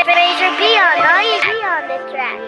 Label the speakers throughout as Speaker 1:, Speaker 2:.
Speaker 1: Razor B on this track.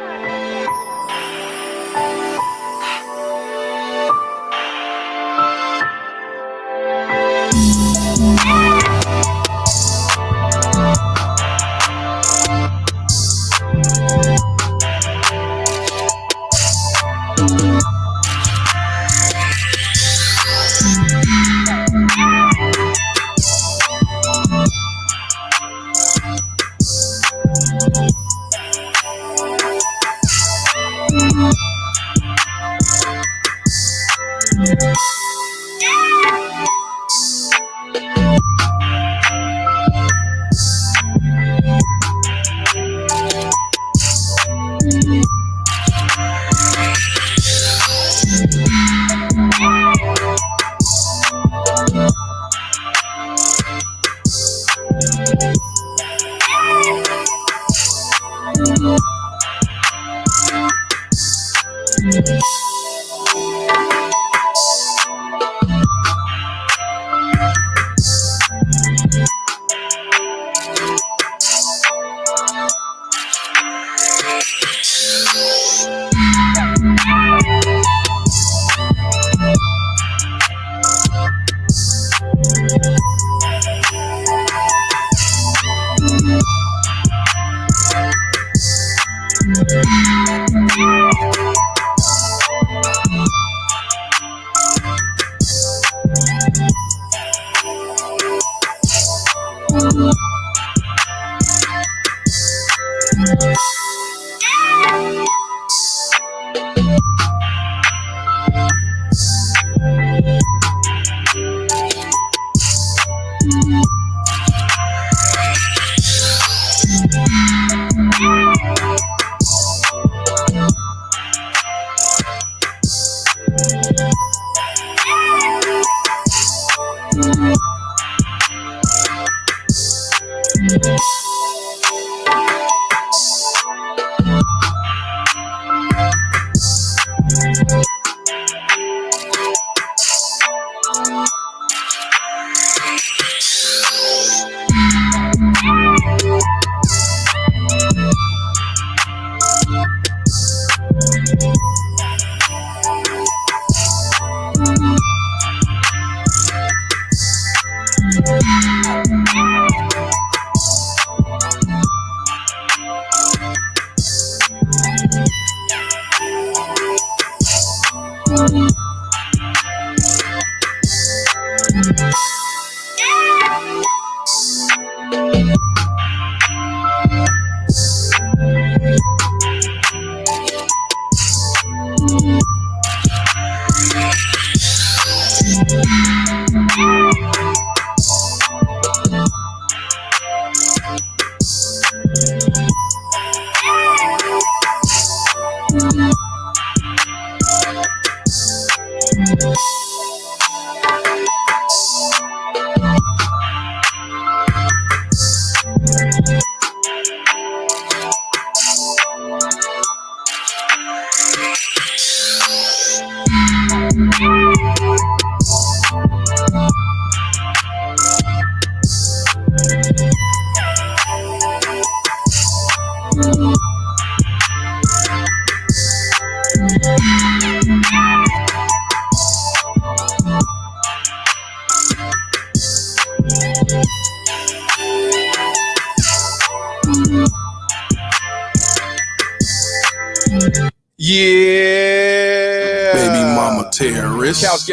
Speaker 2: Yeah,
Speaker 3: baby mama terrorist.
Speaker 2: Couch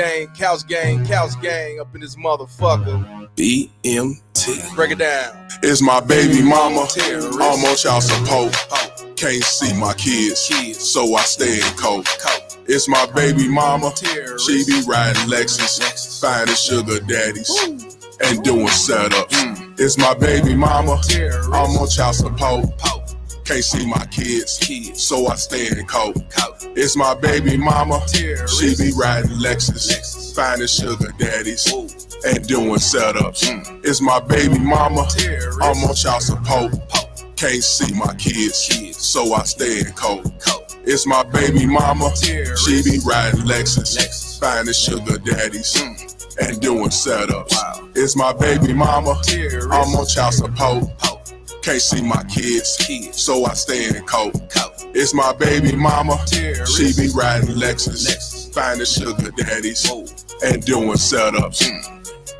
Speaker 2: gang up in this motherfucker.
Speaker 3: BMT.
Speaker 2: Break it down.
Speaker 3: It's my baby mama terrorist. I'm on child support. Can't see my kids, so I stay in coat. It's my baby mama terrorist. She be riding Lexus, finding sugar daddies and doing setups. It's my baby mama terrorist. I'm on child support. Can't see my kids, so I stay in coat. It's my baby mama, she be riding Lexus, finding sugar daddies and doing setups. It's my baby mama, I'm on child support. Can't see my kids, so I stay in coat. It's my baby mama, she be riding Lexus, finding sugar daddies and doing setups. It's my baby mama, I'm on child support. Can't see my kids, so I stay in coat. It's my baby mama, she be riding Lexus, finding sugar daddies, and doing setups.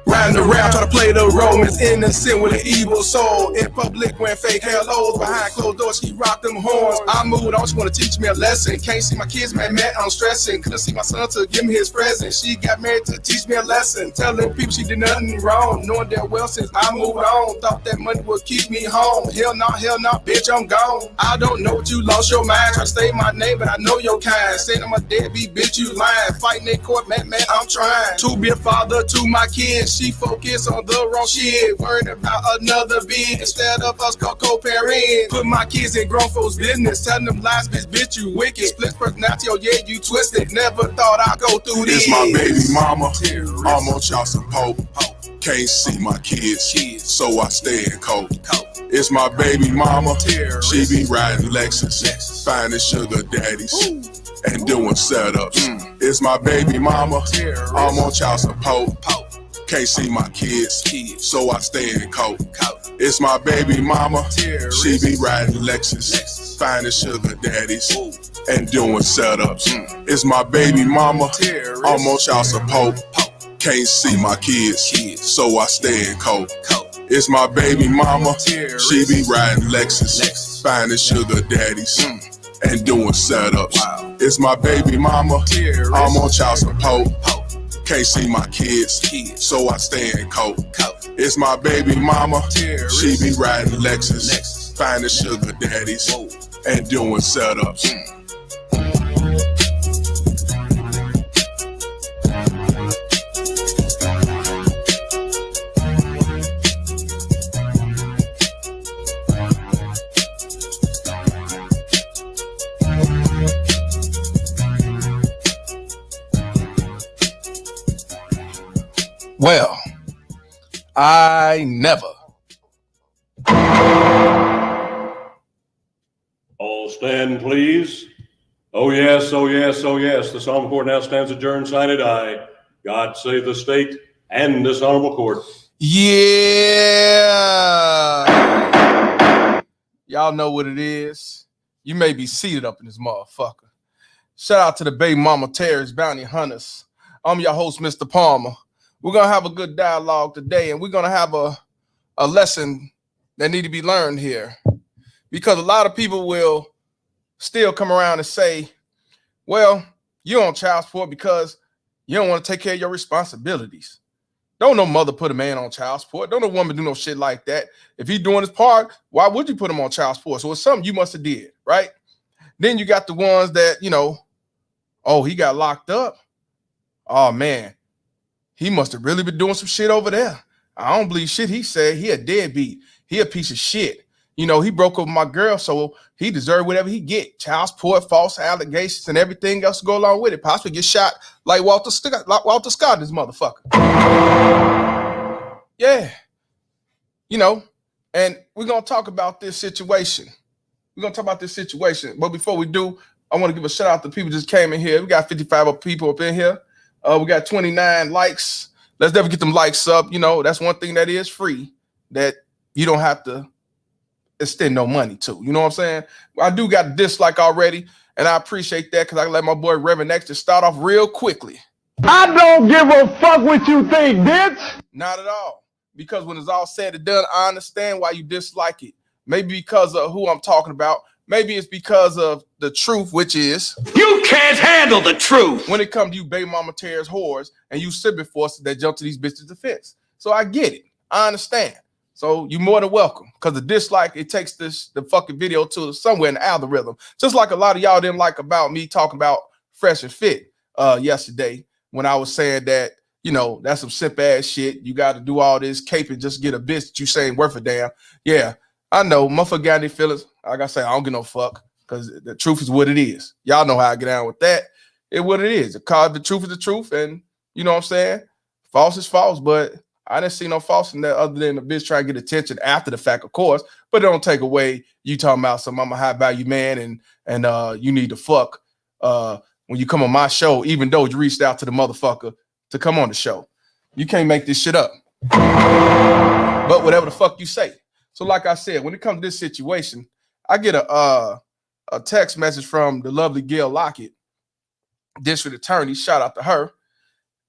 Speaker 3: Riding around, try to play the Romans, innocent with an evil soul. In public, wearing fake hellos, behind closed doors, she rock them horns. I moved on, she wanna teach me a lesson. Can't see my kids, man, I'm stressing. Couldn't see my son to give me his present. She got married to teach me a lesson. Telling people she did nothing wrong, knowing that well since I moved on. Thought that money would keep me home. Hell no, bitch, I'm gone. I don't know what you lost your mind. Try to say my name, but I know your kind. Saying I'm a deadbeat, bitch, you lying. Fighting in court, man, I'm trying to be a father to my kids. She focus on the wrong shit, worrying about another bid instead of us co-parent. Put my kids in grown folks' business, telling them lies, bitch, you wicked. Split personality, oh yeah, you twisted. Never thought I'd go through this.
Speaker 2: It's my baby mama,
Speaker 3: I'm on child support. Can't see my kids, so I stay in coat. It's my baby mama, she be riding Lexus, finding sugar daddies, and doing setups. It's my baby mama, I'm on child support. Can't see my kids, so I stay in coat. It's my baby mama, she be riding Lexus, finding sugar daddies, and doing setups. It's my baby mama, I'm on child support. Can't see my kids, so I stay in coat. It's my baby mama, she be riding Lexus, finding sugar daddies, and doing setups. It's my baby mama, I'm on child support. Can't see my kids, so I stay in coat. It's my baby mama, she be riding Lexus, finding sugar daddies, and doing setups.
Speaker 2: Well, I never.
Speaker 4: All stand, please. Oh, yes, oh, yes, oh, yes. This honorable court now stands adjourned, signed, aye. God save the state and this honorable court.
Speaker 2: Yeah. Y'all know what it is. You may be seated up in this motherfucker. Shout out to the baby mama terrorist bounty hunters. I'm your host, Mr. Palmer. We're going to have a good dialogue today, and we're going to have a lesson that need to be learned here, because a lot of people will still come around and say, well, you're on child support because you don't want to take care of your responsibilities. Don't no mother put a man on child support. Don't no woman do no shit like that. If he's doing his part, why would you put him on child support? So it's something you must have did, right? Then you got the ones that, oh, he got locked up. Oh, man. He must have really been doing some shit over there. I don't believe shit he said. He a deadbeat. He a piece of shit. He broke up with my girl, so he deserved whatever he get. Child support, false allegations, and everything else to go along with it. Possibly get shot like Walter Scott, this motherfucker. Yeah. And we're going to talk about this situation. But before we do, I want to give a shout out to people who just came in here. We got 55 people up in here. We got 29 likes. Let's never get them likes up. That's one thing that is free that you don't have to extend no money to. You know what I'm saying? I do got a dislike already, and I appreciate that because I let my boy Reverend X just start off real quickly.
Speaker 5: I don't give a fuck what you think, bitch.
Speaker 2: Not at all. Because when it's all said and done, I understand why you dislike it. Maybe because of who I'm talking about. Maybe it's because of the truth, which is
Speaker 5: You can't handle the truth.
Speaker 2: when it comes to you baby mama tears whores and you sibling forces that jump to these bitches' defense. So I get it. I understand. So you're more than welcome. Because the dislike, it takes the fucking video to somewhere in the algorithm. Just like a lot of y'all didn't like about me talking about Fresh and Fit yesterday when I was saying that, that's some simp ass shit. You got to do all this cape and just get a bitch that you saying worth a damn. Yeah, I know. Motherfucker got any feelings. Like I say, I don't give no fuck because the truth is what it is. Y'all know how I get down with that. It's what it is. The truth is the truth. And you know what I'm saying? False is false, but I didn't see no false in that other than the bitch trying to get attention after the fact, of course. But it don't take away you talking about some I'm a high value man and you need to fuck when you come on my show, even though you reached out to the motherfucker to come on the show. You can't make this shit up. But whatever the fuck you say. So like I said, when it comes to this situation, I get a text message from the lovely Gail Lockett, district attorney. Shout out to her.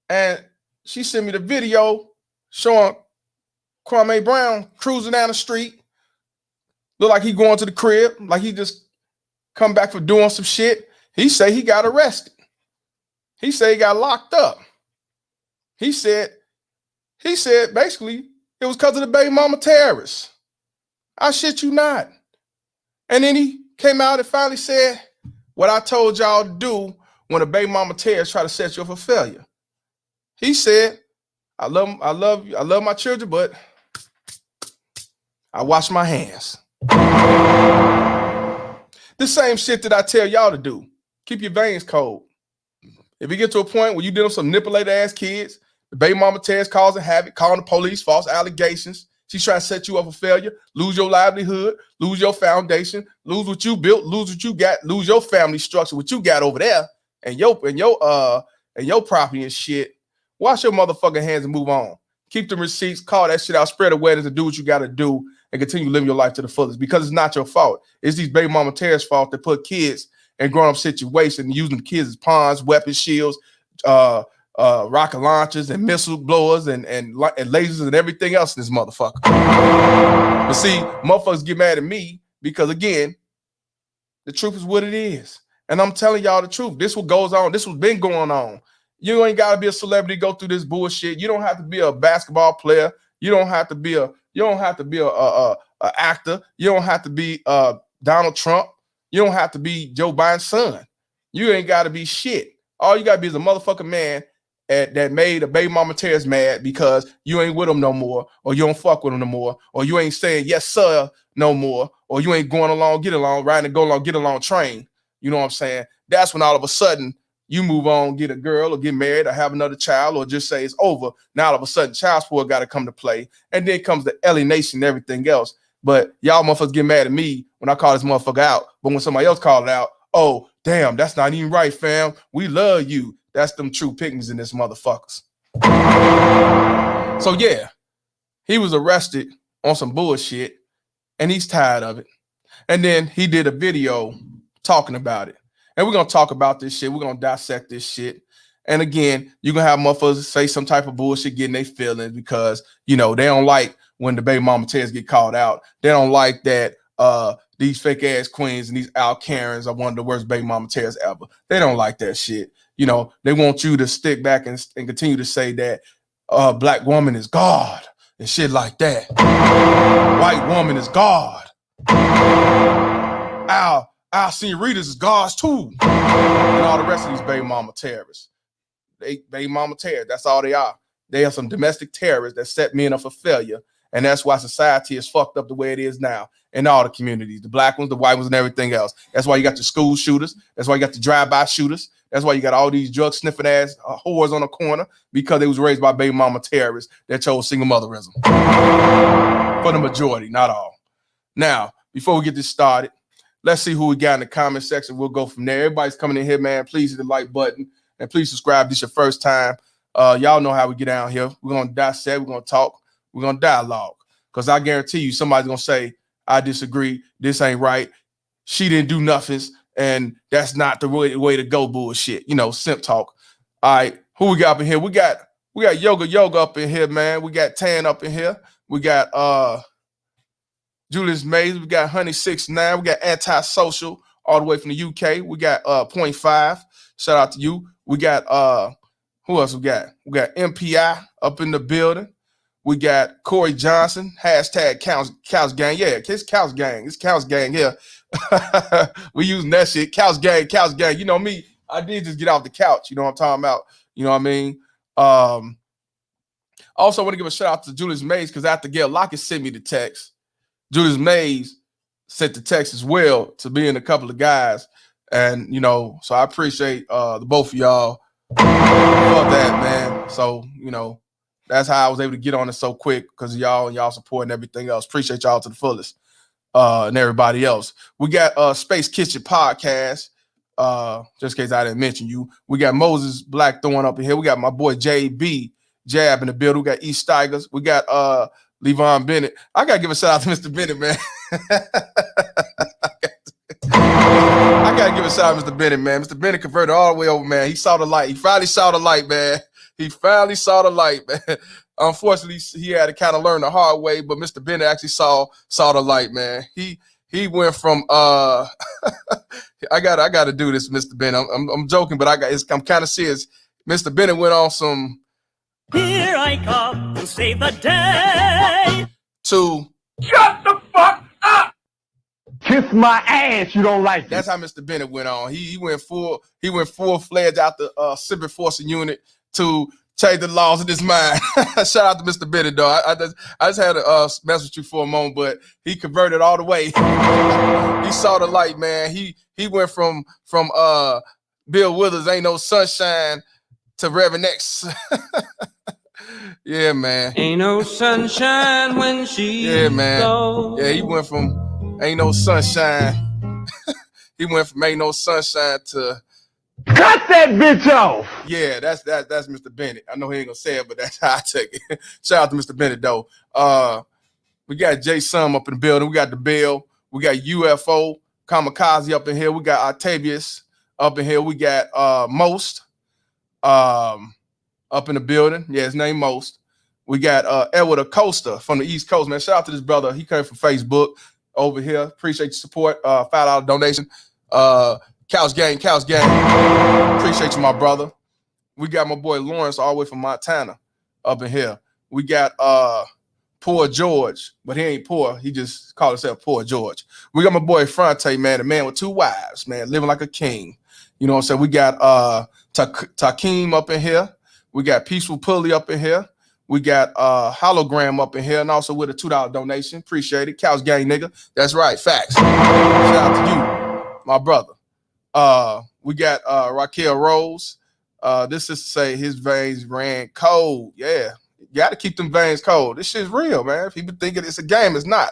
Speaker 2: And she sent me the video showing Kwame Brown cruising down the street. Look like he going to the crib, like he just come back for doing some shit. He say he got arrested. He said he got locked up. He said basically it was because of the baby mama terrorists. I shit you not. And then he came out and finally said what I told y'all to do when a baby mama terrorist try to set you up for failure. He said, I love my children, but I wash my hands. The same shit that I tell y'all to do. Keep your veins cold. If you get to a point where you deal with some manipulated ass kids, the baby mama terrorist causing havoc, calling the police, false allegations. She's trying to set you up for failure, lose your livelihood, lose your foundation, lose what you built, lose what you got, lose your family structure, what you got over there, and your property and shit. Wash your motherfucking hands and move on. Keep the receipts, call that shit out, spread awareness, and do what you got to do, and continue living your life to the fullest. Because it's not your fault. It's these baby mama terrorists' fault that put kids in grown-up situations, using the kids as pawns, weapons, shields, rocket launchers, and missile blowers, and lasers, and everything else in this motherfucker. But see, motherfuckers get mad at me because, again, the truth is what it is. And I'm telling y'all the truth. This what goes on. This what's been going on. You ain't got to be a celebrity to go through this bullshit. You don't have to be a basketball player. You don't have to be a actor. You don't have to be Donald Trump. You don't have to be Joe Biden's son. You ain't got to be shit. All you got to be is a motherfucking man that made a baby mama terrorist mad because you ain't with them no more, or you don't fuck with them no more, or you ain't saying yes sir no more, or you ain't going along, get along, riding and go along, get along train. You know what I'm saying? That's when all of a sudden you move on, get a girl or get married or have another child or just say it's over. Now all of a sudden child support got to come to play. And then comes the alienation and everything else. But y'all motherfuckers get mad at me when I call this motherfucker out. But when somebody else called it out, oh, damn, that's not even right, fam. We love you. That's them true pygmies in this motherfuckers. So yeah, he was arrested on some bullshit and he's tired of it. And then he did a video talking about it. And we're going to talk about this shit. We're going to dissect this shit. And again, you're going to have motherfuckers say some type of bullshit, getting their feelings because, you know, they don't like when the baby mama terrorists get called out. They don't like that these fake ass queens and these Al Karens are one of the worst baby mama terrorists ever. They don't like that shit. You know, they want you to stick back and continue to say that black woman is God and shit like that. White woman is God. Our senoritas is gods too. And all the rest of these baby mama terrorists. They baby mama terrorists. That's all they are. They are some domestic terrorists that set men up for failure. And that's why society is fucked up the way it is now in all the communities, the black ones, the white ones, and everything else. That's why you got the school shooters. That's why you got the drive-by shooters. That's why you got all these drug sniffing ass whores on the corner because they was raised by baby mama terrorists that chose single motherism. For the majority, not all. Now, before we get this started, let's see who we got in the comment section. We'll go from there. Everybody's coming in here, man. Please hit the like button and please subscribe. This is your first time. Y'all know how we get down here. We're going to dissect. We're going to talk. We're going to dialogue. Because I guarantee you somebody's going to say, I disagree. This ain't right. She didn't do nothing. And that's not the way to go bullshit. You know, simp talk. All right. Who we got up in here? We got Yoga up in here, man. We got Tan up in here. We got Julius Mays. We got Honey 69. We got Antisocial all the way from the UK. We got 0.5. Shout out to you. We got who else we got? We got MPI up in the building. We got Corey Johnson, hashtag Couch Gang. Yeah, it's Couch Gang. It's Couch Gang here. We using that shit. Couch Gang. You know me, I did just get off the couch. You know what I'm talking about? You know what I mean? Also, I want to give a shout out to Julius Mays because after Gail Lockett sent me the text, Julius Mays sent the text as well to me and a couple of guys. And, you know, so I appreciate the both of y'all for that, man. So, you know, that's how I was able to get on it so quick because of y'all and y'all support and everything else. Appreciate y'all to the fullest and everybody else. We got Space Kitchen Podcast, just in case I didn't mention you. We got Moses Blackthorn up in here. We got my boy JB Jab in the building. We got E. Steigers. We got Levon Bennett. I gotta give a shout out to Mr. Bennett, man. I gotta give a shout out to Mr. Bennett, man. Mr. Bennett converted all the way over, man. He saw the light. He finally saw the light, man. He finally saw the light, man. Unfortunately, he had to kind of learn the hard way, but Mr. Bennett actually saw the light, man. He went from I gotta do this, Mr. Bennett. I'm joking, but I'm kind of serious. Mr. Bennett went on some.
Speaker 6: Here I come to save the day.
Speaker 2: To
Speaker 5: Shut the fuck up! Kiss my ass, you don't like it.
Speaker 2: That's how Mr. Bennett went on. He went full-fledged out the civil forcing unit to change the laws of this mind. Shout out to Mr. Bennett, though. I just had to mess with you for a moment, but he converted all the way. He saw the light, man. He went from Bill Withers, Ain't No Sunshine, to Reverend X. Yeah, man.
Speaker 7: Ain't no sunshine when she goes.
Speaker 2: Yeah, he went from Ain't No Sunshine. He went from Ain't No Sunshine to
Speaker 5: cut that bitch off.
Speaker 2: Yeah, that's Mr. Bennett. I know he ain't gonna say it, but that's how I take it. Shout out to Mr. Bennett, though. We got Jay Sum up in the building. We got the Bill. We got UFO Kamikaze up in here. We got Octavius up in here. We got Most up in the building. Yeah, his name Most. We got Edward Acosta from the East Coast, man. Shout out to this brother. He came from Facebook over here. Appreciate your support. $5 donation. Couch gang. Appreciate you, my brother. We got my boy Lawrence all the way from Montana up in here. We got Poor George, but he ain't poor. He just called himself Poor George. We got my boy Fronte, man, the man with 2 wives, man, living like a king. You know what I'm saying? We got Takeem up in here. We got Peaceful Pulley up in here. We got Hologram up in here, and also with a $2 donation. Appreciate it. Couch gang, nigga. That's right. Facts. Shout out to you, my brother. We got Raquel Rose. This is to say his veins ran cold. Yeah. You got to keep them veins cold. This shit's real, man. People thinking it's a game. It's not.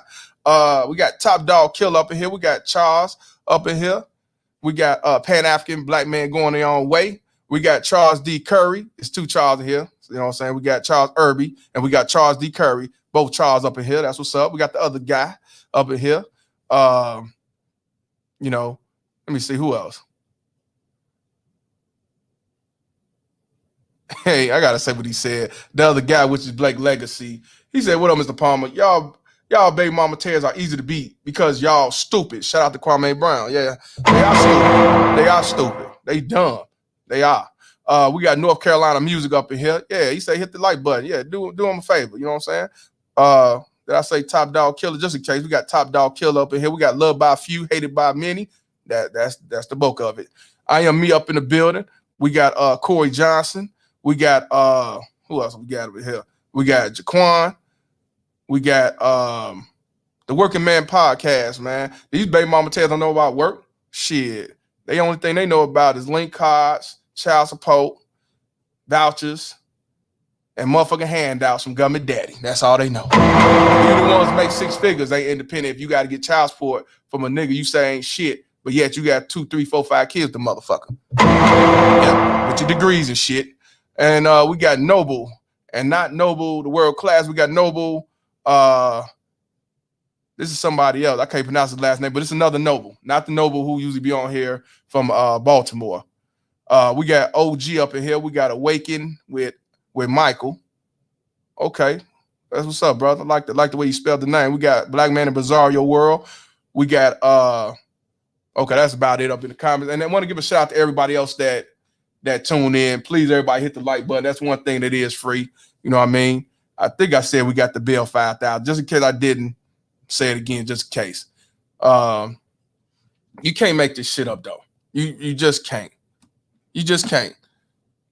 Speaker 2: We got Top Dog Kill up in here. We got Charles up in here. We got Pan-African black man going their own way. We got Charles D. Curry. It's 2 Charles in here. You know what I'm saying? We got Charles Irby and we got Charles D. Curry. Both Charles up in here. That's what's up. We got the other guy up in here. You know, let me see who else. Hey, I gotta say what he said. The other guy, which is Blake Legacy, he said, "What up, Mr. Palmer? Y'all baby mama tears are easy to beat because y'all stupid." Shout out to Kwame Brown. Yeah, they are stupid. They are stupid. They dumb. They are. We got North Carolina music up in here. Yeah, he said hit the like button. Yeah, do him a favor. You know what I'm saying? Did I say Top Dog Killer? Just in case, we got Top Dog Killer up in here. We got Loved by a Few, Hated by Many. That's the bulk of it. I Am Me up in the building. We got Corey Johnson. We got who else we got over here? We got Jaquan. We got the Working Man Podcast, man. These baby mama tales don't know about work. Shit. The only thing they know about is link cards, child support, vouchers, and motherfucking handouts from government daddy. That's all they know. You the ones make 6 figures ain't independent if you got to get child support from a nigga you say ain't shit, but yet you got 2, 3, 4, 5 kids, the motherfucker. Yeah, with your degrees and shit. And we got Noble, and not Noble, the world class. We got Noble. This is somebody else. I can't pronounce his last name, but it's another Noble, not the Noble who usually be on here from Baltimore. We got OG up in here. We got Awaken with Michael. Okay, that's what's up, brother. I like the way you spelled the name. We got Black Man in Bizarro World. We got okay, that's about it up in the comments. And I want to give a shout out to everybody else that tune in. Please, everybody hit the like button. That's one thing that is free. You know what I mean? I think I said we got the bill 5,000. Just in case I didn't say it again, just in case. You can't make this shit up though. You just can't. You just can't.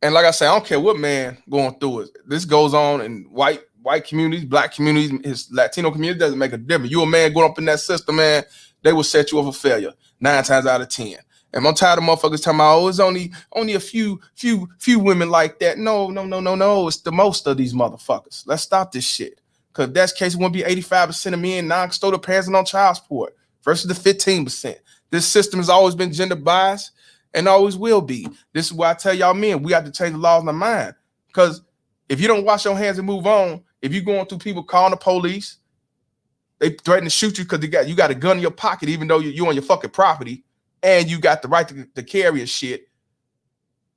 Speaker 2: And like I said, I don't care what man going through it. This goes on in white communities, black communities, his Latino community. Doesn't make a difference. You a man going up in that system, man, they will set you up for failure 9 times out of 10. And I'm tired of motherfuckers talking about, oh, it's only a few women like that. No. It's the most of these motherfuckers. Let's stop this shit. Because if that's the case, it won't be 85% of men non-custodial parents and on child support versus the 15%. This system has always been gender biased and always will be. This is why I tell y'all men, we have to change the laws in our mind. Because if you don't wash your hands and move on, If you're going through people calling the police, they threaten to shoot you because you got a gun in your pocket, even though you're on your fucking property, and you got the right to carry a shit.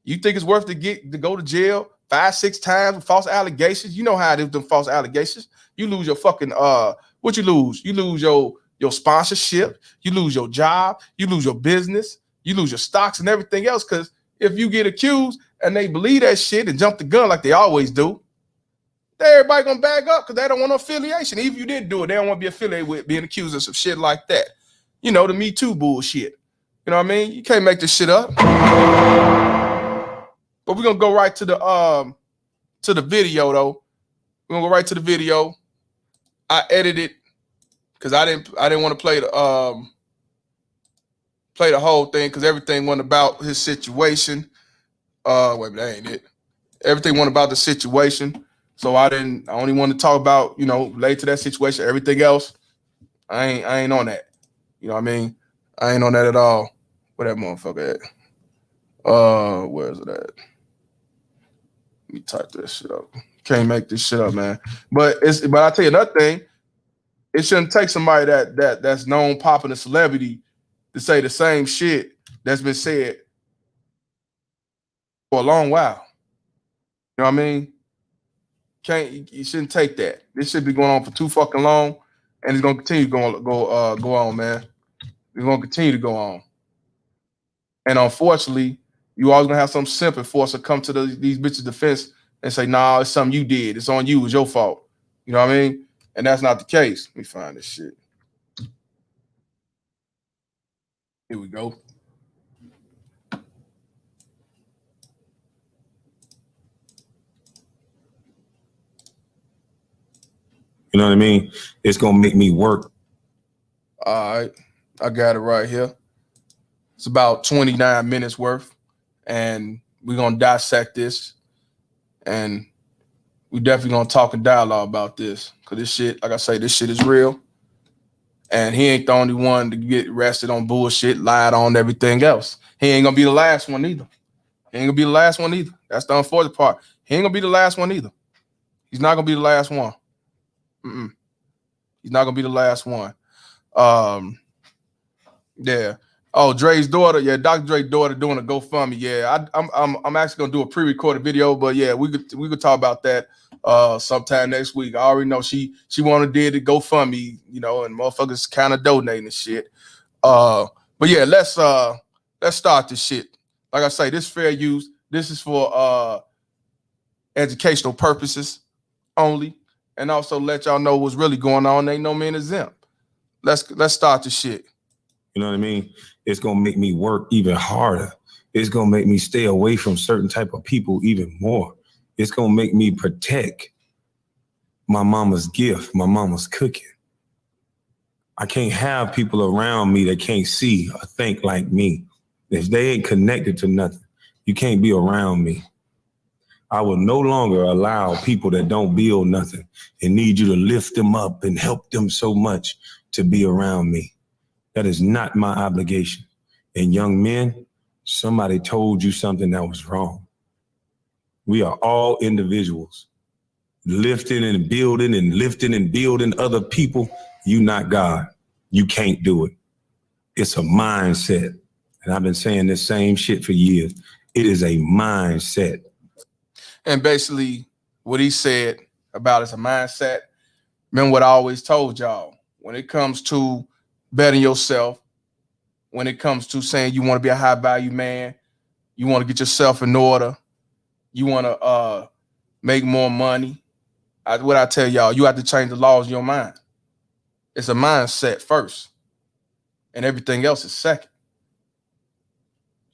Speaker 2: You think it's worth to go to jail 5-6 times with false allegations? You know how it is with them false allegations. You lose your fucking what you lose? You lose your sponsorship, you lose your job, you lose your business, you lose your stocks and everything else. Because if you get accused and they believe that shit and jump the gun like they always do, everybody gonna back up because they don't want no affiliation. Even if you did do it, they don't want to be affiliated with being accused of some shit like that. You know, the Me Too bullshit. You know what I mean? You can't make this shit up. But we're gonna go right to the video though. We're gonna go right to the video. I edited because I didn't want to play the whole thing because everything wasn't about his situation. Wait, that ain't it. Everything wasn't about the situation. So I only want to talk about, you know, related to that situation. Everything else, I ain't on that. You know what I mean? I ain't on that at all. Where that motherfucker at? Where is it at? Let me type this shit up. Can't make this shit up, man. But I tell you another thing, it shouldn't take somebody that's known, popping, a celebrity to say the same shit that's been said for a long while. You know what I mean? You shouldn't take that. This should be going on for too fucking long, and it's gonna continue to go on, man. It's gonna continue to go on. And unfortunately, you always gonna have some simp enforcer come to these bitches' defense and say, "Nah, it's something you did. It's on you. It's your fault." You know what I mean? And that's not the case. Let me find this shit. Here we go.
Speaker 8: You know what I mean? It's gonna make me work.
Speaker 2: All right, I got it right here. It's about 29 minutes worth, and we're gonna dissect this, and we definitely gonna talk and dialogue about this, because this shit, like I say, this shit is real, and he ain't the only one to get arrested on bullshit, lied on, everything else. He ain't gonna be the last one either. That's the unfortunate part. He ain't gonna be the last one either. He's not gonna be the last one. He's not gonna be the last one. Yeah. Oh, Dre's daughter. Yeah, Dr. Dre's daughter doing a GoFundMe. Yeah, I'm actually gonna do a pre-recorded video, but yeah, we could talk about that sometime next week. I already know she wanted to do the GoFundMe, you know, and motherfuckers kind of donating and shit. But yeah, let's start this shit. Like I say, this fair use. This is for educational purposes only, and also let y'all know what's really going on. Ain't no man exempt. Let's start the shit.
Speaker 8: You know what I mean? It's gonna make me work even harder. It's gonna make me stay away from certain type of people even more. It's gonna make me protect my mama's gift, my mama's cooking. I can't have people around me that can't see or think like me. If they ain't connected to nothing, you can't be around me. I will no longer allow people that don't build nothing and need you to lift them up and help them so much to be around me. That is not my obligation. And young men, somebody told you something that was wrong. We are all individuals. Lifting and building other people. You not God. You can't do it. It's a mindset. And I've been saying this same shit for years. It is a mindset.
Speaker 2: And basically what he said about it's a mindset. Remember what I always told y'all. When it comes to bettering yourself, when it comes to saying you want to be a high value man, you want to get yourself in order, you want to make more money. What I tell y'all, you have to change the laws in your mind. It's a mindset first, and everything else is second.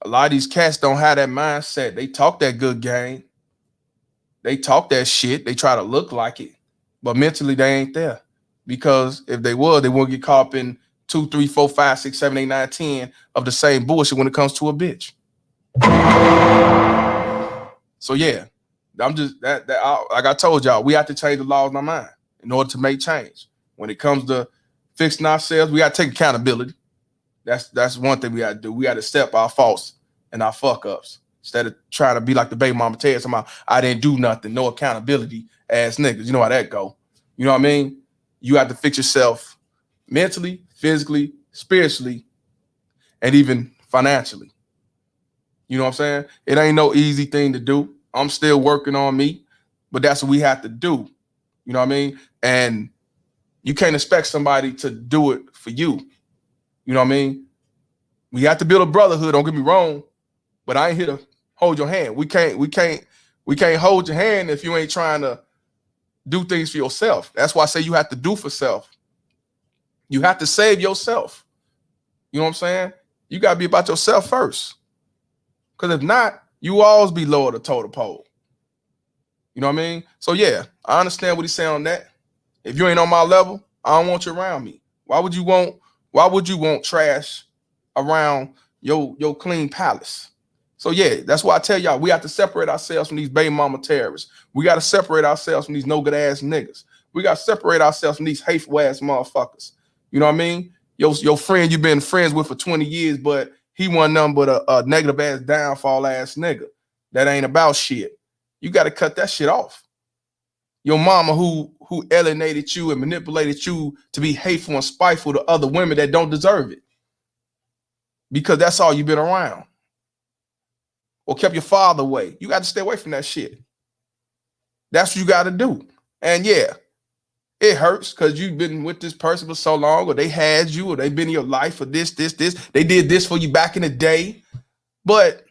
Speaker 2: A lot of these cats don't have that mindset. They talk that good game. They talk that shit. They try to look like it, but mentally they ain't there. Because if they were, they won't get caught up in 2, 3, 4, 5, 6, 7, 8, 9, 10 of the same bullshit when it comes to a bitch. So yeah, I'm just like I told y'all, we have to change the laws in our mind in order to make change. When it comes to fixing ourselves, we got to take accountability. That's one thing we got to do. We got to accept our faults and our fuck ups. instead of trying to be like the baby mama Terrence. I didn't do nothing, no accountability ass niggas. You know how that go. You know what I mean? You have to fix yourself mentally, physically, spiritually, and even financially. You know what I'm saying? It ain't no easy thing to do. I'm still working on me, but that's what we have to do. You know what I mean? And you can't expect somebody to do it for you. You know what I mean? We have to build a brotherhood, don't get me wrong, but I ain't here to hold your hand. We can't hold your hand if you ain't trying to do things for yourself. That's why I say you have to do for self. You have to save yourself. You know what I'm saying? You got to be about yourself first. Because if not, you will always be lower the totem pole. You know what I mean? So yeah, I understand what he's saying on that. If you ain't on my level, I don't want you around me. Why would you want trash around your clean palace? So yeah, that's why I tell y'all we have to separate ourselves from these baby mama terrorists. We got to separate ourselves from these no good ass niggas. We got to separate ourselves from these hateful ass motherfuckers. You know what I mean? Your friend you've been friends with for 20 years, but he wasn't nothing but a negative ass downfall ass nigga. That ain't about shit. You got to cut that shit off. Your mama who alienated you and manipulated you to be hateful and spiteful to other women that don't deserve it. Because that's all you've been around. Or kept your father away. You got to stay away from that shit. That's what you got to do. And yeah, it hurts because you've been with this person for so long, or they had you, or they've been in your life for this. They did this for you back in the day. But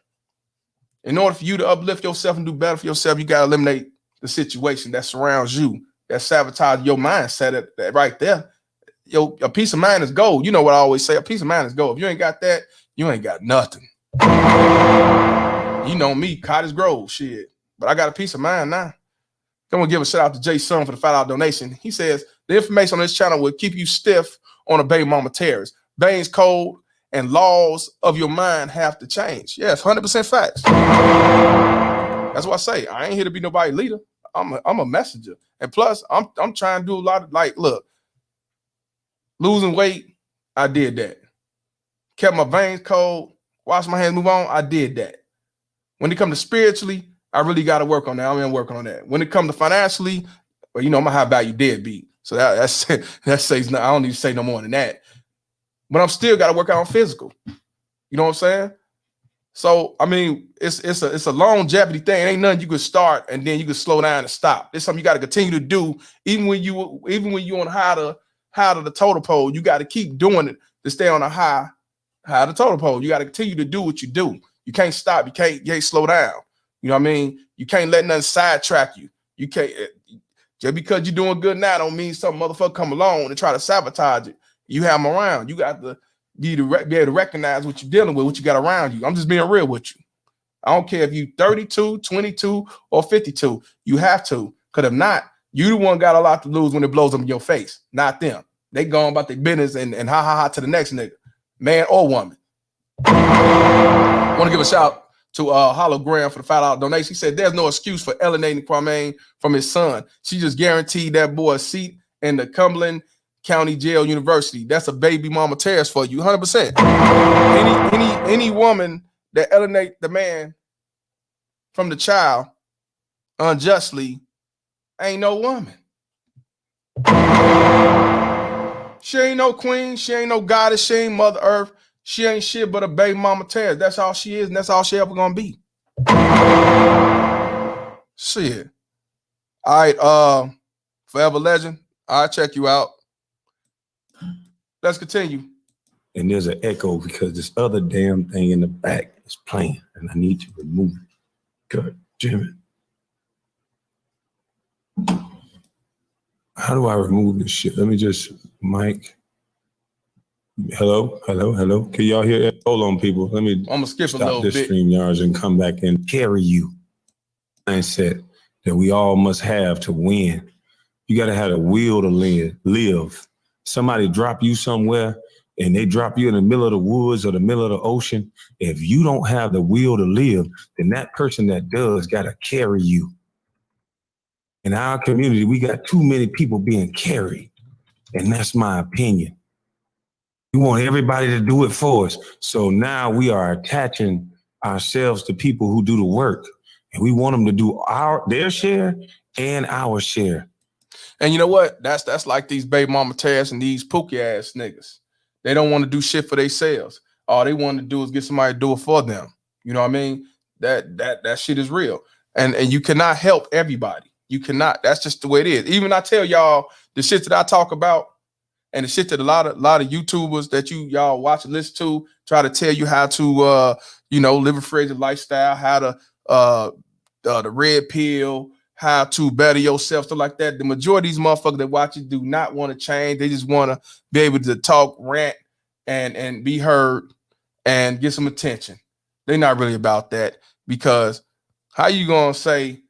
Speaker 2: in order for you to uplift yourself and do better for yourself, you got to eliminate the situation that surrounds you, that sabotages your mindset that right there. A peace of mind is gold. You know what I always say, a peace of mind is gold. If you ain't got that, you ain't got nothing. You know me, Cottage Grove, shit. But I got a peace of mind now. I'm gonna give a shout out to Jay Sun for the $5 donation. He says the information on this channel will keep you stiff on a baby mama terrorist. Veins cold and laws of your mind have to change. Yes, 100% facts. That's what I say. I ain't here to be nobody leader. I'm a messenger. And plus, I'm trying to do a lot of, like, look, losing weight, I did that. Kept my veins cold, washed my hands, move on, I did that. When it comes to spiritually, I really got to work on that. I'm working on that. When it comes to financially, well, you know, I'm a high value deadbeat. So that says no, I don't need to say no more than that. But I'm still got to work out on physical. You know what I'm saying? So I mean, it's a longevity thing. It ain't nothing you could start and then you could slow down and stop. It's something you got to continue to do, even when you on high to the totem pole. You got to keep doing it to stay on a high to the totem pole. You got to continue to do what you do. You can't stop. You can't slow down. You know what I mean? You can't let nothing sidetrack you. You can't, just because you're doing good now don't mean some motherfucker come along and try to sabotage it. You have them around. You got to be able to recognize what you're dealing with, what you got around you. I'm just being real with you. I don't care if you 32, 22, or 52. You have to. Because if not, you the one got a lot to lose when it blows up in your face. Not them. They going about their business and ha to the next nigga. Man or woman. I want to give a shout to Hologram for the $5 donation. He said there's no excuse for alienating Kwame from his son. She just guaranteed that boy a seat in the Cumberland County Jail University. That's a baby mama terrorist for you, 100%. Any woman that alienate the man from the child unjustly ain't no woman. She ain't no queen. She ain't no goddess. She ain't Mother Earth. She ain't shit but a baby mama terrorist. That's all she is, and that's all she ever gonna be. Shit. All right, Forever Legend. I'll check you out. Let's continue.
Speaker 8: And there's an echo because this other damn thing in the back is playing, and I need to remove it. God damn it. How do I remove this shit? Let me just, mic. Hello. Can y'all hear it? Hold on, people. Let me
Speaker 2: I'm gonna skip
Speaker 8: stop
Speaker 2: a little
Speaker 8: this
Speaker 2: bit.
Speaker 8: StreamYards and come back and carry you. Mindset that we all must have to win. You got to have a will to live. Somebody drop you somewhere and they drop you in the middle of the woods or the middle of the ocean. If you don't have the will to live, then that person that does got to carry you. In our community, we got too many people being carried. And that's my opinion. We want everybody to do it for us. So now we are attaching ourselves to people who do the work. And we want them to do their share and our share.
Speaker 2: And you know what? That's like these baby mama terrorists and these pookie ass niggas. They don't want to do shit for themselves. All they want to do is get somebody to do it for them. You know what I mean? That shit is real. And you cannot help everybody. You cannot. That's just the way it is. Even I tell y'all the shit that I talk about and the shit that a lot of YouTubers that y'all watch and listen to try to tell you how to live a fragile lifestyle, how to the red pill, how to better yourself, stuff like that. The majority of these motherfuckers that watch it do not want to change. They just want to be able to talk, rant, and be heard and get some attention. They're not really about that, because how you gonna say,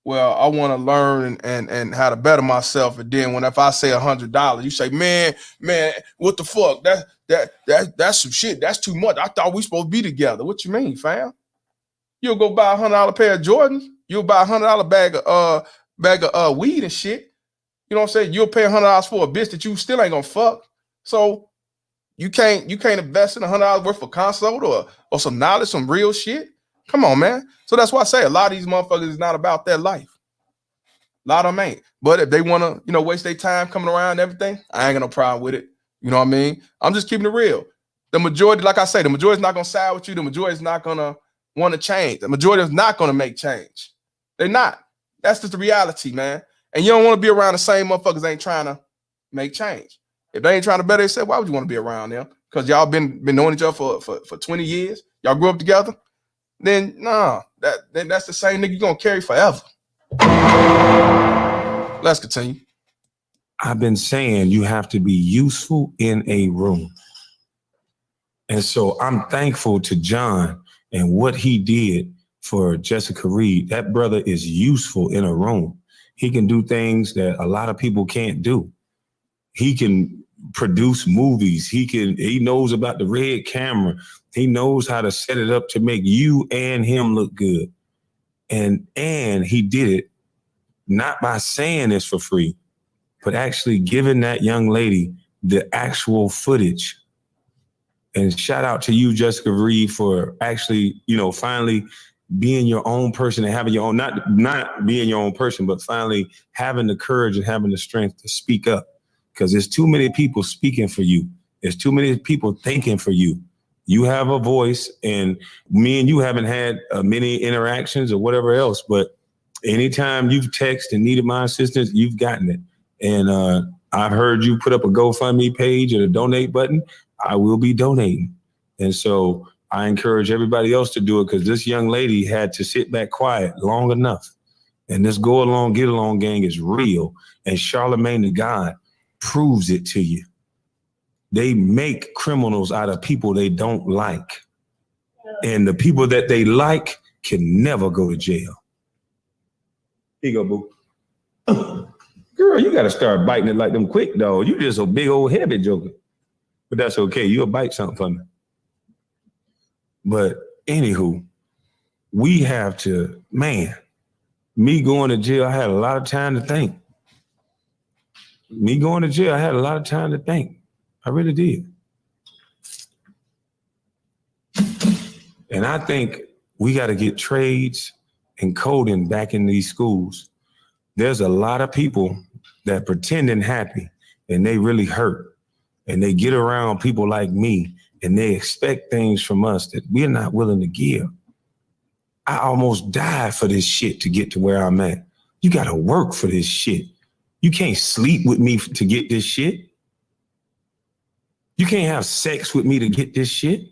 Speaker 2: well, I want to learn and how to better myself, and then if I say $100, you say, man, what the fuck? That's some shit. That's too much. I thought we supposed to be together. What you mean, fam? You'll go buy $100 pair of Jordans. You'll buy $100 bag of weed and shit. You know what I'm saying? You'll pay $100 for a bitch that you still ain't gonna fuck. So you can't invest in $100 worth of consult or some knowledge, some real shit. Come on, man. So that's why I say a lot of these motherfuckers is not about that life. A lot of them ain't. But if they want to, waste their time coming around and everything, I ain't got no problem with it. You know what I mean? I'm just keeping it real. The majority, like I say, the majority is not gonna side with you. The majority is not gonna want to change. The majority is not gonna make change. They're not. That's just the reality, man. And you don't want to be around the same motherfuckers that ain't trying to make change. If they ain't trying to better themselves, why would you want to be around them? Because y'all been knowing each other for 20 years. Y'all grew up together. Then that's the same nigga you're gonna carry forever. Let's continue.
Speaker 8: I've been saying you have to be useful in a room. And so I'm thankful to John and what he did for Jessica Reed. That brother is useful in a room. He can do things that a lot of people can't do. He can produce movies. He knows about the red camera. He knows how to set it up to make you and him look good. And he did it not by saying this for free, but actually giving that young lady the actual footage. And shout out to you, Jessica Reed, for actually, finally being your own person and having your own, not being your own person, but finally having the courage and having the strength to speak up. Because there's too many people speaking for you. There's too many people thinking for you. You have a voice, and me and you haven't had many interactions or whatever else, but anytime you've texted and needed my assistance, you've gotten it. And I've heard you put up a GoFundMe page and a donate button. I will be donating. And so I encourage everybody else to do it, because this young lady had to sit back quiet long enough. And this go along, get along gang is real. And Charlemagne the God proves it to you. They make criminals out of people they don't like. And the people that they like can never go to jail. Here you go, boo. Girl, you got to start biting it like them quick, though. You just a big old heavy joker. But that's okay. You'll bite something for me. But anywho, we have to, me going to jail, I had a lot of time to think. Me going to jail, I had a lot of time to think. I really did. And I think we got to get trades and coding back in these schools. There's a lot of people that pretending happy and they really hurt. And they get around people like me and they expect things from us that we're not willing to give. I almost died for this shit to get to where I'm at. You got to work for this shit. You can't sleep with me to get this shit. You can't have sex with me to get this shit.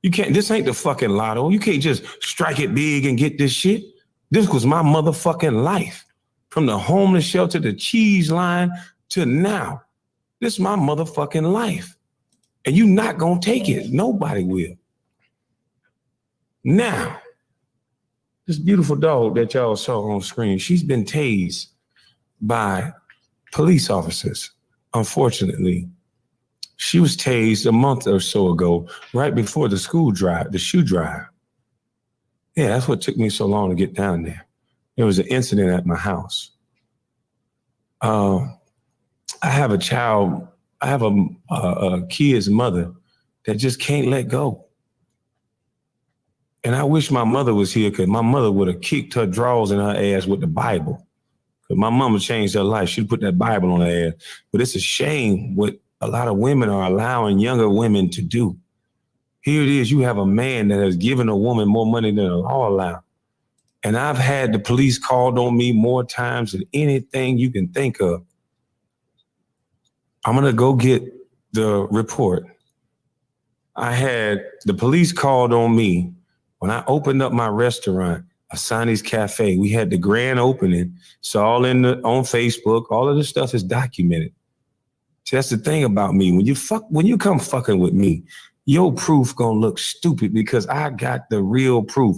Speaker 8: You can't, this ain't the fucking lotto. You can't just strike it big and get this shit. This was my motherfucking life. From the homeless shelter, the cheese line to now. This is my motherfucking life. And you not gonna take it. Nobody will. Now, this beautiful dog that y'all saw on screen, she's been tased by police officers. Unfortunately, she was tased a month or so ago, right before the shoe drive. Yeah, that's what took me so long to get down there. There was an incident at my house. I have a child, I have a kid's mother that just can't let go. And I wish my mother was here because my mother would have kicked her drawers in her ass with the Bible. Because my mama changed her life. She'd put that Bible on her ass. But it's a shame what a lot of women are allowing younger women to do. Here it is, you have a man that has given a woman more money than the law allows. And I've had the police called on me more times than anything you can think of. I'm gonna go get the report. I had the police called on me when I opened up my restaurant, Asani's Cafe. We had the grand opening. It's all on Facebook. All of this stuff is documented. See, that's the thing about me. When you come fucking with me, your proof gonna look stupid because I got the real proof.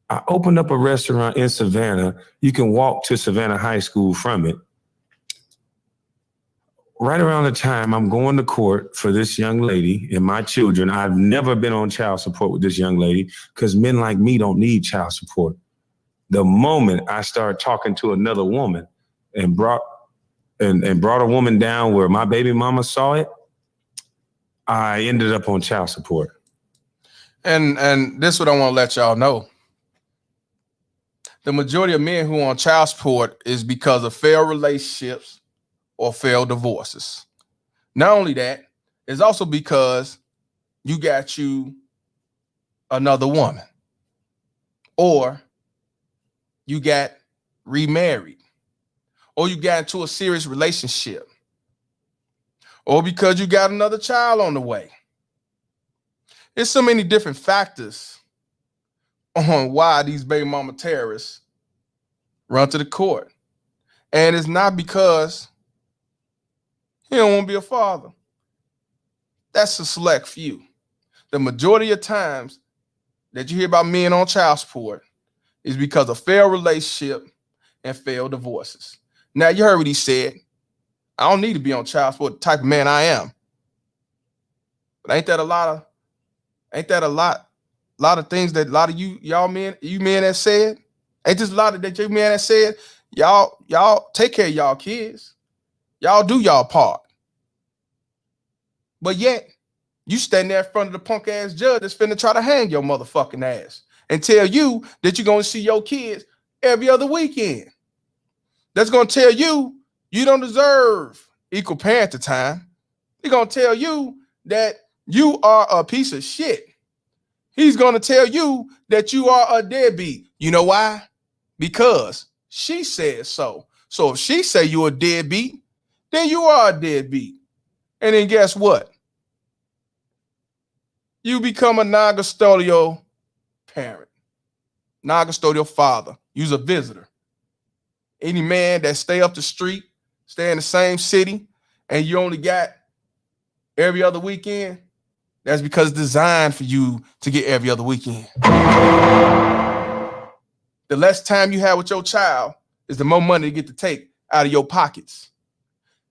Speaker 8: I opened up a restaurant in Savannah. You can walk to Savannah High School from it. Right around the time I'm going to court for this young lady and my children, I've never been on child support with this young lady because men like me don't need child support. The moment I started talking to another woman and brought a woman down where my baby mama saw it, I ended up on child support.
Speaker 2: And this is what I want to let y'all know. The majority of men who are on child support is because of failed relationships or failed divorces. Not only that, it's also because you got you another woman, or you got remarried, or you got into a serious relationship, or because you got another child on the way. There's so many different factors on why these baby mama terrorists run to the court. And it's not because he don't want to be a father. That's a select few. The majority of times that you hear about men on child support is because of failed relationship and failed divorces. Now, you heard what he said. I don't need to be on child support, the type of man I am. But ain't that a lot of things that a lot of you men that said? Ain't just a lot of that you men that said, y'all take care of y'all kids. Y'all do y'all part. But yet, you stand there in front of the punk ass judge that's finna try to hang your motherfucking ass and tell you that you're gonna see your kids every other weekend. That's gonna tell you you don't deserve equal parenting time. He's gonna tell you that you are a piece of shit. He's gonna tell you that you are a deadbeat. You know why? Because she said so. So if she say you're a deadbeat, then you are a deadbeat. And then guess what? You become a non-custodial parent, non-custodial father. You's a visitor. Any man that stay up the street, stay in the same city, and you only got every other weekend, that's because it's designed for you to get every other weekend. The less time you have with your child is the more money you get to take out of your pockets.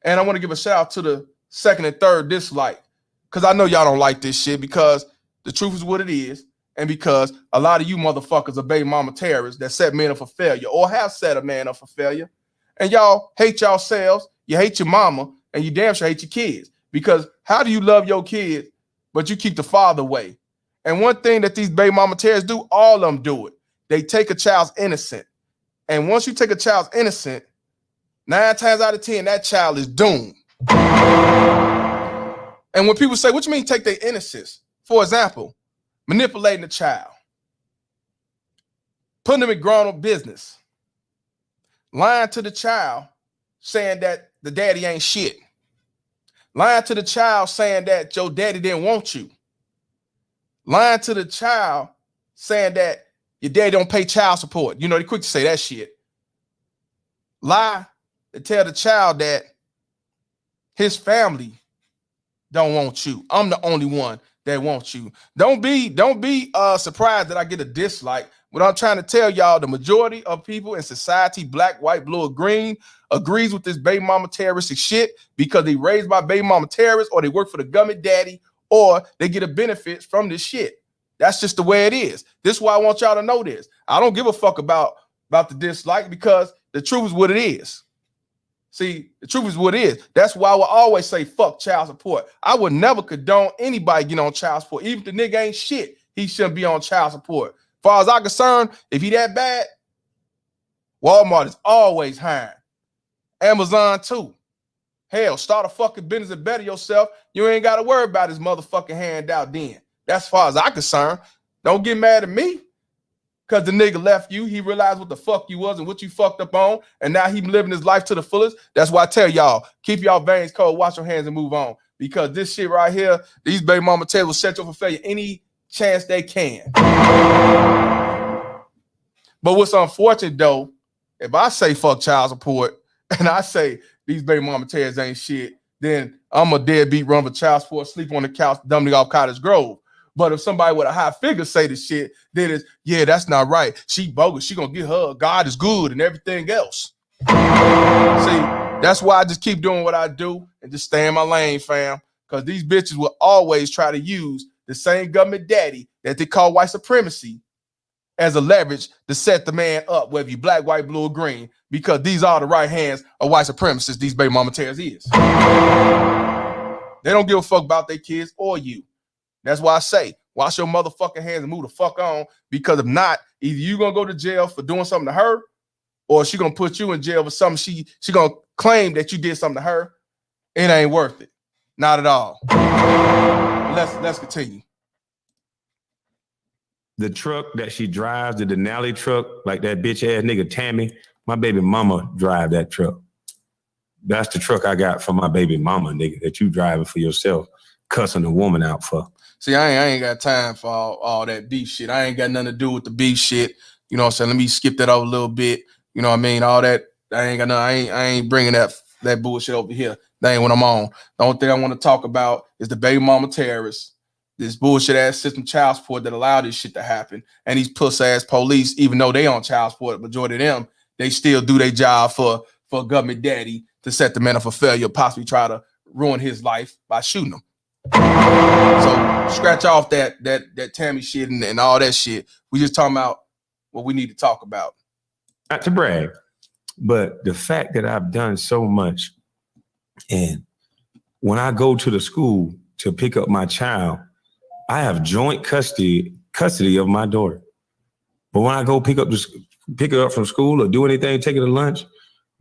Speaker 2: And I want to give a shout out to the second and third dislike, because I know y'all don't like this shit, because the truth is what it is, and because a lot of you motherfuckers are baby mama terrorists that set men up for failure or have set a man up for failure. And y'all hate yourselves, you hate your mama, and you damn sure hate your kids. Because how do you love your kids, but you keep the father away? And one thing that these baby mama terrorists do, all of them do it. They take a child's innocent. And once you take a child's innocent, 9 times out of 10, that child is doomed. And when people say, what you mean take their innocence? For example, manipulating a child, putting them in grown-up business, lying to the child, saying that the daddy ain't shit, lying to the child saying that your daddy didn't want you, lying to the child saying that your daddy don't pay child support. You know, they quick to say that shit. Lie to tell the child that his family don't want you. I'm the only one that wants you. Don't be surprised that I get a dislike. What I'm trying to tell y'all, the majority of people in society, black, white, blue, or green, agrees with this baby mama terroristic shit because they raised by baby mama terrorists, or they work for the government daddy, or they get a benefit from this shit. That's just the way it is. This is why I want y'all to know this. I don't give a fuck about the dislike, because the truth is what it is. See, the truth is what it is. That's why I will always say fuck child support. I would never condone anybody getting on child support. Even if the nigga ain't shit, he shouldn't be on child support. As far as I'm concerned, if he that bad, Walmart is always hiring. Amazon too. Hell, start a fucking business and better yourself. You ain't got to worry about his motherfucking handout then. That's as far as I'm concerned. Don't get mad at me. Because the nigga left you. He realized what the fuck you was and what you fucked up on. And now he living his life to the fullest. That's why I tell y'all, keep y'all veins cold, wash your hands and move on. Because this shit right here, these baby mama tales will set you up for failure any chance they can. But what's unfortunate though, if I say fuck child support and I say these baby mama tales ain't shit, then I'm a deadbeat, run for child support, sleep on the couch, dumbing off Cottage Grove. But if somebody with a high figure say the shit, then it's, yeah, that's not right. She bogus. She gonna get her. God is good and everything else. See, that's why I just keep doing what I do and just stay in my lane, fam. Because these bitches will always try to use the same government daddy that they call white supremacy as a leverage to set the man up, whether you black, white, blue, or green, because these are the right hands of white supremacists, these baby mama tears is. They don't give a fuck about their kids or you. That's why I say, wash your motherfucking hands and move the fuck on, because if not, either you gonna go to jail for doing something to her, or she gonna put you in jail for something she gonna claim that you did something to her. It ain't worth it. Not at all. Let's continue.
Speaker 8: The truck that she drives, the Denali truck, like that bitch ass nigga Tammy, my baby mama drive that truck. That's the truck I got for my baby mama, nigga, that you driving for yourself, cussing a woman out for.
Speaker 2: See, I ain't got time for all that beef shit. I ain't got nothing to do with the beef shit. You know what I'm saying? Let me skip that over a little bit. You know what I mean? All that, I ain't got nothing. I ain't bringing that bullshit over here. That ain't what I'm on. The only thing I want to talk about is the baby mama terrorists, this bullshit ass system child support that allowed this shit to happen. And these puss ass police, even though they on child support, majority of them, they still do their job for government daddy to set the man up for failure, possibly try to ruin his life by shooting him. So scratch off that Tammy shit and all that shit. We just talking about what we need to talk about.
Speaker 8: Not to brag, but the fact that I've done so much, and when I go to the school to pick up my child, I have joint custody of my daughter. But when I go pick her up from school or do anything, take her to lunch,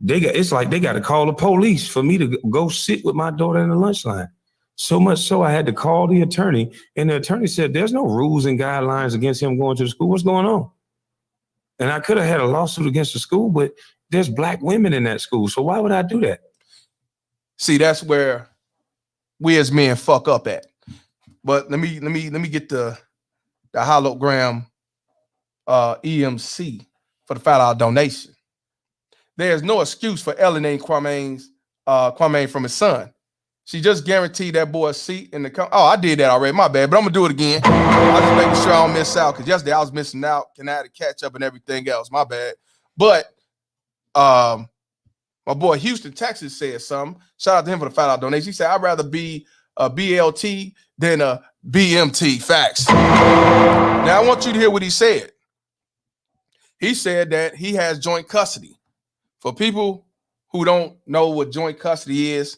Speaker 8: it's like they got to call the police for me to go sit with my daughter in the lunch line. So much so I had to call the attorney, and the attorney said, there's no rules and guidelines against him going to the school. What's going on? And I could have had a lawsuit against the school, but there's black women in that school. So why would I do that?
Speaker 2: See, that's where we as men fuck up at. But let me get the hologram EMC for the $5 donation. There's no excuse for alienating Kwame from his son. She just guaranteed that boy a seat in the I did that already. My bad, but I'm gonna do it again. I'm just making sure I don't miss out, because yesterday I was missing out and I had to catch up and everything else. My bad. But my boy Houston, Texas said something. Shout out to him for the $5 donation. He said, I'd rather be a BLT than a BMT. Facts. Now I want you to hear what he said. He said that he has joint custody. For people who don't know what joint custody is,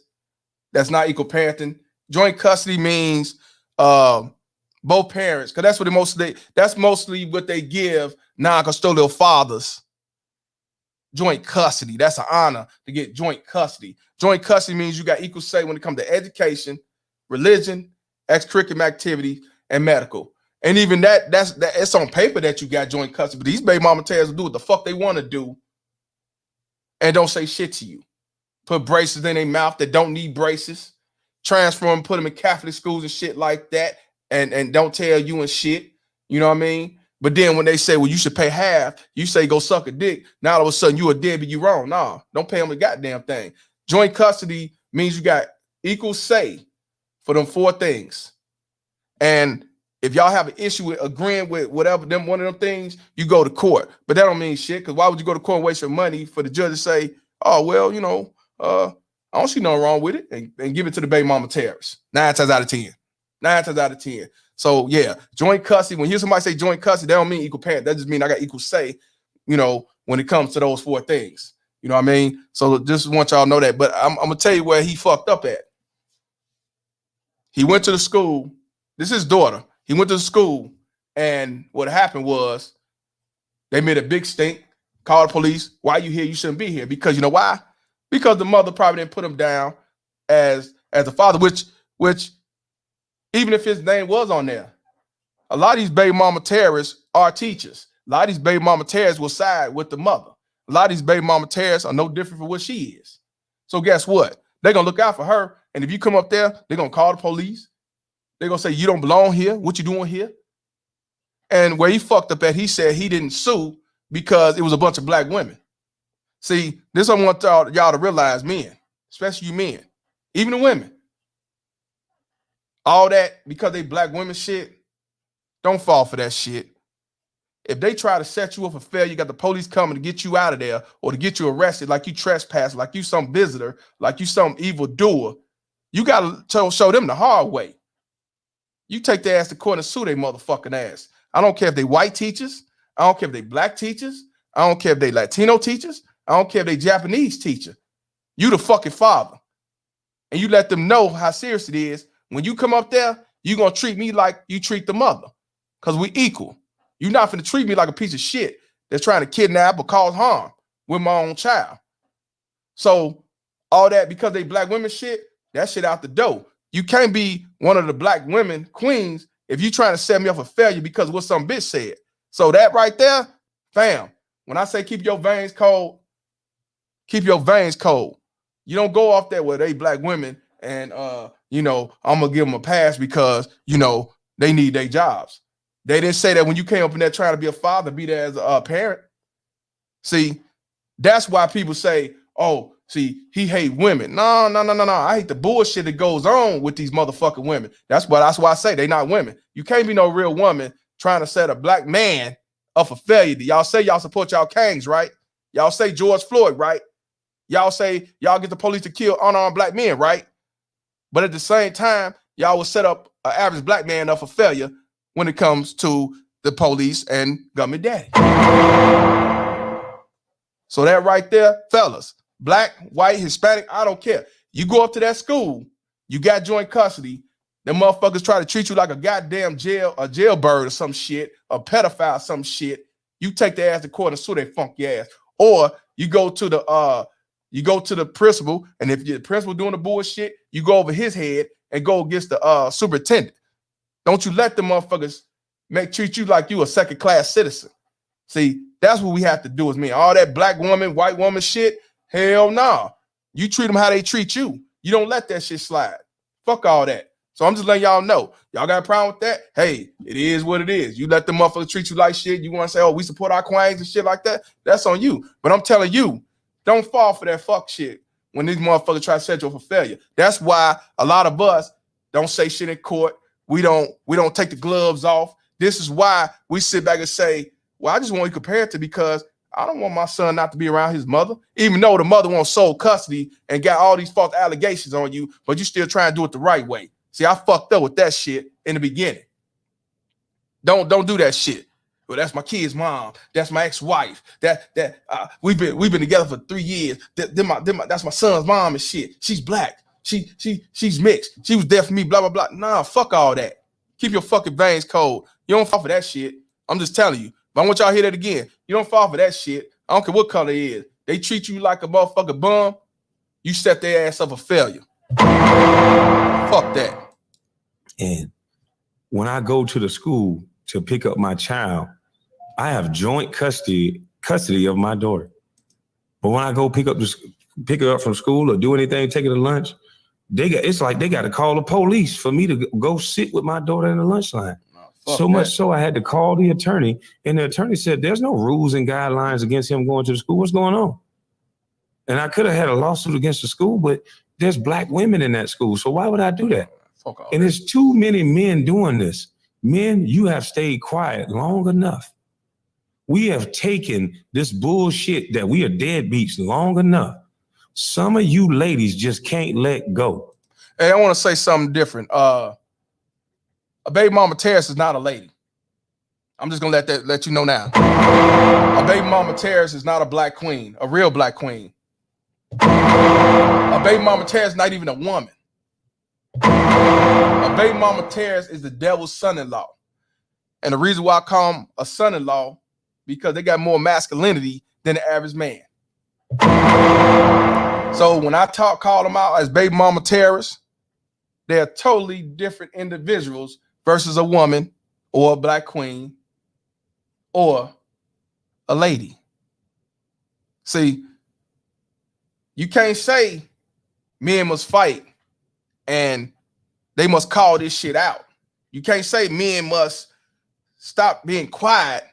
Speaker 2: that's not equal parenting. Joint custody means both parents, because that's mostly what they give non-custodial fathers. Joint custody. That's an honor to get joint custody. Joint custody means you got equal say when it comes to education, religion, extracurricular activity, and medical. And even that's it's on paper that you got joint custody, but these baby mama tears will do what the fuck they want to do and don't say shit to you. Put braces in their mouth that don't need braces, transfer them, put them in Catholic schools and shit like that, and don't tell you and shit. You know what I mean? But then when they say, well, you should pay half, you say go suck a dick. Now all of a sudden you a deadbeat, you wrong. Nah, don't pay them the goddamn thing. Joint custody means you got equal say for them 4 things. And if y'all have an issue with agreeing with whatever one of them things, you go to court. But that don't mean shit, because why would you go to court and waste your money for the judge to say, oh, well, you know, I don't see nothing wrong with it, and give it to the baby mama terrorists. 9 times out of 10. 9 times out of 10. So yeah, joint custody. When you hear somebody say joint custody, that don't mean equal parent. That just means I got equal say, you know, when it comes to those 4 things. You know what I mean? So just want y'all to know that. But I'm gonna tell you where he fucked up at. He went to the school. This is his daughter. He went to the school And what happened was they made a big stink, called the police. Why you here? You shouldn't be here. Because you know why? Because the mother probably didn't put him down as a father, which even if his name was on there, a lot of these baby mama terrorists are teachers. A lot of these baby mama terrorists will side with the mother. A lot of these baby mama terrorists are no different from what she is. So guess what? They're going to look out for her. And if you come up there, they're going to call the police. They're going to say, you don't belong here. What you doing here? And where he fucked up at, he said he didn't sue because it was a bunch of black women. See, this I want y'all to realize, men, especially you men, even the women, all that because they black women shit, don't fall for that shit. If they try to set you up for failure, you got the police coming to get you out of there or to get you arrested like you trespass, like you some visitor, like you some evil doer, you got to show them the hard way. You take their ass to court and sue their motherfucking ass. I don't care if they white teachers. I don't care if they black teachers. I don't care if they Latino teachers. I don't care if they Japanese teacher. You the fucking father. And you let them know how serious it is. When you come up there, you're going to treat me like you treat the mother because we equal. You're not finna treat me like a piece of shit that's trying to kidnap or cause harm with my own child. So all that because they black women shit, that shit out the door. You can't be one of the black women queens if you trying to set me up for failure because of what some bitch said. So that right there, fam, when I say keep your veins cold, keep your veins cold. You don't go off there with they black women and, I'm going to give them a pass because, they need their jobs. They didn't say that when you came up in there trying to be a father, be there as a parent. See, that's why people say, oh, see, he hate women. No. I hate the bullshit that goes on with these motherfucking women. That's why I say they not women. You can't be no real woman trying to set a black man up for failure. Y'all say y'all support y'all Kings, right? Y'all say George Floyd, right? Y'all say y'all get the police to kill unarmed black men, right? But at the same time, y'all will set up an average black man up for failure when it comes to the police and government daddy. So that right there, fellas, black, white, Hispanic, I don't care. You go up to that school, you got joint custody, them motherfuckers try to treat you like a goddamn jailbird or some shit, a pedophile or some shit. You take their ass to court and sue their funky ass. Or you go to the principal, and if the principal doing the bullshit, you go over his head and go against the superintendent. Don't you let the motherfuckers treat you like you a second-class citizen. See, that's what we have to do as men. All that black woman, white woman shit, hell no. You treat them how they treat you. You don't let that shit slide. Fuck all that. So I'm just letting y'all know. Y'all got a problem with that? Hey, it is what it is. You let the motherfuckers treat you like shit. You want to say, oh, we support our queens and shit like that? That's on you. But I'm telling you, don't fall for that fuck shit when these motherfuckers try to set you up for failure. That's why a lot of us don't say shit in court. We don't take the gloves off. This is why we sit back and say, well, I just want you compared to because I don't want my son not to be around his mother, even though the mother wants sole custody and got all these false allegations on you, but you still trying to do it the right way. See, I fucked up with that shit in the beginning. Don't do that shit. Well, that's my kid's mom. That's my ex-wife. We've been together for 3 years. That's my son's mom and shit. She's black. She's mixed. She was there for me, blah, blah, blah. Nah, fuck all that. Keep your fucking veins cold. You don't fall for that shit. I'm just telling you. But I want y'all to hear that again. You don't fall for that shit. I don't care what color it is. They treat you like a motherfucking bum. You set their ass up for failure. Fuck that.
Speaker 8: And when I go to the school to pick up my child, I have joint custody of my daughter. But when I go pick her up from school or do anything, take her to lunch, it's like they got to call the police for me to go sit with my daughter in the lunch line. So much so I had to call the attorney, and the attorney said, there's no rules and guidelines against him going to the school. What's going on? And I could have had a lawsuit against the school, but there's black women in that school. So why would I do that? And there's too many men doing this. Men, you have stayed quiet long enough. We have taken this bullshit that we are deadbeats long enough. Some of you ladies just can't let go.
Speaker 2: Hey, I want to say something different. A baby mama terrorist is not a lady. I'm just gonna let you know now. A baby mama terrorist is not a black queen, a real black queen. A baby mama terrorist is not even a woman. A baby mama terrorist is the devil's son-in-law. And the reason why I call them a son-in-law, because they got more masculinity than the average man. So when I call them out as baby mama terrorists, they're totally different individuals versus a woman or a black queen or a lady. See, you can't say men must fight and they must call this shit out. You can't say men must stop being quiet,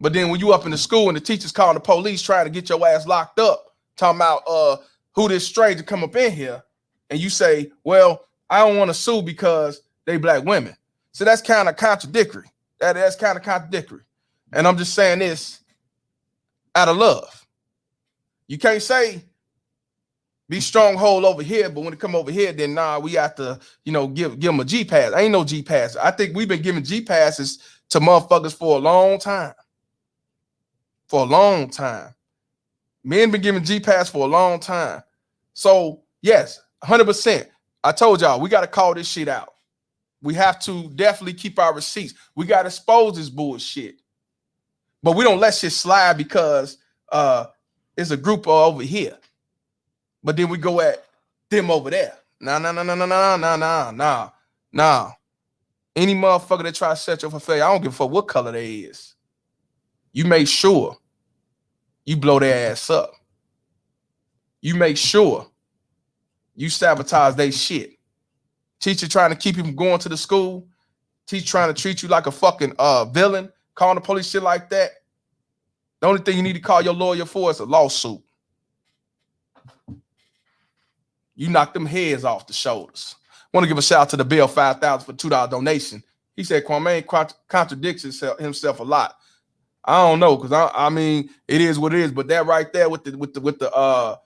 Speaker 2: but then when you up in the school and the teacher's calling the police trying to get your ass locked up, talking about who this stranger come up in here, and you say, well, I don't want to sue because they black women. So that's kind of contradictory. That's kind of contradictory. And I'm just saying this out of love. You can't say be stronghold over here, but when it come over here, then nah, we have to, give them a G pass. Ain't no G pass. I think we've been giving G passes to motherfuckers for a long time. For a long time. Men been giving G pass for a long time. So yes, 100%. I told y'all we got to call this shit out. We have to definitely keep our receipts. We got to expose this bullshit. But we don't let shit slide because it's a group over here. But then we go at them over there. Nah. Any motherfucker that try to set you up for failure, I don't give a fuck what color they is. You make sure you blow their ass up. You make sure you sabotage their shit. Teacher trying to keep you from going to the school. Teacher trying to treat you like a fucking villain. Calling the police, shit like that. The only thing you need to call your lawyer for is a lawsuit. You knock them heads off the shoulders. Want to give a shout out to the Bill 5,000 for $2 donation. He said Kwame contradicts himself a lot. I don't know, because I mean it is what it is. But that right there with the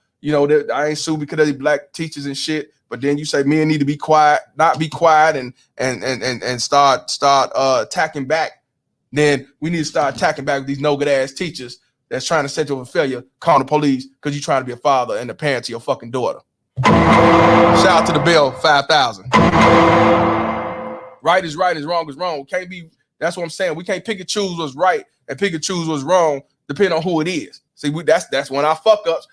Speaker 2: I ain't sued because of the black teachers and shit. But then you say men need to be quiet, not be quiet, and start attacking back. Then we need to start attacking back with these no good ass teachers that's trying to set you up for failure, calling the police because you're trying to be a father and a parent to your fucking daughter. Shout out to the Bill 5,000. Right is right, is wrong is wrong. Can't be. That's what I'm saying. We can't pick and choose what's right and pick and choose what's wrong depending on who it is. See, that's one of our fuck ups.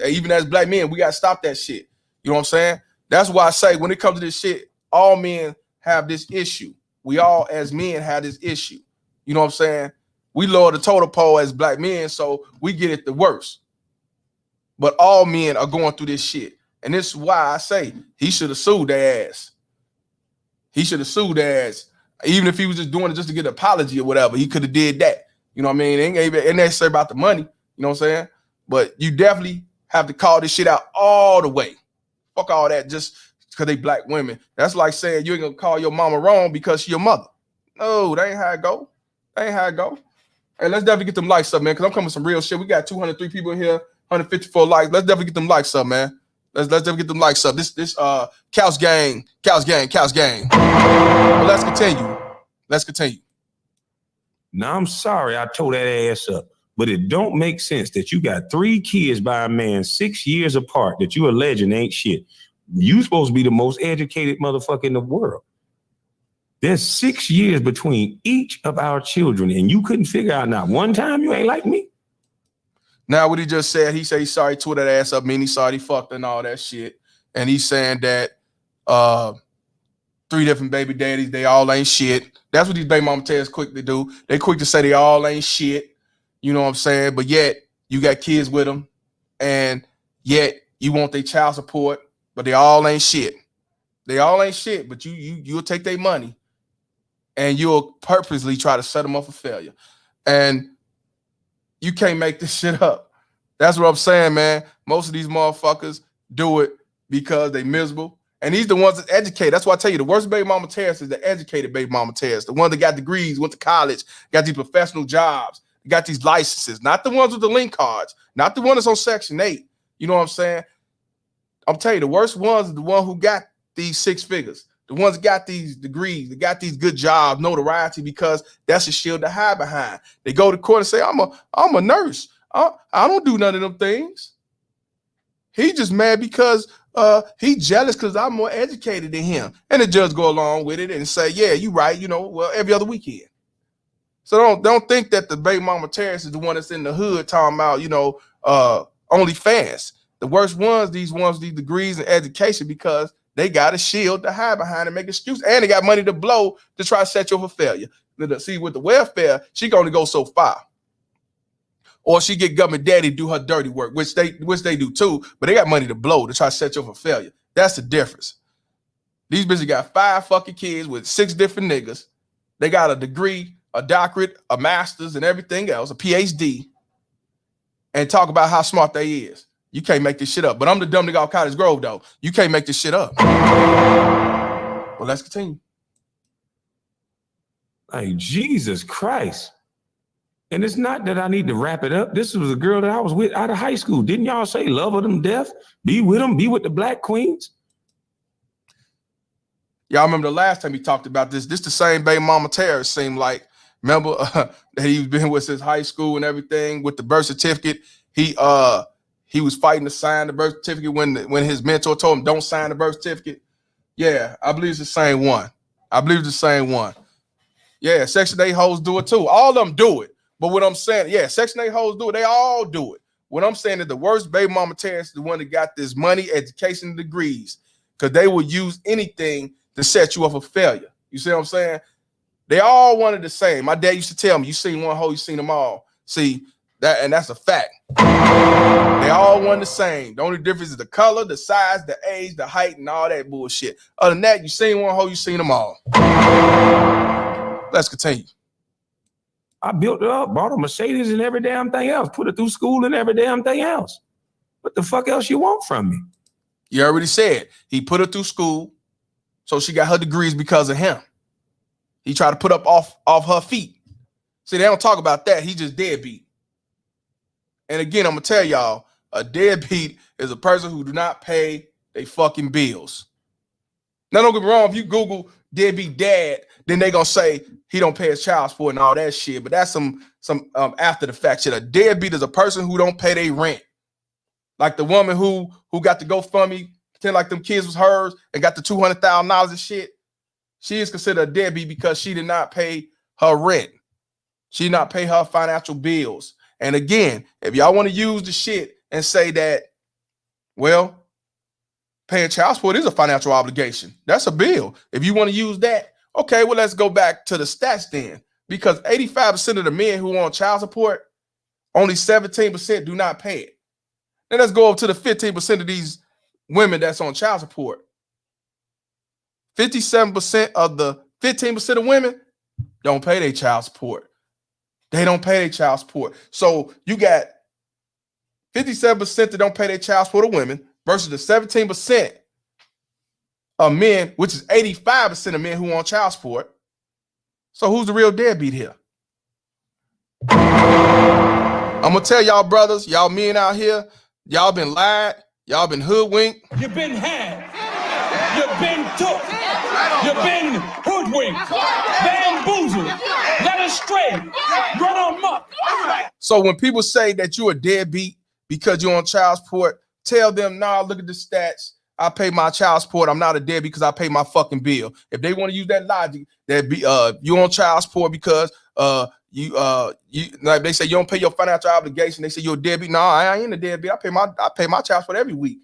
Speaker 2: Even as black men, we gotta stop that shit. You know what I'm saying? That's why I say when it comes to this shit, all men have this issue. We all as men have this issue. You know what I'm saying? We lower the totem pole as black men, so we get it the worst. But all men are going through this shit. And this is why I say he should have sued their ass. He should have sued their ass. Even if he was just doing it just to get an apology or whatever, he could have did that. You know what I mean? It ain't necessarily about the money. You know what I'm saying? But you definitely have to call this shit out all the way. Fuck all that just because they black women. That's like saying you ain't gonna call your mama wrong because she your mother. No, that ain't how it go. That ain't how it go. Hey, let's definitely get them likes up, man, because I'm coming with some real shit. We got 203 people in here, 154 likes. Let's definitely get them likes up, man. Let's definitely get them likes up. This Couch Gang. Well, let's continue.
Speaker 8: Now, I'm sorry I tore that ass up, but it don't make sense that you got 3 kids by a man 6 years apart that you alleging ain't shit. You supposed to be the most educated motherfucker in the world. There's 6 years between each of our children, and you couldn't figure out not one time you ain't like me?
Speaker 2: Now, what he just said, he said he's sorry, tore that ass up, meaning he sorry he fucked and all that shit. And he's saying that 3 different baby daddies, they all ain't shit. That's what these baby mama tell us quick to do. They quick to say they all ain't shit. You know what I'm saying? But yet, you got kids with them, and yet you want their child support, but they all ain't shit. They all ain't shit, but you'll take their money, and you'll purposely try to set them up for failure. And you can't make this shit up. That's what I'm saying, man. Most of these motherfuckers do it because they miserable. And these the ones that educate. That's why I tell you, the worst baby mama terrorists is the educated baby mama terrorists. The ones that got degrees, went to college, got these professional jobs, got these licenses. Not the ones with the link cards. Not the one that's on Section 8. You know what I'm saying? I'm telling you, the worst ones are the one who got these 6 figures. The ones that got these degrees, they got these good jobs, notoriety, because that's a shield to hide behind. They go to court and say, I'm a nurse. I don't do none of them things. He just mad because he jealous because I'm more educated than him. And the judge go along with it and say, yeah, you right, well, every other weekend. So don't think that the baby mama terrorist is the one that's in the hood talking about, only fans. The worst ones, these degrees in education, because they got a shield to hide behind and make excuses, and they got money to blow to try to set you up for failure. See, with the welfare, she can only go so far. Or she get government daddy to do her dirty work, which they do too, but they got money to blow to try to set you up for failure. That's the difference. These bitches got 5 fucking kids with 6 different niggas. They got a degree, a doctorate, a master's, and everything else, a PhD, and talk about how smart they is. You can't make this shit up. But I'm the dumb nigga off Cottage Grove, though. You can't make this shit up. Well, let's continue.
Speaker 8: Like, Jesus Christ. And it's not that I need to wrap it up. This was a girl that I was with out of high school. Didn't y'all say love her them death? Be with them, be with the black queens?
Speaker 2: Y'all remember the last time he talked about this? This the same baby mama terrorist seemed like. Remember that he's been with since high school and everything with the birth certificate. He was fighting to sign the birth certificate when his mentor told him don't sign the birth certificate. Yeah, I believe it's the same one. Yeah, Section 8 hoes do it too. All of them do it. But what I'm saying, yeah, Section 8 hoes do it. They all do it. What I'm saying is the worst baby mama terrorist is the one that got this money, education, and degrees, because they will use anything to set you up for failure. You see what I'm saying? They all wanted the same. My dad used to tell me, you seen one hoe, you seen them all. See, that's a fact. They all want the same. The only difference is the color, the size, the age, the height, and all that bullshit. Other than that, you seen one hoe, you seen them all. Let's continue.
Speaker 8: I built it up, bought a Mercedes and every damn thing else, put it through school and every damn thing else. What the fuck else you want from me?
Speaker 2: You already said he put her through school, so she got her degrees because of him. He tried to put up off her feet. See, they don't talk about that. He just deadbeat. And again, I'm gonna tell y'all, a deadbeat is a person who do not pay their fucking bills. Now, don't get me wrong, if you Google deadbeat dad, then they gonna say he don't pay his child support and all that shit. But that's some after the fact shit. A deadbeat is a person who don't pay their rent. Like the woman who got the GoFundMe, pretend like them kids was hers and got the $200,000 and shit. She is considered a deadbeat because she did not pay her rent. She did not pay her financial bills. And again, if y'all want to use the shit and say that, well, paying child support is a financial obligation. That's a bill. If you want to use that, okay, well, let's go back to the stats then. Because 85% of the men who are on child support, only 17% do not pay it. Then let's go over to the 15% of these women that's on child support. 57% of the 15% of women don't pay their child support. They don't pay their child support. So you got 57% that don't pay their child support of women versus the 17% of men, which is 85% of men who want child support. So who's the real deadbeat here? I'm gonna tell y'all brothers, y'all men out here, y'all been lied, y'all been hoodwinked.
Speaker 5: You've been had. You've been took. You've been hoodwinked. Bamboozled. Led astray. Run amok.
Speaker 2: So when people say that you're a deadbeat because you're on child support, tell them, nah, look at the stats. I pay my child support. I'm not a deadbeat because I pay my fucking bill. If they want to use that logic, that be you on child support because you like they say you don't pay your financial obligation. They say you're a deadbeat. No, I ain't a deadbeat. I pay my child support every week.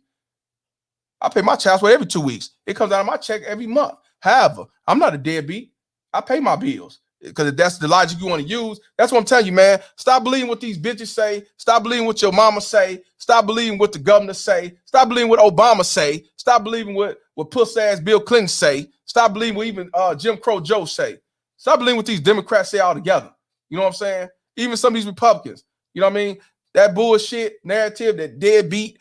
Speaker 2: I pay my child support every 2 weeks. It comes out of my check every month. However, I'm not a deadbeat. I pay my bills. Because if that's the logic you want to use, that's what I'm telling you, man. Stop believing what these bitches say. Stop believing what your mama say. Stop believing what the governor say. Stop believing what Obama say. Stop believing what puss ass Bill Clinton say. Stop believing what even Jim Crow Joe say. Stop believing what these Democrats say all together. You know what I'm saying? Even some of these Republicans. You know what I mean? That bullshit narrative, that deadbeat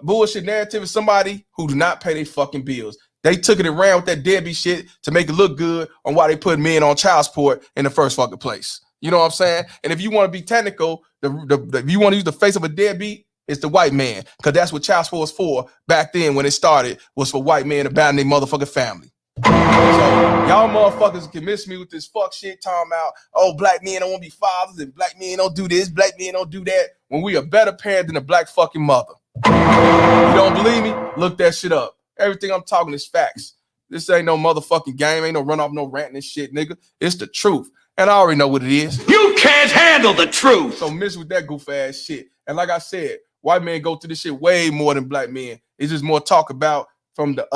Speaker 2: bullshit narrative is somebody who do not pay their fucking bills. They took it around with that deadbeat shit to make it look good on why they put men on child support in the first fucking place. You know what I'm saying? And if you want to be technical, if you want to use the face of a deadbeat, it's the white man, because that's what child support was for back then when it started, was for white men to abandon their motherfucking family. So y'all motherfuckers can miss me with this fuck shit talking about, oh, black men don't want to be fathers and black men don't do this, black men don't do that, when we a better parent than a black fucking mother. You don't believe me? Look that shit up. Everything I'm talking is facts. This ain't no motherfucking game. Ain't no run off, no ranting and shit, nigga. It's the truth. And I already know what it is.
Speaker 5: You can't handle the truth.
Speaker 2: So miss with that goof ass shit. And like I said, white men go through this shit way more than black men. It's just more talk about from the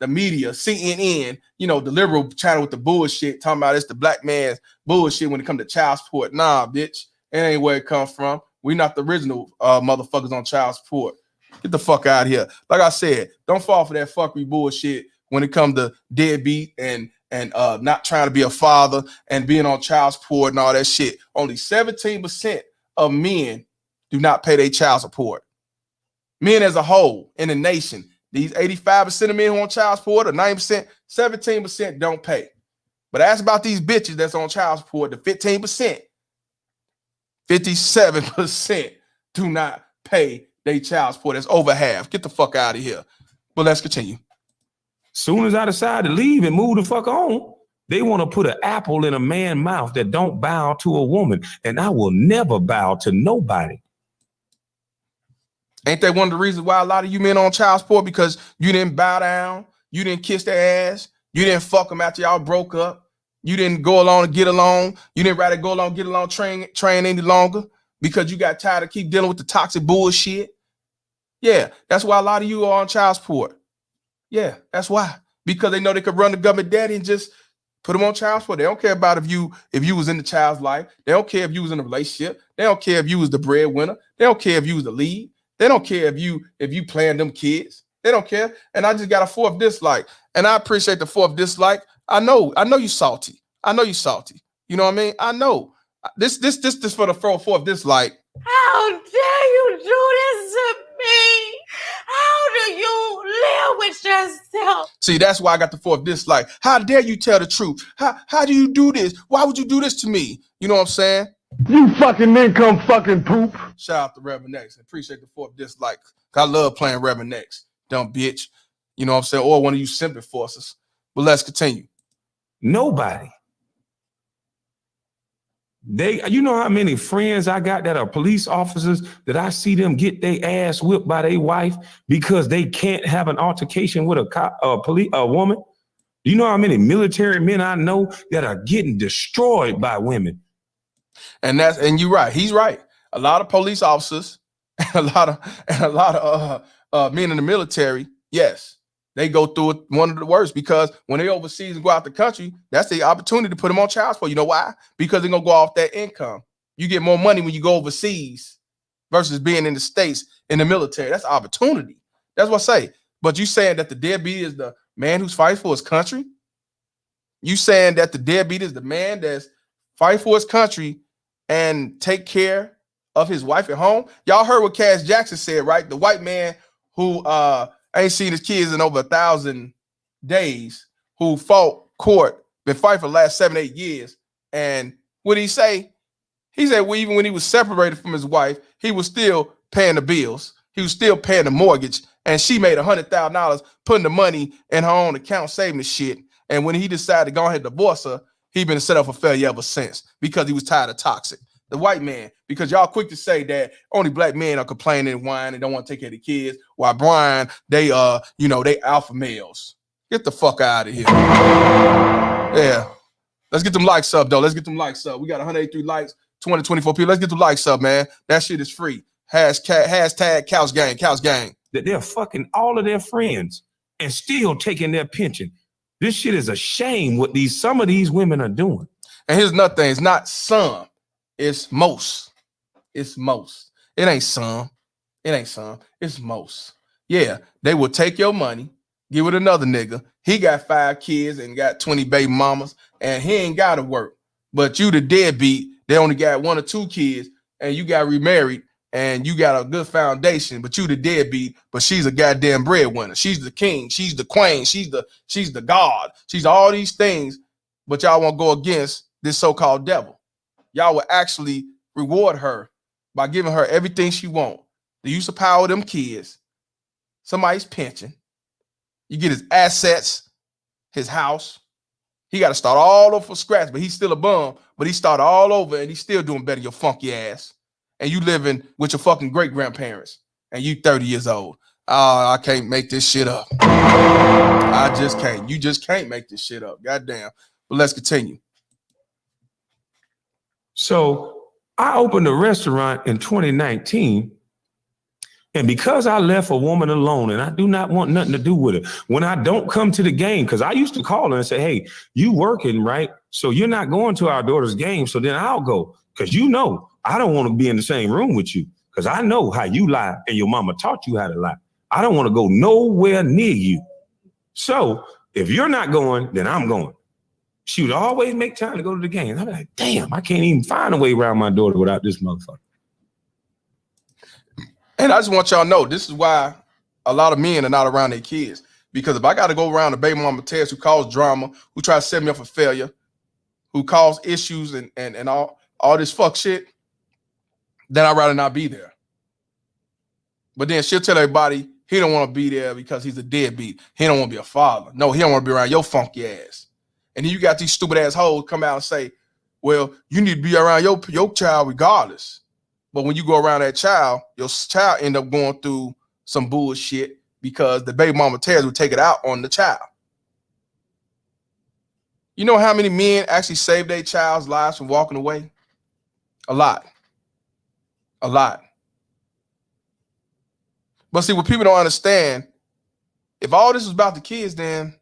Speaker 2: the media, CNN, the liberal channel with the bullshit, talking about it's the black man's bullshit when it comes to child support. Nah, bitch, it ain't where it comes from. We not the original motherfuckers on child support. Get the fuck out of here. Like I said, don't fall for that fuckery bullshit when it comes to deadbeat and not trying to be a father and being on child support and all that shit. Only 17% of men do not pay their child support. Men as a whole in the nation, these 85% of men who are on child support, or 90%, 17% don't pay. But ask about these bitches that's on child support, the 15%, 57% do not pay their child support. That's over half. Get the fuck out of here. But let's continue.
Speaker 8: Soon as I decide to leave and move the fuck on, they want to put an apple in a man's mouth that don't bow to a woman. And I will never bow to nobody.
Speaker 2: Ain't that one of the reasons why a lot of you men on child support? Because you didn't bow down, you didn't kiss their ass, you didn't fuck them after y'all broke up, you didn't go along and get along, you didn't rather go along, get along, train any longer because you got tired of keep dealing with the toxic bullshit. Yeah, that's why a lot of you are on child support. Yeah, that's why. Because they know they could run the government daddy and just put them on child support. They don't care about if you was in the child's life. They don't care if you was in a relationship. They don't care if you was the breadwinner. They don't care if you was the lead. They don't care if you planned them kids. They don't care. And I just got a fourth dislike. And I appreciate the fourth dislike. I know you salty. I know you salty. You know what I mean? I know. This for the fourth dislike.
Speaker 9: How dare you do this to me? How do you live with yourself?
Speaker 2: See, that's why I got the fourth dislike. How dare you tell the truth? How do you do this? Why would you do this to me? You know what I'm saying?
Speaker 5: You fucking men come fucking poop.
Speaker 2: Shout out to Reverend X. Appreciate the fourth dislike. I love playing Reverend X. Dumb bitch. You know what I'm saying? Or one of you simping forces. But let's continue.
Speaker 8: Nobody. You know how many friends I got that are police officers that I see them get their ass whipped by their wife because they can't have an altercation with a woman? Do you know how many military men I know that are getting destroyed by women? And
Speaker 2: you're right. He's right. A lot of police officers, a lot of men in the military, yes, they go through it, one of the worst, because when they overseas and go out the country, that's the opportunity to put them on child support. You know why? Because they're gonna go off that income. You get more money when you go overseas versus being in the States in the military. That's opportunity. That's what I say. But you saying that the deadbeat is the man who's fighting for his country? You saying that the deadbeat is the man that's fighting for his country and take care of his wife at home? Y'all heard what Cass Jackson said, right? The white man who ain't seen his kids in over 1,000 days, who fought court, been fighting for the last 7-8 years. And what did he say? He said, well, even when he was separated from his wife, he was still paying the bills. He was still paying the mortgage. And she made $100,000 putting the money in her own account, saving the shit. And when he decided to go ahead and divorce her, he been set up for failure ever since because he was tired of toxic. The white man, because y'all quick to say that only black men are complaining and whining and don't want to take care of the kids, while Brian, they alpha males. Get the fuck out of here. Yeah. Let's get them likes up, though. Let's get them likes up. We got 183 likes, 224 people. Let's get the likes up, man. That shit is free. Hashtag Couch Gang, Couch Gang.
Speaker 8: That they're fucking all of their friends and still taking their pension. This shit is a shame what some of these women are doing.
Speaker 2: And here's another thing. It's not some. It's most. It's most. It ain't some. It ain't some. It's most. Yeah, they will take your money, give it another nigga. He got 5 kids and got 20 baby mamas, and he ain't got to work. But you the deadbeat, they only got 1 or 2 kids, and you got remarried, and you got a good foundation, but you the deadbeat, but she's a goddamn breadwinner. She's the king. She's the queen. She's the god. She's all these things, but y'all won't go against this so-called devil. Y'all will actually reward her by giving her everything she wants. The use of power of them kids, somebody's pension. You get his assets, his house. He got to start all over from scratch, but he's still a bum, but he started all over and he's still doing better than your funky ass. And you living with your fucking great-grandparents and you 30 years old. I can't make this shit up. I just can't. You just can't make this shit up. Goddamn. But let's continue.
Speaker 8: So I opened a restaurant in 2019. And because I left a woman alone and I do not want nothing to do with her, when I don't come to the game, because I used to call her and say, hey, you working, right? So you're not going to our daughter's game. So then I'll go, because you know, I don't want to be in the same room with you, because I know how you lie and your mama taught you how to lie. I don't want to go nowhere near you. So if you're not going, then I'm going. She would always make time to go to the game. I'm like, damn, I can't even find a way around my daughter without this motherfucker.
Speaker 2: And I just want y'all to know, this is why a lot of men are not around their kids. Because if I got to go around the baby mama Tess who cause drama, who try to set me up for failure, who cause issues and all this fuck shit, then I'd rather not be there. But then she'll tell everybody he don't want to be there because he's a deadbeat. He don't want to be a father. No, he don't want to be around your funky ass. And then you got these stupid ass hoes come out and say, well, you need to be around your child regardless. But when you go around that child, your child end up going through some bullshit because the baby mama Tess would take it out on the child. You know how many men actually saved their child's lives from walking away? A lot. A lot. But see, what people don't understand, if all this is about the kids, then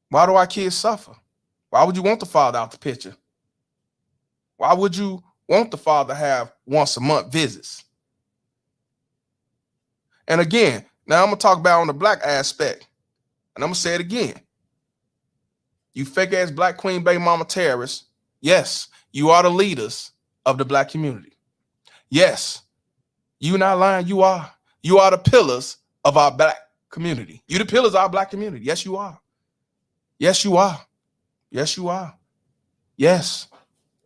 Speaker 2: why do our kids suffer? Why would you want the father out the picture? Why would you want the father to have once a month visits? And again, now I'm going to talk about on the black aspect, and I'm going to say it again. You fake ass black queen baby mama terrorists, yes, you are the leaders of the black community. Yes, you not lying, you are. You are the pillars of our black community. You the pillars of our black community. Yes, you are. Yes, you are. Yes, you are. Yes.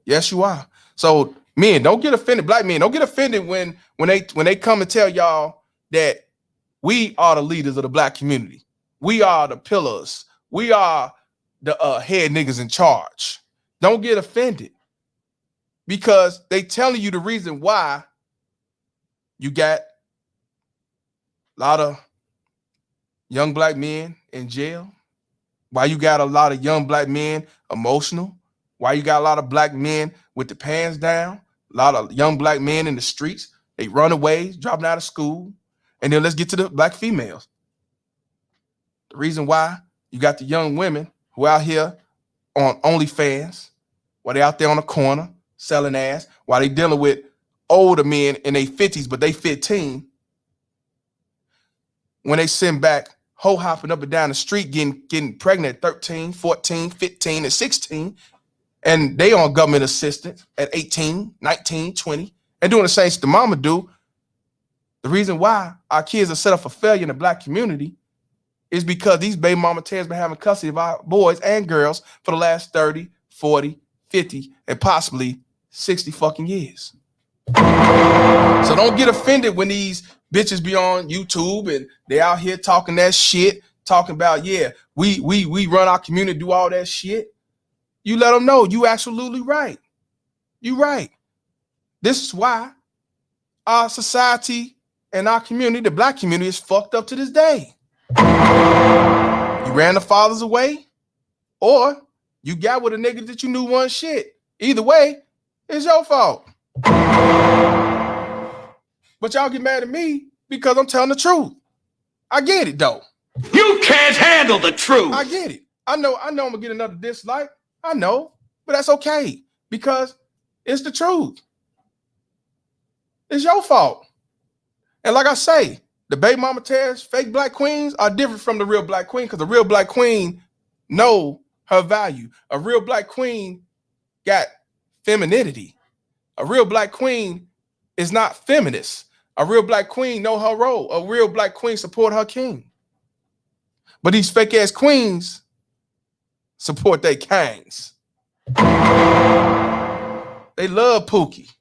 Speaker 2: Yes, you are. So men, don't get offended. Black men, don't get offended when they come and tell y'all that we are the leaders of the black community. We are the pillars. We are the head niggas in charge. Don't get offended because they telling you the reason why you got a lot of young black men in jail, why you got a lot of young black men emotional, why you got a lot of black men with the pants down, a lot of young black men in the streets, they runaways, dropping out of school. And then let's get to the black females. The reason why you got the young women who out here on OnlyFans, while they out there on the corner selling ass, while they dealing with older men in their 50s, but they 15. When they send back hoe hopping up and down the street, getting pregnant at 13, 14, 15, and 16, and they on government assistance at 18, 19, 20, and doing the same shit the mama do. The reason why our kids are set up for failure in the black community is because these baby mama Tess been having custody of our boys and girls for the last 30, 40, 50, and possibly 60 fucking years. So don't get offended when these bitches be on YouTube and they out here talking that shit, talking about, yeah, we run our community, do all that shit. You let them know you absolutely right. You right. This is why our society and our community, the black community, is fucked up to this day. You ran the fathers away, or you got with a nigga that you knew wasn't shit. Either way, it's your fault. But y'all get mad at me because I'm telling the truth. I get it though.
Speaker 6: You can't handle the truth.
Speaker 2: I get it. I know I'm gonna get another dislike. I know, but that's okay because it's the truth. It's your fault. And like I say, the baby mama Tess, fake black queens are different from the real black queen because the real black queen know her value. A real black queen got femininity. A real black queen is not feminist. A real black queen know her role. A real black queen support her king. But these fake ass queens support their kings. They love Pookie.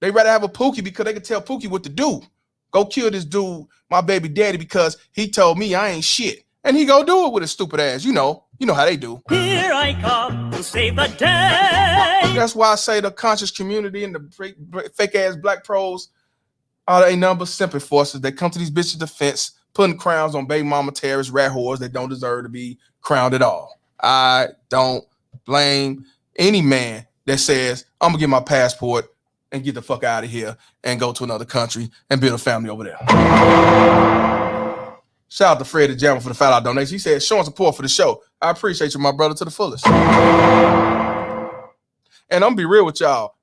Speaker 2: They rather have a Pookie because they can tell Pookie what to do. Go kill this dude, my baby daddy, because he told me I ain't shit. And he go do it with his stupid ass. You know how they do.
Speaker 6: Here I come to save the day.
Speaker 2: That's why I say the conscious community and the fake ass black pros are a number of simple forces that come to these bitches' defense, putting crowns on baby mama terrorists, rat whores that don't deserve to be crowned at all. I don't blame any man that says, I'm gonna get my passport and get the fuck out of here and go to another country and build a family over there. Shout out to Fred the Jammer for the $5 donation. He said, showing support for the show. I appreciate you, my brother, to the fullest. And I'm gonna be real with y'all.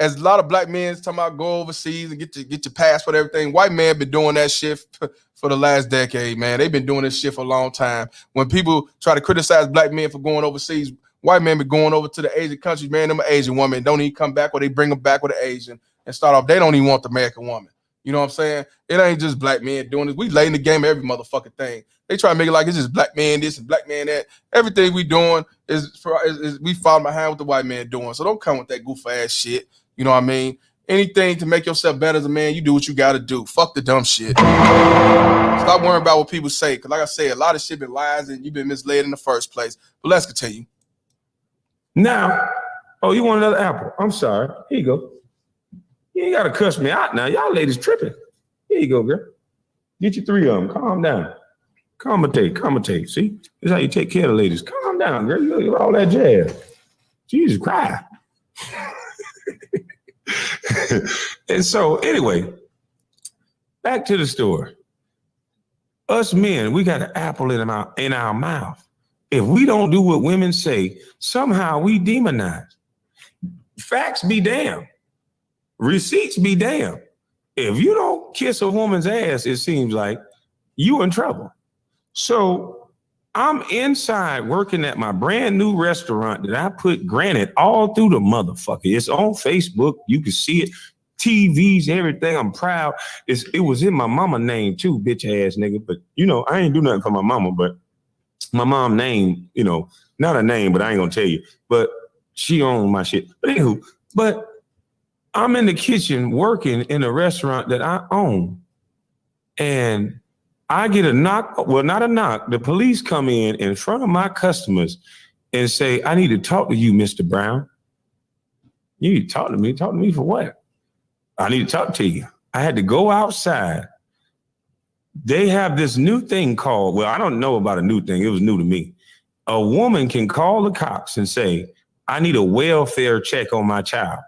Speaker 2: As a lot of black men talking about go overseas and get your passport, everything, white men been doing that shit for the last decade, man. They've been doing this shit for a long time. When people try to criticize black men for going overseas, white men be going over to the Asian countries, man. Them Asian women don't even come back, or they bring them back with an Asian and start off. They don't even want the American woman. You know what I'm saying? It ain't just black men doing this. We late in the game every motherfucking thing. They try to make it like it's just black man this and black man that. Everything we doing is we fall behind what the white man doing. So don't come with that goof ass shit. You know what I mean? Anything to make yourself better as a man, you do what you got to do. Fuck the dumb shit. Stop worrying about what people say. Because like I said, a lot of shit been lies and you've been misled in the first place. But let's continue.
Speaker 8: Now, oh, you want another apple? I'm sorry. Here you go. You ain't got to cuss me out now. Y'all ladies tripping. Here you go, girl. Get you 3 of them. Calm down. Commentate. See? This is how you take care of the ladies. Calm down, girl. You look at all that jazz. Jesus Christ. And so anyway, back to the story. Us men, we got an apple in our mouth. If we don't do what women say, somehow we demonize. Facts be damned. Receipts be damned. If you don't kiss a woman's ass, it seems like you in trouble. So I'm inside working at my brand new restaurant that I put granted all through the motherfucker. It's on Facebook. You can see it. TVs, everything. I'm proud. It was in my mama name too, bitch ass nigga. But you know, I ain't do nothing for my mama, but my mom name, you know, not a name, but I ain't gonna tell you. But she owned my shit. But anywho, but I'm in the kitchen working in a restaurant that I own. And I get a knock, well, not a knock. The police come in front of my customers and say, I need to talk to you, Mr. Brown. You need to talk to me. Talk to me for what? I need to talk to you. I had to go outside. They have this new thing called, well, I don't know about a new thing. It was new to me. A woman can call the cops and say, I need a welfare check on my child.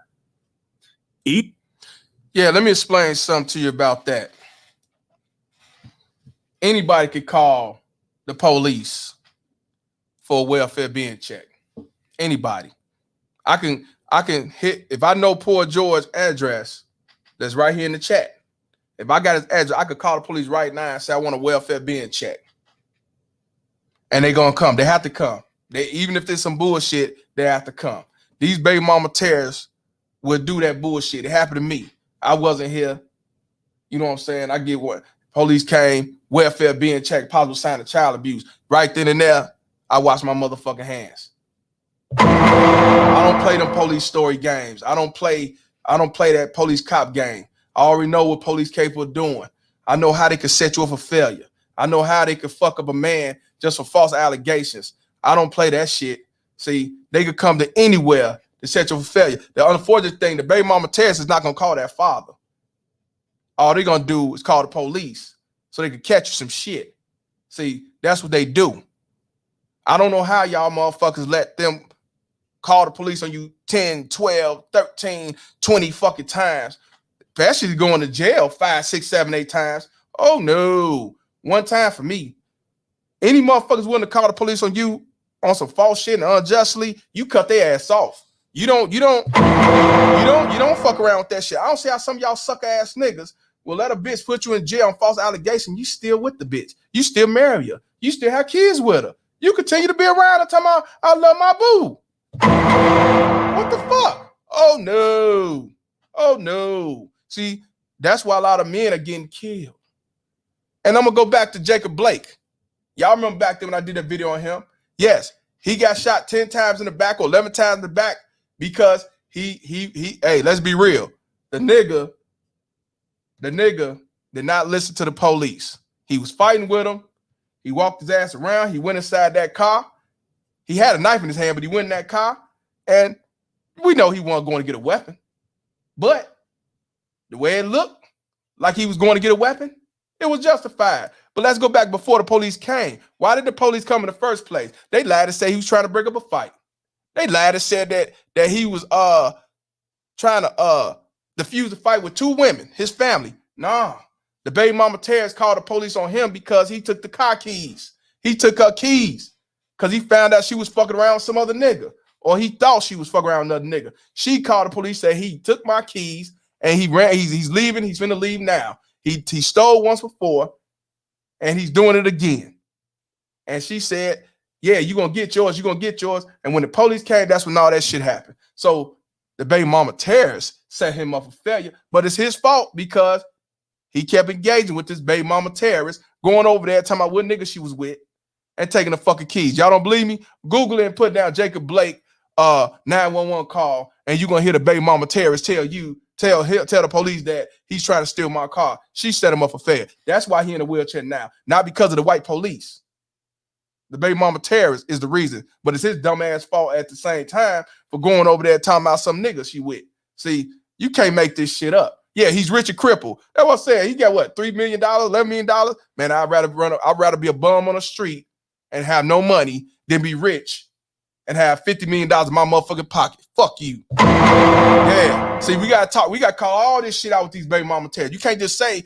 Speaker 2: Yeah, let me explain something to you about that. Anybody could call the police for a welfare being checked. Anybody. I can hit, if I know poor George's address, that's right here in the chat. If I got his address, I could call the police right now and say I want a welfare being checked. And they're gonna come. They have to come. Even if there's some bullshit, they have to come. These baby mama terrorists would do that bullshit. It happened to me. I wasn't here. You know what I'm saying? I get what police came, welfare being checked, possible sign of child abuse. Right then and there, I wash my motherfucking hands. I don't play them police story games. I don't play that police cop game. I already know what police capable of doing. I know how they could set you up for failure. I know how they could fuck up a man just for false allegations. I don't play that shit. See, they could come to anywhere to set you up for failure. The unfortunate thing, the baby mama terrorist is not gonna call that father. All they're gonna do is call the police so they can catch you some shit. See, that's what they do. I don't know how y'all motherfuckers let them call the police on you 10, 12, 13, 20 fucking times. Especially going to jail 5, 6, 7, 8 times. Oh no. One time for me. Any motherfuckers willing to call the police on you on some false shit and unjustly, you cut their ass off. You don't fuck around with that shit. I don't see how some of y'all sucker ass niggas will let a bitch put you in jail on false allegation. You still with the bitch. You still marry her. You still have kids with her. You continue to be around and tell me I love my boo. What the fuck? Oh no. Oh no. See, that's why a lot of men are getting killed. And I'm gonna go back to Jacob Blake. Y'all remember back then when I did a video on him? Yes, he got shot 10 times in the back or 11 times in the back because he hey, let's be real. The nigga did not listen to the police. He was fighting with them. He walked his ass around. He went inside that car. He had a knife in his hand, but he went in that car. And we know he wasn't going to get a weapon. But the way it looked like he was going to get a weapon, it was justified. But let's go back before the police came. Why did the police come in the first place? They lied to say he was trying to break up a fight. They lied and said that he was trying to defuse the fight with 2 women, his family. Nah. The baby mama Terrence called the police on him because he took the car keys. He took her keys because he found out she was fucking around with some other nigga. Or he thought she was fucking around with another nigga. She called the police, said he took my keys and he ran. He's leaving. He's finna leave now. He stole once before and he's doing it again. And she said, yeah, you're going to get yours. You're going to get yours. And when the police came, that's when all that shit happened. So the baby mama Terrence set him up for failure, but it's his fault because he kept engaging with this baby mama terrorist, going over there, talking about what nigga she was with, and taking the fucking keys. Y'all don't believe me? Google it and put down Jacob Blake 911 call, and you're gonna hear the baby mama terrorist tell the police that he's trying to steal my car. She set him up for failure. That's why he in a wheelchair now, not because of the white police. The baby mama terrorist is the reason, but it's his dumb ass fault at the same time for going over there talking about some nigga she with. See, you can't make this shit up. Yeah, he's rich and crippled. That's what I'm saying. He got what, $3 million, $11 million? Man, I'd rather be a bum on the street and have no money than be rich and have $50 million in my motherfucking pocket. Fuck you. Yeah. See, we gotta talk. We gotta call all this shit out with these baby mama terrorists. You can't just say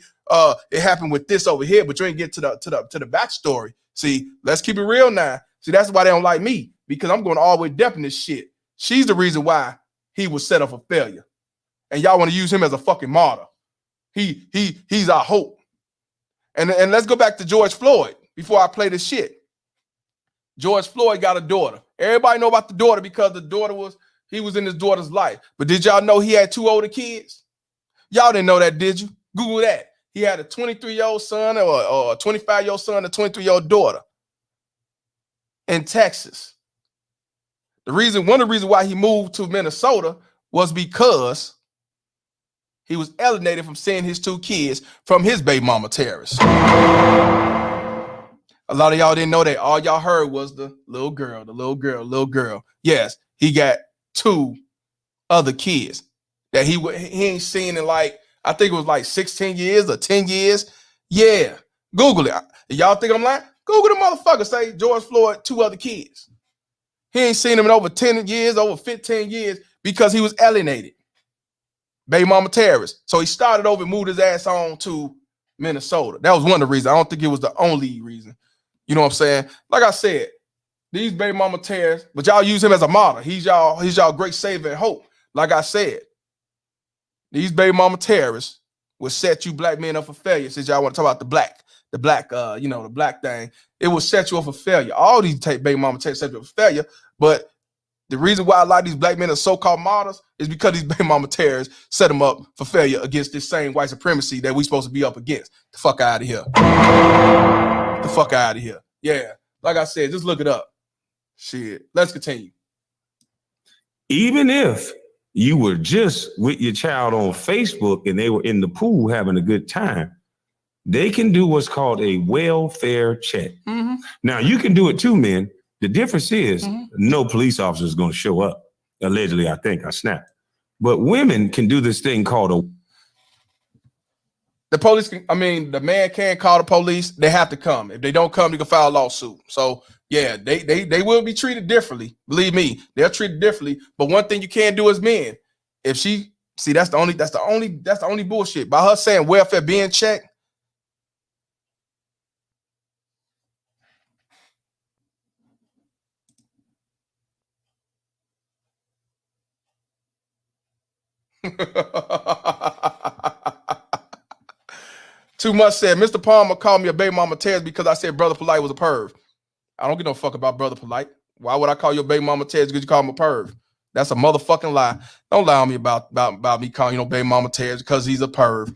Speaker 2: it happened with this over here, but you ain't get to the backstory. See, let's keep it real now. See, that's why they don't like me, because I'm going all the way depth in this shit. She's the reason why he was set up for failure. And y'all want to use him as a fucking martyr. He's our hope. And let's go back to George Floyd before I play this shit. George Floyd got a daughter. Everybody know about the daughter because he was in his daughter's life. But did y'all know he had 2 older kids? Y'all didn't know that, did you? Google that. He had a 23-year-old son or a 25-year-old son, a 23-year-old daughter in Texas. One of the reasons why he moved to Minnesota was because he was alienated from seeing his 2 kids from his baby mama terrorist. A lot of y'all didn't know that. All y'all heard was the little girl. Yes, he got 2 other kids that he ain't seen in like, I think it was like 16 years or 10 years. Yeah, Google it. Y'all think I'm lying? Google the motherfucker. Say George Floyd, 2 other kids. He ain't seen them in over 10 years, over 15 years because he was alienated. Baby mama terrorist. So he started over and moved his ass on to Minnesota. That was one of the reasons. I don't think it was the only reason. You know what I'm saying? Like I said, these baby mama terrorists, but y'all use him as a model. He's y'all great savior and hope. Like I said, these baby mama terrorists will set you black men up for failure. Since y'all want to talk about the black thing, it will set you up for failure. All these baby mama terrorists set you up for failure, but the reason why a lot of these black men are so-called martyrs is because these baby mama terrorists set them up for failure against this same white supremacy that we supposed to be up against. The fuck out of here. The fuck out of here. Yeah. Like I said, just look it up. Shit. Let's continue.
Speaker 8: Even if you were just with your child on Facebook and they were in the pool having a good time, they can do what's called a welfare check. Mm-hmm. Now, you can do it too, men. The difference is no police officer is going to show up. Allegedly, I snapped. But women can do this thing called
Speaker 2: the police the man can call the police. They have to come. If they don't come, they can file a lawsuit. So yeah, they will be treated differently. Believe me, they're treated differently. But one thing you can't do as men, if she see that's the only bullshit. By her saying welfare being checked. Too much said. Mr. Palmer called me a baby mama terrorist because I said Brother Polite was a perv. I don't give no fuck about Brother Polite. Why would I call your baby mama terrorist because you call him a perv? That's a motherfucking lie. Don't lie on me about me calling baby mama terrorist because he's a perv.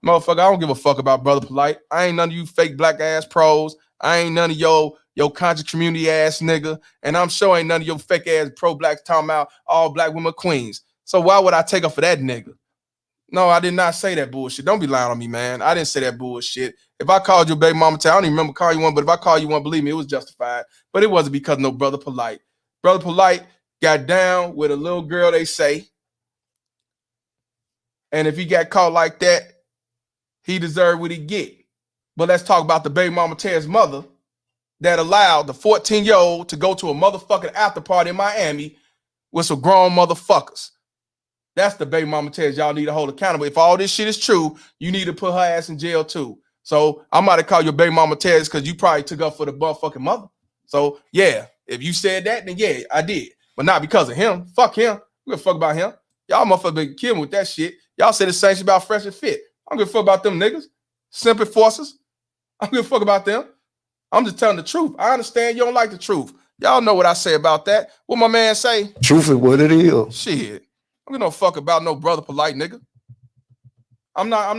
Speaker 2: Motherfucker, I don't give a fuck about Brother Polite. I ain't none of you fake black ass pros. I ain't none of your conscious community ass nigga. And I'm sure ain't none of your fake ass pro blacks talking about all black women queens. So why would I take up for that nigga? No, I did not say that bullshit. Don't be lying on me, man. I didn't say that bullshit. If I called you a baby mama, I don't even remember calling you one, but if I call you one, believe me, it was justified. But it wasn't because no Brother Polite. Brother Polite got down with a little girl, they say. And if he got caught like that, he deserved what he get. But let's talk about the baby mama terrorist mother that allowed the 14-year-old to go to a motherfucking after party in Miami with some grown motherfuckers. That's the baby mama tells y'all need to hold accountable. If all this shit is true, you need to put her ass in jail too. So I might have called your baby mama terrorist because you probably took up for the motherfucking mother. So yeah, if you said that, then yeah, I did. But not because of him. Fuck him. We don't fuck about him. Y'all motherfuckers been killing with that shit. Y'all say the same shit about Fresh and Fit. I don't give a fuck about them niggas. Simple forces. I don't give a fuck about them. I'm just telling the truth. I understand you don't like the truth. Y'all know what I say about that. What my man say?
Speaker 10: Truth is what it is.
Speaker 2: Shit. I don't give no fuck about no brother polite nigga. I'm not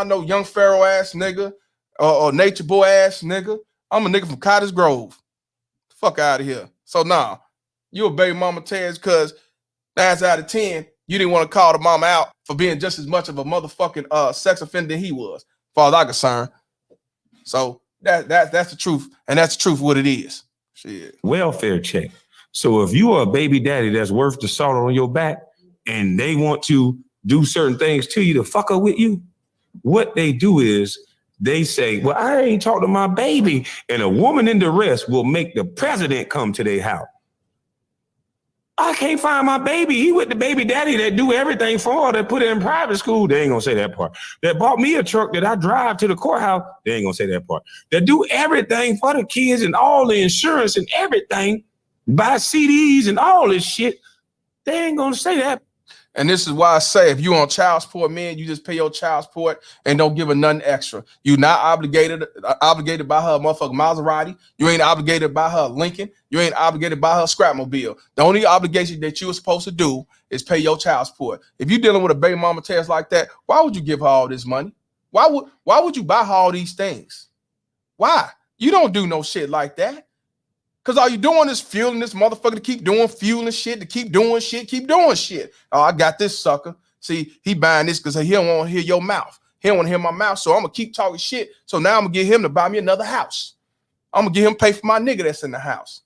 Speaker 2: no young Pharaoh ass nigga or nature boy ass nigga. I'm a nigga from Cottage Grove. Fuck out of here. So nah, you a baby mama Terrence because 9 out of 10, you didn't want to call the mama out for being just as much of a motherfucking sex offender than he was, as far as I'm concerned. So that's the truth, and that's the truth what it is. Shit.
Speaker 8: Welfare check. So if you are a baby daddy that's worth the salt on your back and they want to do certain things to you to fuck up with you, what they do is they say, well, I ain't talked to my baby. And a woman in duress will make the president come to their house. I can't find my baby. He with the baby daddy that do everything for her, that put her in private school. They ain't gonna say that part. That bought me a truck that I drive to the courthouse. They ain't gonna say that part. That do everything for the kids and all the insurance and everything, buy CDs and all this shit. They ain't gonna say that.
Speaker 2: And this is why I say, if you on child support, man, you just pay your child support and don't give her nothing extra. You're not obligated by her motherfucking Maserati. You ain't obligated by her Lincoln. You ain't obligated by her Scrapmobile. The only obligation that you were supposed to do is pay your child support. If you're dealing with a baby mama test like that, why would you give her all this money? Why would you buy her all these things? Why? You don't do no shit like that. Because all you doing is fueling this motherfucker to keep doing fueling shit, to keep doing shit. Oh, I got this sucker. See, he buying this because he don't want to hear your mouth. He don't want to hear my mouth, so I'm going to keep talking shit. So now I'm going to get him to buy me another house. I'm going to get him pay for my nigga that's in the house.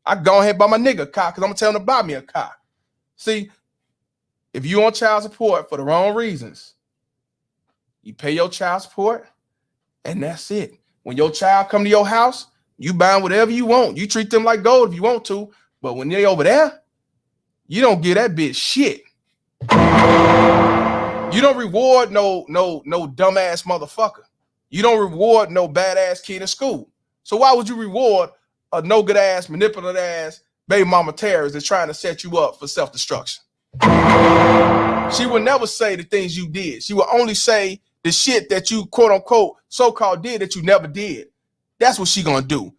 Speaker 2: I go ahead and buy my nigga a car because I'm going to tell him to buy me a car. See, if you on child support for the wrong reasons, you pay your child support, and that's it. When your child come to your house, you buying whatever you want. You treat them like gold if you want to. But when they're over there, you don't give that bitch shit. You don't reward no dumbass motherfucker. You don't reward no badass kid in school. So why would you reward a no good ass, manipulative ass baby mama terrorist that's trying to set you up for self-destruction? She would never say the things you did. She would only say the shit that you quote unquote so-called did that you never did. That's what she gonna do.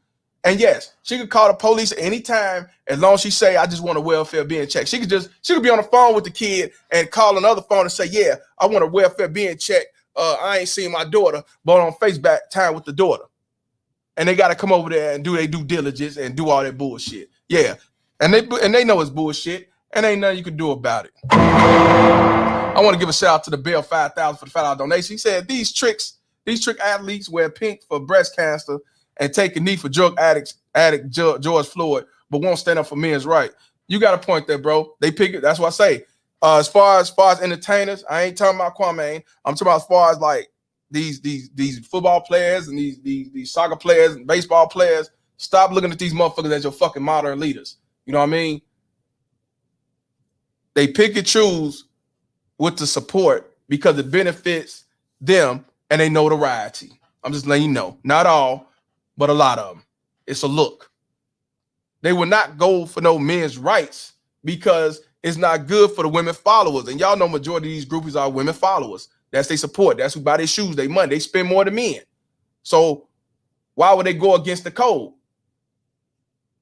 Speaker 2: And yes, she could call the police anytime as long as she say, I just want a welfare being checked. She could be on the phone with the kid and call another phone and say, yeah, I want a welfare being checked. I ain't seen my daughter, but on FaceTime time with the daughter. And they gotta come over there and do their due diligence and do all that bullshit. Yeah. And they know it's bullshit and ain't nothing you can do about it. I want to give a shout out to the Bell 5000 for the $5 donation. He said these trick athletes wear pink for breast cancer and take a knee for drug addict George Floyd, but won't stand up for men's right. You got a point there, bro. They pick it. That's what I say. As far as entertainers, I ain't talking about Kwame. I'm talking about as far as like these football players and these soccer players and baseball players. Stop looking at these motherfuckers as your fucking modern leaders. You know what I mean? They pick and choose what to support because it benefits them and they notoriety. I'm just letting you know. Not all, but a lot of them. It's a look. They will not go for no men's rights because it's not good for the women followers. And y'all know majority of these groupies are women followers. That's they support. That's who buy their shoes, they money. They spend more than men. So why would they go against the code?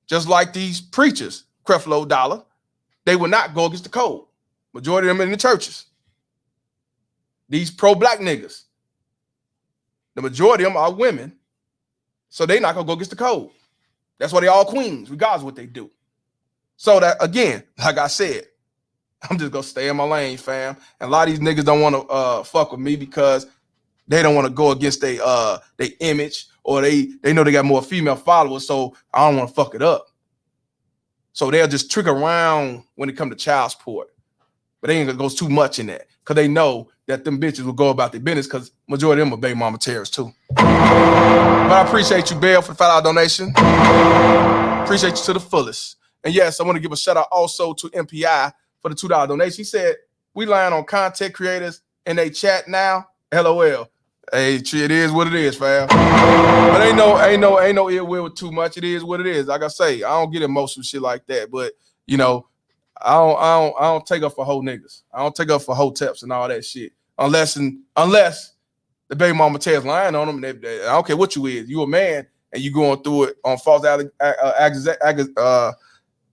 Speaker 2: Just like these preachers, Creflo Dollar, they will not go against the code. Majority of them in the churches. These pro-black niggas, the majority of them are women, so they not gonna go against the code. That's why they all queens, regardless of what they do. So that, again, like I said, I'm just gonna stay in my lane, fam. And a lot of these niggas don't want to fuck with me because they don't want to go against their image, or they know they got more female followers, so I don't want to fuck it up. So they'll just trick around when it comes to child support. But they ain't gonna go too much in that because they know that them bitches will go about their business because majority of them are baby mama terrorists too. But I appreciate you, Bell, for the $5 donation. Appreciate you to the fullest. And yes, I want to give a shout out also to MPI for the $2 donation. He said, we lying on content creators and they chat now. LOL. Hey, it is what it is, fam. But ain't no ill will with too much. It is what it is. Like I say, I don't get emotional shit like that. But you know, I don't take up for whole niggas. I don't take up for hoteps and all that shit. Unless the baby mama tells lying on them. I don't care what you is. You a man and you going through it on false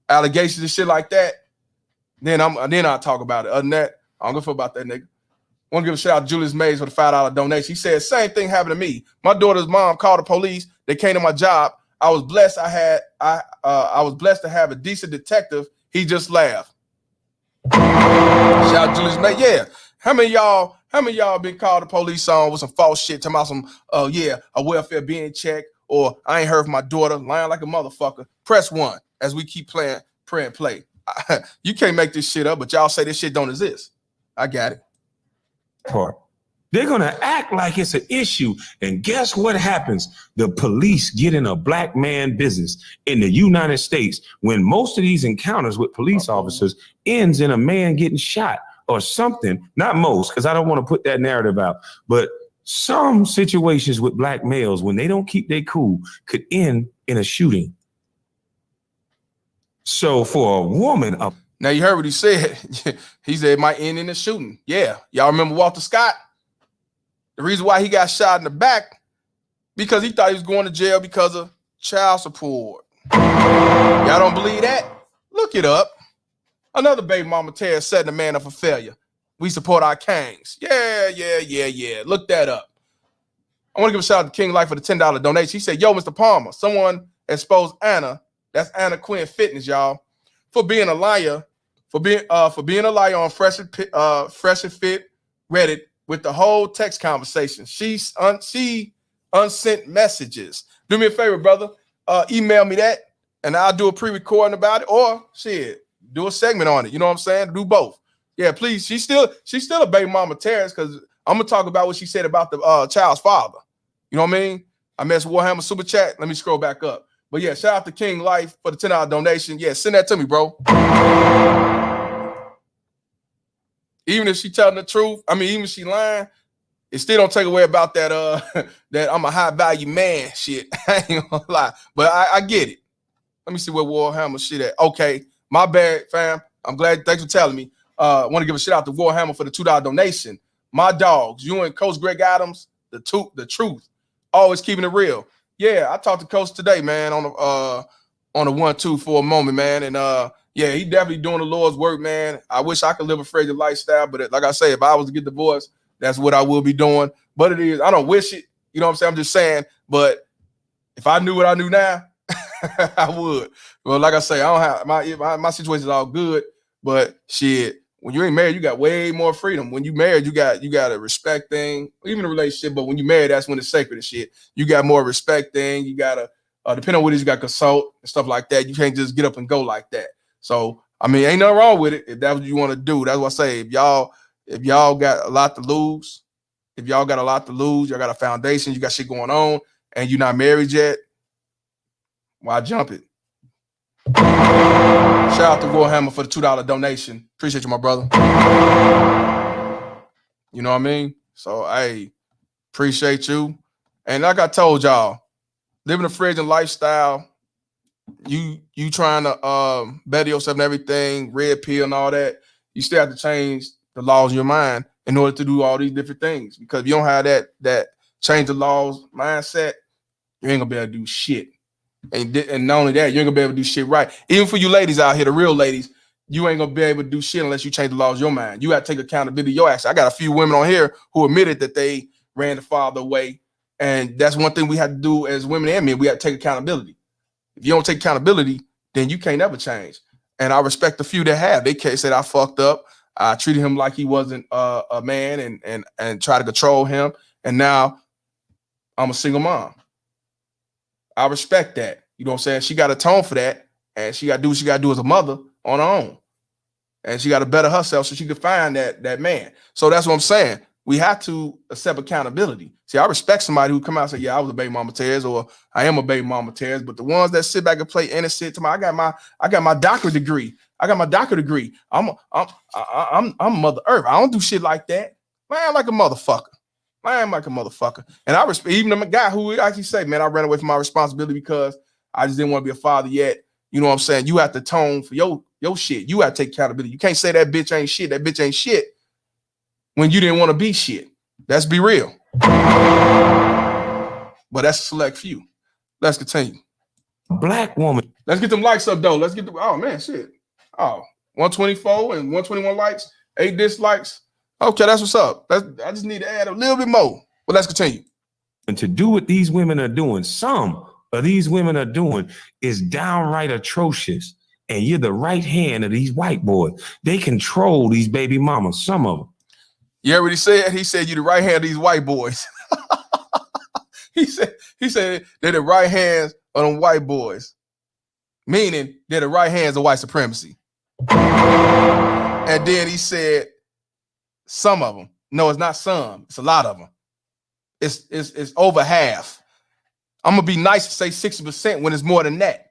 Speaker 2: allegations and shit like that. Then I'll talk about it. Other than that, I don't give a fuck about that nigga. Want to give a shout out to Julius Mays for the $5 donation. He said, same thing happened to me. My daughter's mom called the police. They came to my job. I was blessed. I was blessed to have a decent detective. He just laughed. Shout out to Julius Mays. Yeah. How many of y'all been called the police on with some false shit, talking about some a welfare being checked, or I ain't heard from my daughter, lying like a motherfucker? Press 1 as we keep playing, pray and play. You can't make this shit up, but y'all say this shit don't exist. I got it.
Speaker 8: Part. They're going to act like it's an issue. And guess what happens? The police get in a black man business in the United States when most of these encounters with police officers ends in a man getting shot or something. Not most, because I don't want to put that narrative out. But some situations with black males, when they don't keep their cool, could end in a shooting. So for a woman...
Speaker 2: Now, you heard what he said. He said it might end in a shooting. Yeah. Y'all remember Walter Scott? The reason why he got shot in the back, because he thought he was going to jail because of child support. Y'all don't believe that? Look it up. Another baby mama Terry setting the man up for failure. We support our kings. Yeah. Look that up. I want to give a shout out to King Life for the $10 donation. He said, yo, Mr. Palmer, someone exposed Anna. That's Anna Quinn Fitness, y'all, for being a liar, for being a liar on Fresh and Fit Reddit with the whole text conversation. She unsent messages. Do me a favor, brother. Email me that, and I'll do a pre-recording about it, or shit, do a segment on it. You know what I'm saying? Do both. Yeah, please. She's still a baby mama Terrence, because I'm gonna talk about what she said about the child's father. You know what I mean? I messed with Warhammer Super Chat. Let me scroll back up. But yeah, shout out to King Life for the $10 donation. Yeah, send that to me, bro. Even if she telling the truth, even if she lying, it still don't take away about that that I'm a high value man shit. I ain't gonna lie. But I get it. Let me see where Warhammer shit at. Okay, my bad, fam. I'm glad. Thanks for telling me. I want to give a shout out to Warhammer for the $2 donation. My dogs, you and Coach Greg Adams, the truth, always keeping it real. Yeah, I talked to Coach today, man, on the 1-2 for a moment, man. And yeah, he definitely doing the Lord's work, man. I wish I could live a fragile lifestyle, but like I say, if I was to get divorced, that's what I will be doing. But it is, I don't wish it. You know what I'm saying? I'm just saying, but if I knew what I knew now, I would. Well, like I say, I don't have my situation is all good, but shit, when you ain't married, you got way more freedom. When you married, you got a respect thing, even a relationship. But when you married, that's when it's sacred and shit. You got more respect thing. You gotta depending on what it is, you got consult and stuff like that. You can't just get up and go like that. So ain't nothing wrong with it if that's what you want to do. That's what I say. If y'all got a lot to lose, y'all got a foundation, you got shit going on, and you're not married yet, why jump it? Shout out to Warhammer for the $2 donation. Appreciate you, my brother. You know what I mean? So I appreciate you. And like I told y'all, living a fragile lifestyle, you trying to better yourself and everything, red pill and all that, you still have to change the laws in your mind in order to do all these different things. Because if you don't have that change the laws mindset, you ain't gonna be able to do shit. And not only that, you ain't gonna be able to do shit right. Even for you ladies out here, the real ladies, you ain't gonna be able to do shit unless you change the laws of your mind. You gotta take accountability of your actions. I got a few women on here who admitted that they ran the father away. And that's one thing we have to do as women and men. We have to take accountability. If you don't take accountability, then you can't ever change. And I respect the few that have. They said I fucked up. I treated him like he wasn't a man and try to control him. And now I'm a single mom. I respect that. You know what I'm saying? She got to atone for that. And she got to do what she got to do as a mother on her own. And she got to better herself so she can find that man. So that's what I'm saying. we have to accept accountability. See, I respect somebody who come out and say, yeah, I was a baby mama Terrence, or I am a baby mama Terrence. But the ones that sit back and play innocent, to I got my doctorate degree. I'm Mother Earth. I don't do shit like that. Man, I'm like a motherfucker. And I respect even the guy who actually say, man, I ran away from my responsibility because I just didn't want to be a father yet. You know what I'm saying? You have to atone for your shit. You have to take accountability. You can't say that bitch ain't shit. That bitch ain't shit when you didn't want to be shit. Let's be real. But that's a select few. Let's continue.
Speaker 8: Black woman.
Speaker 2: Let's get them likes up, though. Let's get the, oh, man, shit. Oh, 124 and 121 likes, 8 dislikes. Okay, that's what's up. I just need to add a little bit more. But let's continue.
Speaker 8: And to do what these women are doing, some of these women are doing is downright atrocious. And you're the right hand of these white boys. They control these baby mamas, some of them.
Speaker 2: You heard what he said? He said, you the right hand of these white boys. He said they're the right hands of them white boys. Meaning they're the right hands of white supremacy. And then he said, some of them. No, it's not some. It's a lot of them. It's over half. I'm going to be nice to say 60% when it's more than that.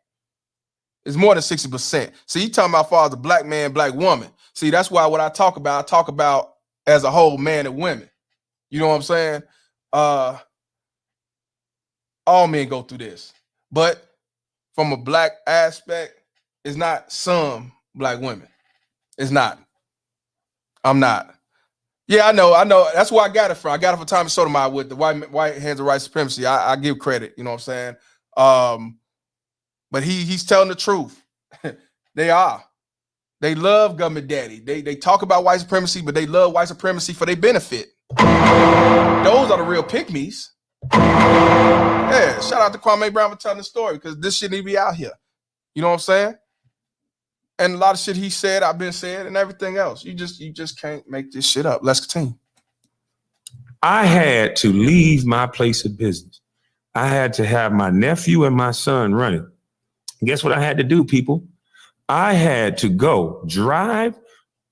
Speaker 2: It's more than 60%. See, you talking about father, black man, black woman. See, that's why what I talk about as a whole, man and women. You know what I'm saying? All men go through this. But from a black aspect, it's not some black women. It's not. I'm not. Yeah, I know. That's where I got it from. I got it from Tommy Sotomayor with the white hands of white supremacy. I give credit. You know what I'm saying? But he's telling the truth. They are. They love government daddy. They talk about white supremacy, but they love white supremacy for their benefit. Those are the real pick-me's. Yeah, shout out to Kwame Brown for telling the story, because this shit need to be out here. You know what I'm saying? And a lot of shit he said, I've been said, and everything else. You just can't make this shit up. Let's continue.
Speaker 8: I had to leave my place of business. I had to have my nephew and my son running. Guess what I had to do, people? I had to go drive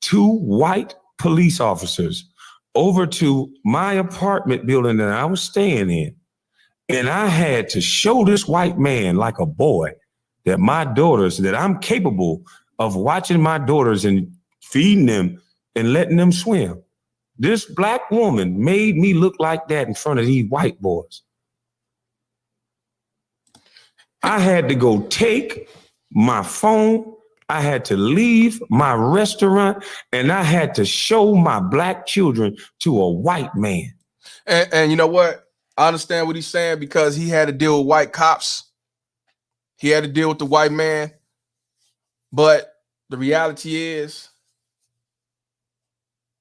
Speaker 8: 2 white police officers over to my apartment building that I was staying in. And I had to show this white man like a boy that that I'm capable of watching my daughters and feeding them and letting them swim. This black woman made me look like that in front of these white boys. I had to go take my phone. I had to leave my restaurant, and I had to show my black children to a white man.
Speaker 2: And you know what? I understand what he's saying, because he had to deal with white cops. He had to deal with the white man. But the reality is,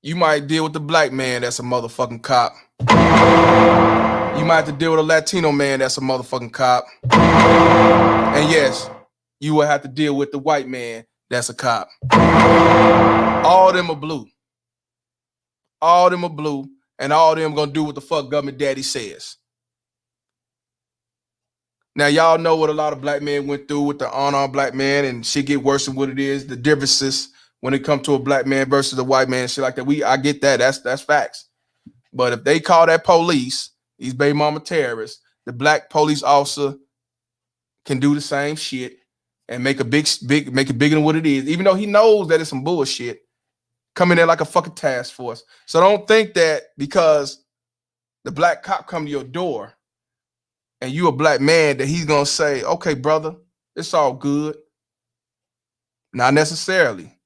Speaker 2: you might deal with the black man that's a motherfucking cop. You might have to deal with a Latino man that's a motherfucking cop. And yes, you will have to deal with the white man that's a cop. All of them are blue. All of them are blue, and all of them gonna do what the fuck government daddy says. Now, y'all know what a lot of black men went through with the unarmed black man, and shit get worse than what it is. The differences when it comes to a black man versus a white man and shit like that. I get that. That's facts. But if they call that police, these baby mama terrorists, the black police officer can do the same shit and make it bigger than what it is, even though he knows that it's some bullshit. Come in there like a fucking task force. So don't think that because the black cop come to your door and you a black man that he's gonna say, okay, brother, it's all good. Not necessarily.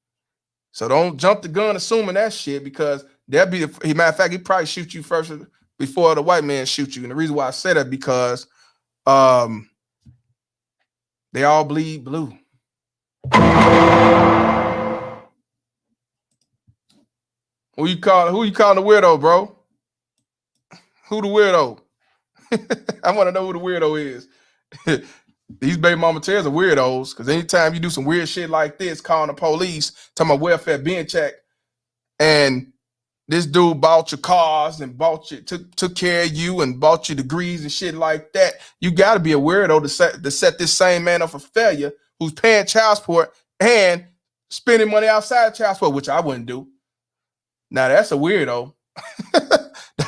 Speaker 2: So don't jump the gun assuming that shit, because that'd be, matter of fact, he probably shoot you first before the white man shoot you. And the reason why I say that, because they all bleed blue. Who you calling the weirdo, bro? Who the weirdo? I want to know who the weirdo is. These baby mama tears are weirdos, because anytime you do some weird shit like this, calling the police, talking about welfare being checked, and this dude bought your cars and took care of you and bought you degrees and shit like that, you got to be a weirdo to set this same man up for failure, who's paying child support and spending money outside of child support, which I wouldn't do. Now that's a weirdo.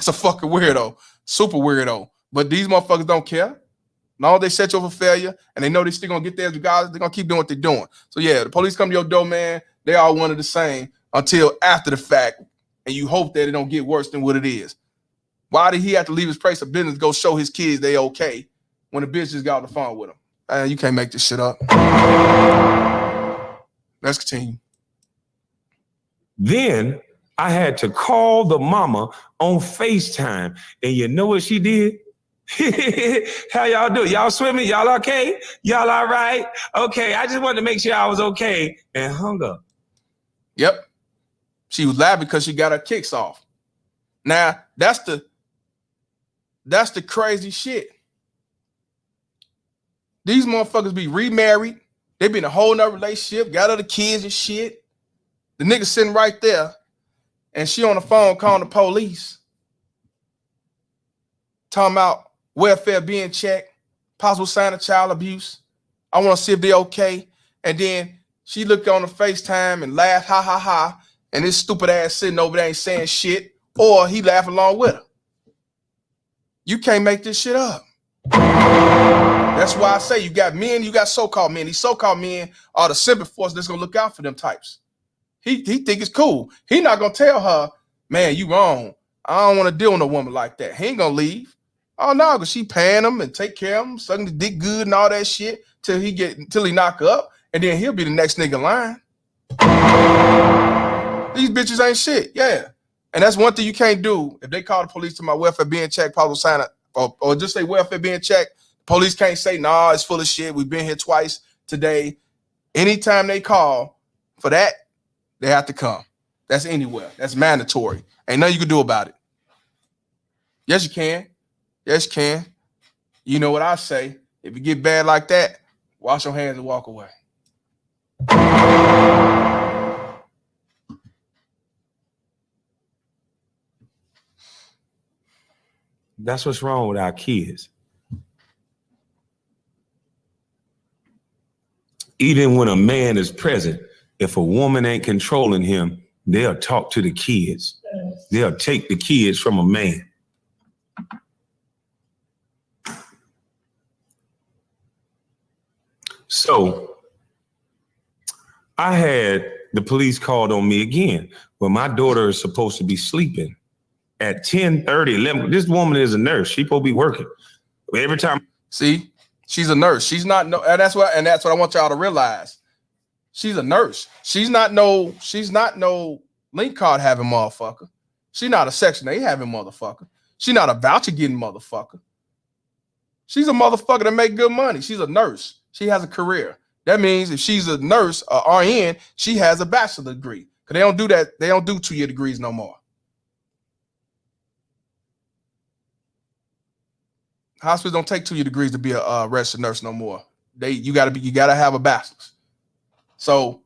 Speaker 2: That's a fucking weirdo. Super weirdo. But these motherfuckers don't care. No, they set you up for failure, and they know they still gonna get theirs regardless. They're gonna keep doing what they're doing. So yeah, the police come to your door, man. They all one and the same until after the fact, and you hope that it don't get worse than what it is. Why did he have to leave his place of business to go show his kids they okay when the bitch just got on the phone with him? You can't make this shit up. Let's continue.
Speaker 8: Then I had to call the mama on FaceTime, and you know what she did? How y'all do? Y'all swimming? Y'all okay? Y'all all right? Okay, I just wanted to make sure I was okay, and hung up.
Speaker 2: Yep. She was laughing because she got her kicks off. Now, that's the crazy shit. These motherfuckers be remarried. They be in a whole nother relationship, got other kids and shit. The nigga sitting right there, and she on the phone calling the police, talking about welfare being checked, possible sign of child abuse. I want to see if they're okay. And then she looked on the FaceTime and laughed, ha, ha, ha. And this stupid ass sitting over there ain't saying shit. Or he laughed along with her. You can't make this shit up. That's why I say you got men, you got so-called men. These so-called men are the simple force that's going to look out for them types. He think it's cool. He not going to tell her, man, you wrong. I don't want to deal with a woman like that. He ain't going to leave. Oh no, because she paying him and take care of him, sucking the dick good and all that shit till he knock her up, and then he'll be the next nigga in line. These bitches ain't shit, yeah. And that's one thing you can't do. If they call the police to my welfare being checked, possible sign or just say welfare being checked, police can't say, nah, it's full of shit. We've been here twice today. Anytime they call for that, they have to come. That's anywhere. That's mandatory. Ain't nothing you can do about it. Yes, you can. Yes, you can. You know what I say. If you get bad like that, wash your hands and walk away.
Speaker 8: That's what's wrong with our kids. Even when a man is present, if a woman ain't controlling him, they'll talk to the kids. They'll take the kids from a man. So I had the police called on me again when my daughter is supposed to be sleeping at 10:30, 11. This woman is a nurse. She's supposed to be working. Every time.
Speaker 2: See, she's a nurse. She's not no, and that's what I want y'all to realize. She's a nurse. She's not no link card having motherfucker. She's not a Section 8 having motherfucker. She's not a voucher getting motherfucker. She's a motherfucker that make good money. She's a nurse. She has a career. That means if she's a nurse, RN, she has a bachelor's degree. Because they don't do that. They don't do 2-year degrees no more. Hospitals don't take 2-year degrees to be a registered nurse no more. You gotta have a bachelor's. So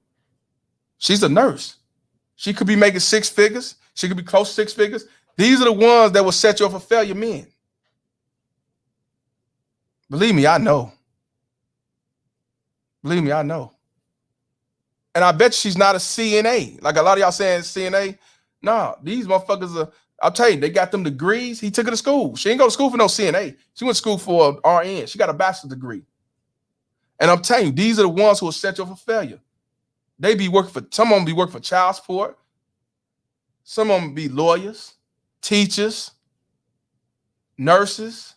Speaker 2: she's a nurse. She could be making 6 figures. She could be close to 6 figures. These are the ones that will set you up for failure, men. Believe me, I know. Believe me, I know. And I bet she's not a CNA. Like a lot of y'all saying CNA. Nah, these motherfuckers are, I'll tell you, they got them degrees. He took her to school. She ain't go to school for no CNA. She went to school for RN. She got a bachelor's degree. And I'm telling you, these are the ones who will set you up for failure. They be working for, some of them be working for child support. Some of them be lawyers, teachers, nurses,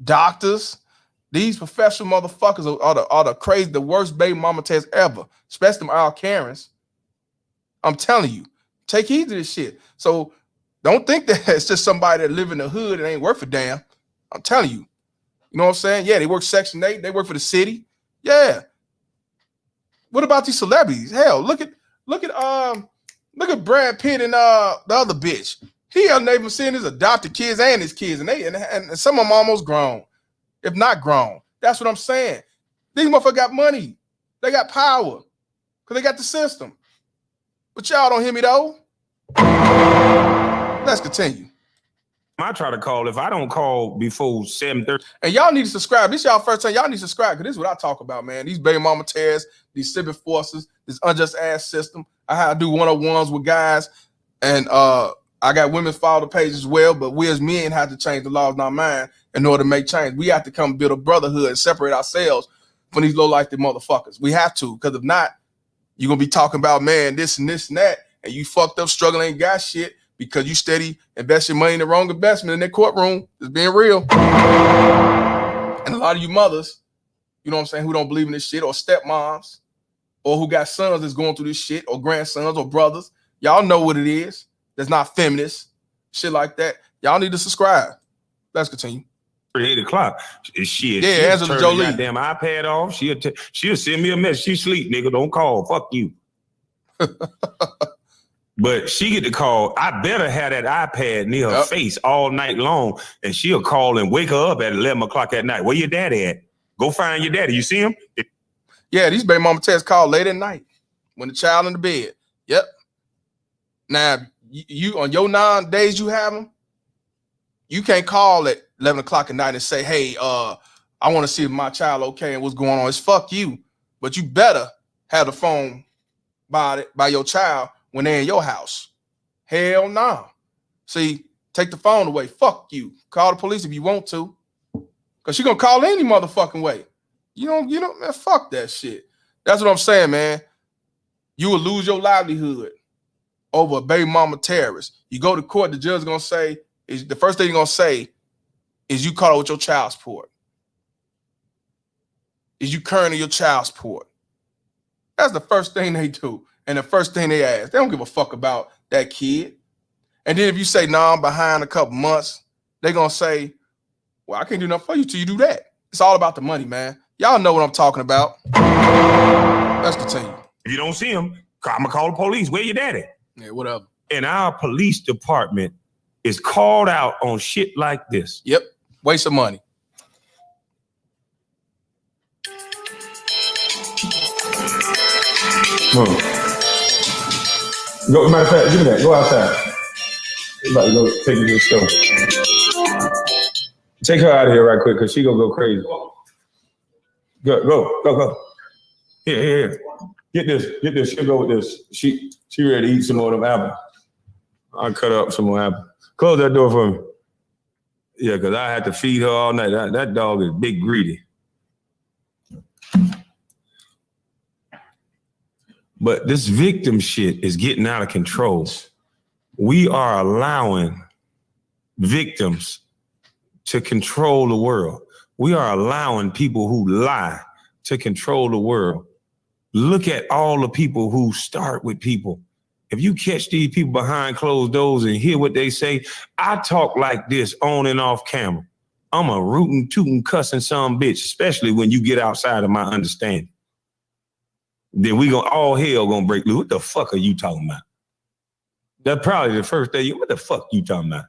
Speaker 2: doctors. These professional motherfuckers are the crazy, the worst baby mama tears ever, especially them all Karens. I'm telling you, take heed to this shit. So don't think that it's just somebody that live in the hood and ain't worth a damn. I'm telling you. You know what I'm saying? Yeah, they work Section 8. They work for the city. Yeah. What about these celebrities? Hell, look at Brad Pitt and the other bitch. He unable seeing his adopted kids and his kids, and some of them almost grown, if not grown. That's what I'm saying. These motherfuckers got money. They got power because they got the system. But y'all don't hear me though. Let's continue.
Speaker 8: I try to call. If I don't call before 7:30.
Speaker 2: And y'all need to subscribe. This y'all first time. Y'all need to subscribe because this is what I talk about, man. These baby mama tears, these civil forces, this unjust ass system. I do 101s with guys, and I got women follow the page as well, but we as men have to change the laws in our mind in order to make change. We have to come build a brotherhood and separate ourselves from these low-life motherfuckers. We have to, because if not, you're going to be talking about, man, this and this and that, and you fucked up, struggling, ain't got shit because you steady investing money in the wrong investment in that courtroom. It's being real. And a lot of you mothers, you know what I'm saying, who don't believe in this shit, or stepmoms, or who got sons that's going through this shit, or grandsons or brothers, y'all know what it is. That's not feminist, shit like that. Y'all need to subscribe. Let's continue.
Speaker 8: 8 o'clock. Shit,
Speaker 2: yeah,
Speaker 8: she'll turn the goddamn iPad off. She'll send me a message. She sleep, nigga. Don't call. Fuck you. But she get the call. I better have that iPad near her face all night long, and she'll call and wake her up at 11 o'clock at night. Where your daddy at? Go find your daddy. You see him?
Speaker 2: Yeah, these baby mama tests call late at night when the child in the bed. Yep. Now, you on your 9 days you have them, you can't call at 11 o'clock at night and say, hey, I want to see if my child okay and what's going on. It's fuck you. But you better have the phone by your child when they're in your house. Hell no. Nah. See, take the phone away. Fuck you. Call the police if you want to. Because she's going to call any motherfucking way. You know, man, fuck that shit. That's what I'm saying, man. You will lose your livelihood over a baby mama terrorist. You go to court, the judge is going to say, the first thing you're going to say is you caught her with your child support. Is you current in your child support? That's the first thing they do. And the first thing they ask. They don't give a fuck about that kid. And then if you say, nah, I'm behind a couple months, they're going to say, well, I can't do nothing for you till you do that. It's all about the money, man. Y'all know what I'm talking about. Let's continue.
Speaker 8: If you don't see him, I'm going to call the police. Where your daddy?
Speaker 2: Yeah, whatever.
Speaker 8: And our police department is called out on shit like this.
Speaker 2: Yep. Waste of money.
Speaker 8: Go. Matter of fact, give me that. Go outside. I'm about to go take you to the store. Take her out of here right quick, because she gonna go crazy. Go. Here. Get this. She'll go with this. She ready to eat some more of them apples. I'll cut up some more apples. Close that door for me. Yeah, because I had to feed her all night. That dog is big greedy. But this victim shit is getting out of control. We are allowing victims to control the world. We are allowing people who lie to control the world. Look at all the people who start with people. If you catch these people behind closed doors and hear what they say, I talk like this on and off camera. I'm a rootin', tootin', cussing some bitch, especially when you get outside of my understanding. Then all hell gonna break loose. What the fuck are you talking about? That's probably the first day. What the fuck you talking about?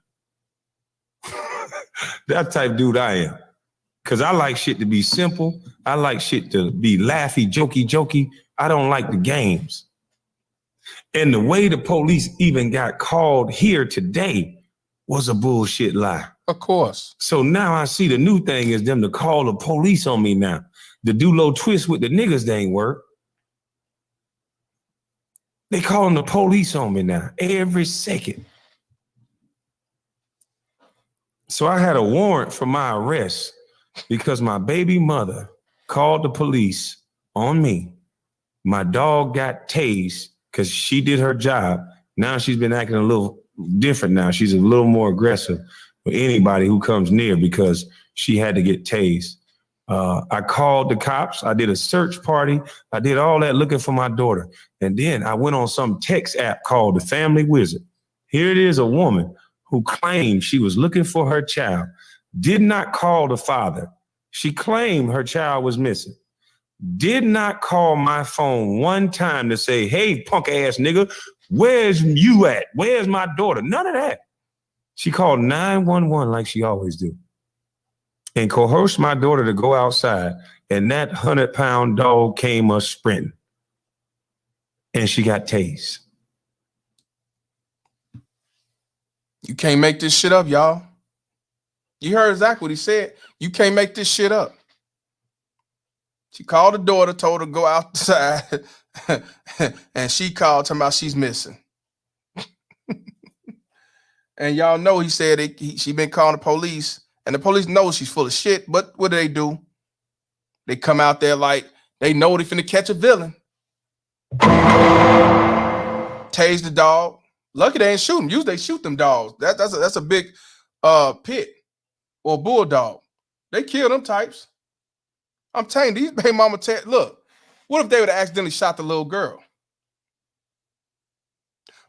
Speaker 8: That type dude I am. Because I like shit to be simple. I like shit to be laughy, jokey. I don't like the games. And the way the police even got called here today was a bullshit lie.
Speaker 2: Of course.
Speaker 8: So now I see the new thing is them to call the police on me now. To do low twist with the niggas, they ain't work. They calling the police on me now every second. So I had a warrant for my arrest because my baby mother called the police on me. My dog got tased because she did her job. Now she's been acting a little different now. She's a little more aggressive with anybody who comes near because she had to get tased. I called the cops. I did a search party. I did all that looking for my daughter. And then I went on some text app called the Family Wizard. Here it is, a woman who claimed she was looking for her child, did not call the father. She claimed her child was missing. Did not call my phone one time to say, hey, punk ass nigga, where's you at? Where's my daughter? None of that. She called 911 like she always do. And coerced my daughter to go outside, and that 100-pound dog came a sprinting. And she got tased.
Speaker 2: You can't make this shit up, y'all. You heard exactly what he said. You can't make this shit up. She called the daughter, told her to go outside, and she called talking about she's missing. And y'all know he said she been calling the police, and the police know she's full of shit. But what do? They come out there like they know they finna catch a villain. Tase the dog. Lucky they ain't shoot him. Usually they shoot them dogs. That's a big pit or bulldog. They kill them types. I'm telling you, these baby mama look, what if they would have accidentally shot the little girl?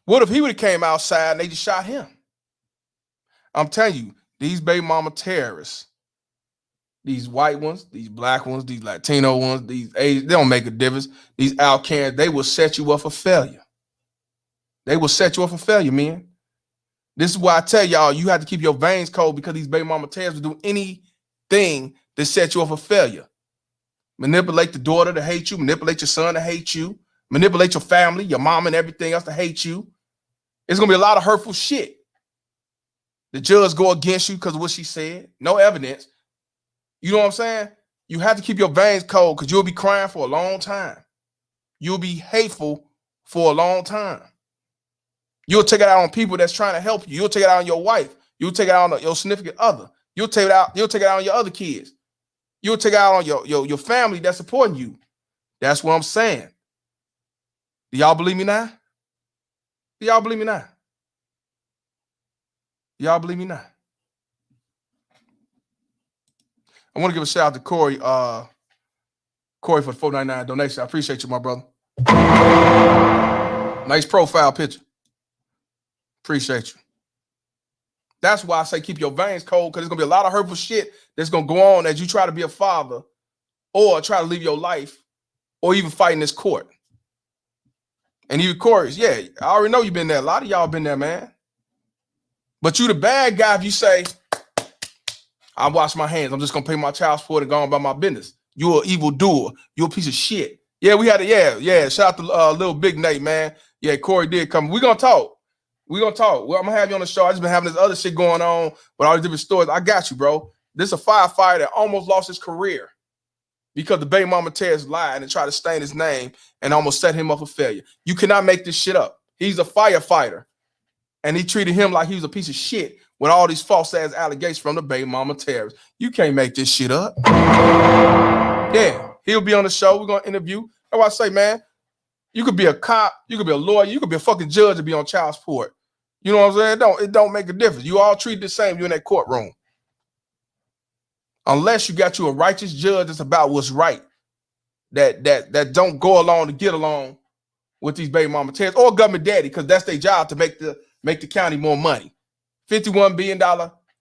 Speaker 2: What if he would have came outside and they just shot him? I'm telling you, these baby mama terrorists, these white ones, these black ones, these Latino ones, these Asian, they don't make a difference. These Alcans, they will set you up for failure. They will set you up for failure, man. This is why I tell y'all, you have to keep your veins cold, because these baby mama terrorists will do anything to set you up for failure. Manipulate the daughter to hate you, manipulate your son to hate you, manipulate your family, your mom and everything else to hate you. It's going to be a lot of hurtful shit. The judge go against you because of what she said. No evidence. You know what I'm saying? You have to keep your veins cold, because you'll be crying for a long time. You'll be hateful for a long time. You'll take it out on people that's trying to help you. You'll take it out on your wife. You'll take it out on your significant other. You'll take it out on your other kids. You'll take it out on your family that's supporting you. That's what I'm saying. Do y'all believe me now? Do y'all believe me now? Y'all believe me now? I want to give a shout out to Corey. Corey for the $4.99 donation. I appreciate you, my brother. Nice profile picture. Appreciate you. That's why I say keep your veins cold, because there's going to be a lot of hurtful shit that's going to go on as you try to be a father or try to live your life or even fight in this court. And even Corey's, yeah, I already know you've been there. A lot of y'all been there, man. But you the bad guy if you say, I wash my hands. I'm just going to pay my child support and go on about my business. You're an evil doer. You're a piece of shit. Yeah, we had it. Yeah. Shout out to little Big Nate, man. Yeah, Corey did come. We're going to talk. We're going to talk. Well, I'm going to have you on the show. I just been having this other shit going on with all these different stories. I got you, bro. This is a firefighter that almost lost his career because the baby mama terrorists lied and tried to stain his name and almost set him up for failure. You cannot make this shit up. He's a firefighter, and he treated him like he was a piece of shit with all these false-ass allegations from the baby mama terrorists. You can't make this shit up. Yeah, he'll be on the show. We're going to interview. That's why I say, man, you could be a cop, you could be a lawyer, you could be a fucking judge and be on child support. You know what I'm saying? It don't make a difference. You all treated the same. You're in that courtroom. Unless you got you a righteous judge that's about what's right, that don't go along to get along with these baby mama terrorists or government daddy, because that's their job to make the county more money. $51 billion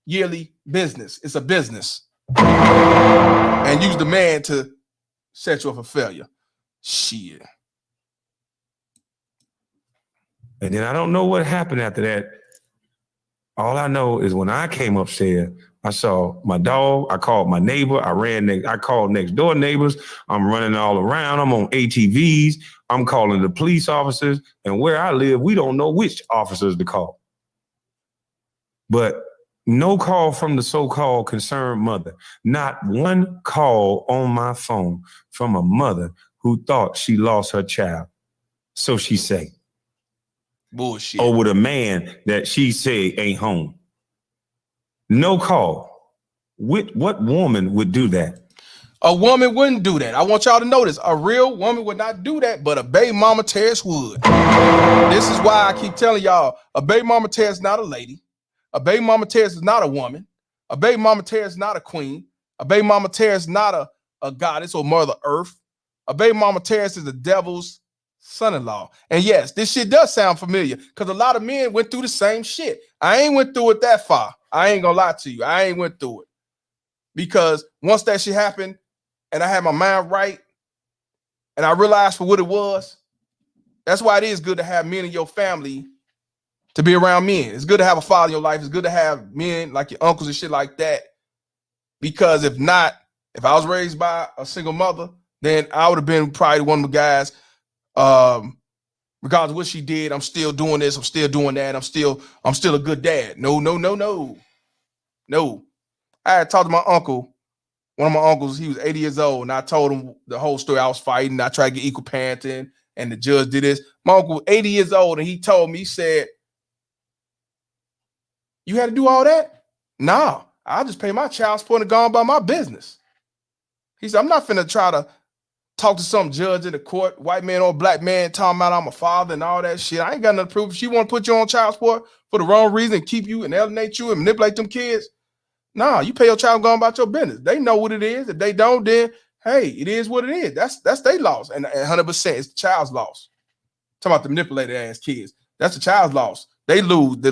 Speaker 2: yearly business. It's a business. And use the man to set you up for failure. Shit.
Speaker 8: And then I don't know what happened after that. All I know is when I came upstairs, I saw my dog. I called my neighbor. I called next door neighbors. I'm running all around. I'm on ATVs. I'm calling the police officers. And where I live, we don't know which officers to call. But no call from the so-called concerned mother. Not one call on my phone from a mother who thought she lost her child. So she say.
Speaker 2: Bullshit.
Speaker 8: Or with a man that she say ain't home. No call. What woman would do that?
Speaker 2: A woman wouldn't do that. I want y'all to know this. A real woman would not do that, but a baby mama terrorist would. This is why I keep telling y'all, a baby mama terrorist is not a lady. A baby mama terrorist is not a woman. A baby mama terrorist is not a queen. A baby mama terrorist is not a goddess or mother earth. A baby mama terrorist is the devil's son-in-law. And yes, this shit does sound familiar because a lot of men went through the same shit. I ain't went through it that far. I ain't gonna lie to you. I ain't went through it. Because once that shit happened and I had my mind right and I realized for what it was, that's why it is good to have men in your family to be around men. It's good to have a father in your life. It's good to have men like your uncles and shit like that. Because if not, if I was raised by a single mother, then I would have been probably one of the guys, regardless of what she did, I'm still doing this, I'm still doing that, I'm still a good dad. No. I had talked to my uncle, one of my uncles, he was 80 years old, and I told him the whole story. I was fighting, I tried to get equal parenting, and the judge did this. My uncle was 80 years old, and he told me, he said, You had to do all that? Nah, I'll just pay my child support and go on about my business. He said, I'm not finna try to talk to some judge in the court, white man or black man, talking about I'm a father and all that shit. I ain't got nothing to prove. If she want to put you on child support for the wrong reason and keep you and alienate you and manipulate them kids, nah, you pay your child and go on about your business. They know what it is. If they don't, then hey, it is what it is. That's their loss. And 100% it's the child's loss. Talking about the manipulated ass kids. That's the child's loss. They lose. They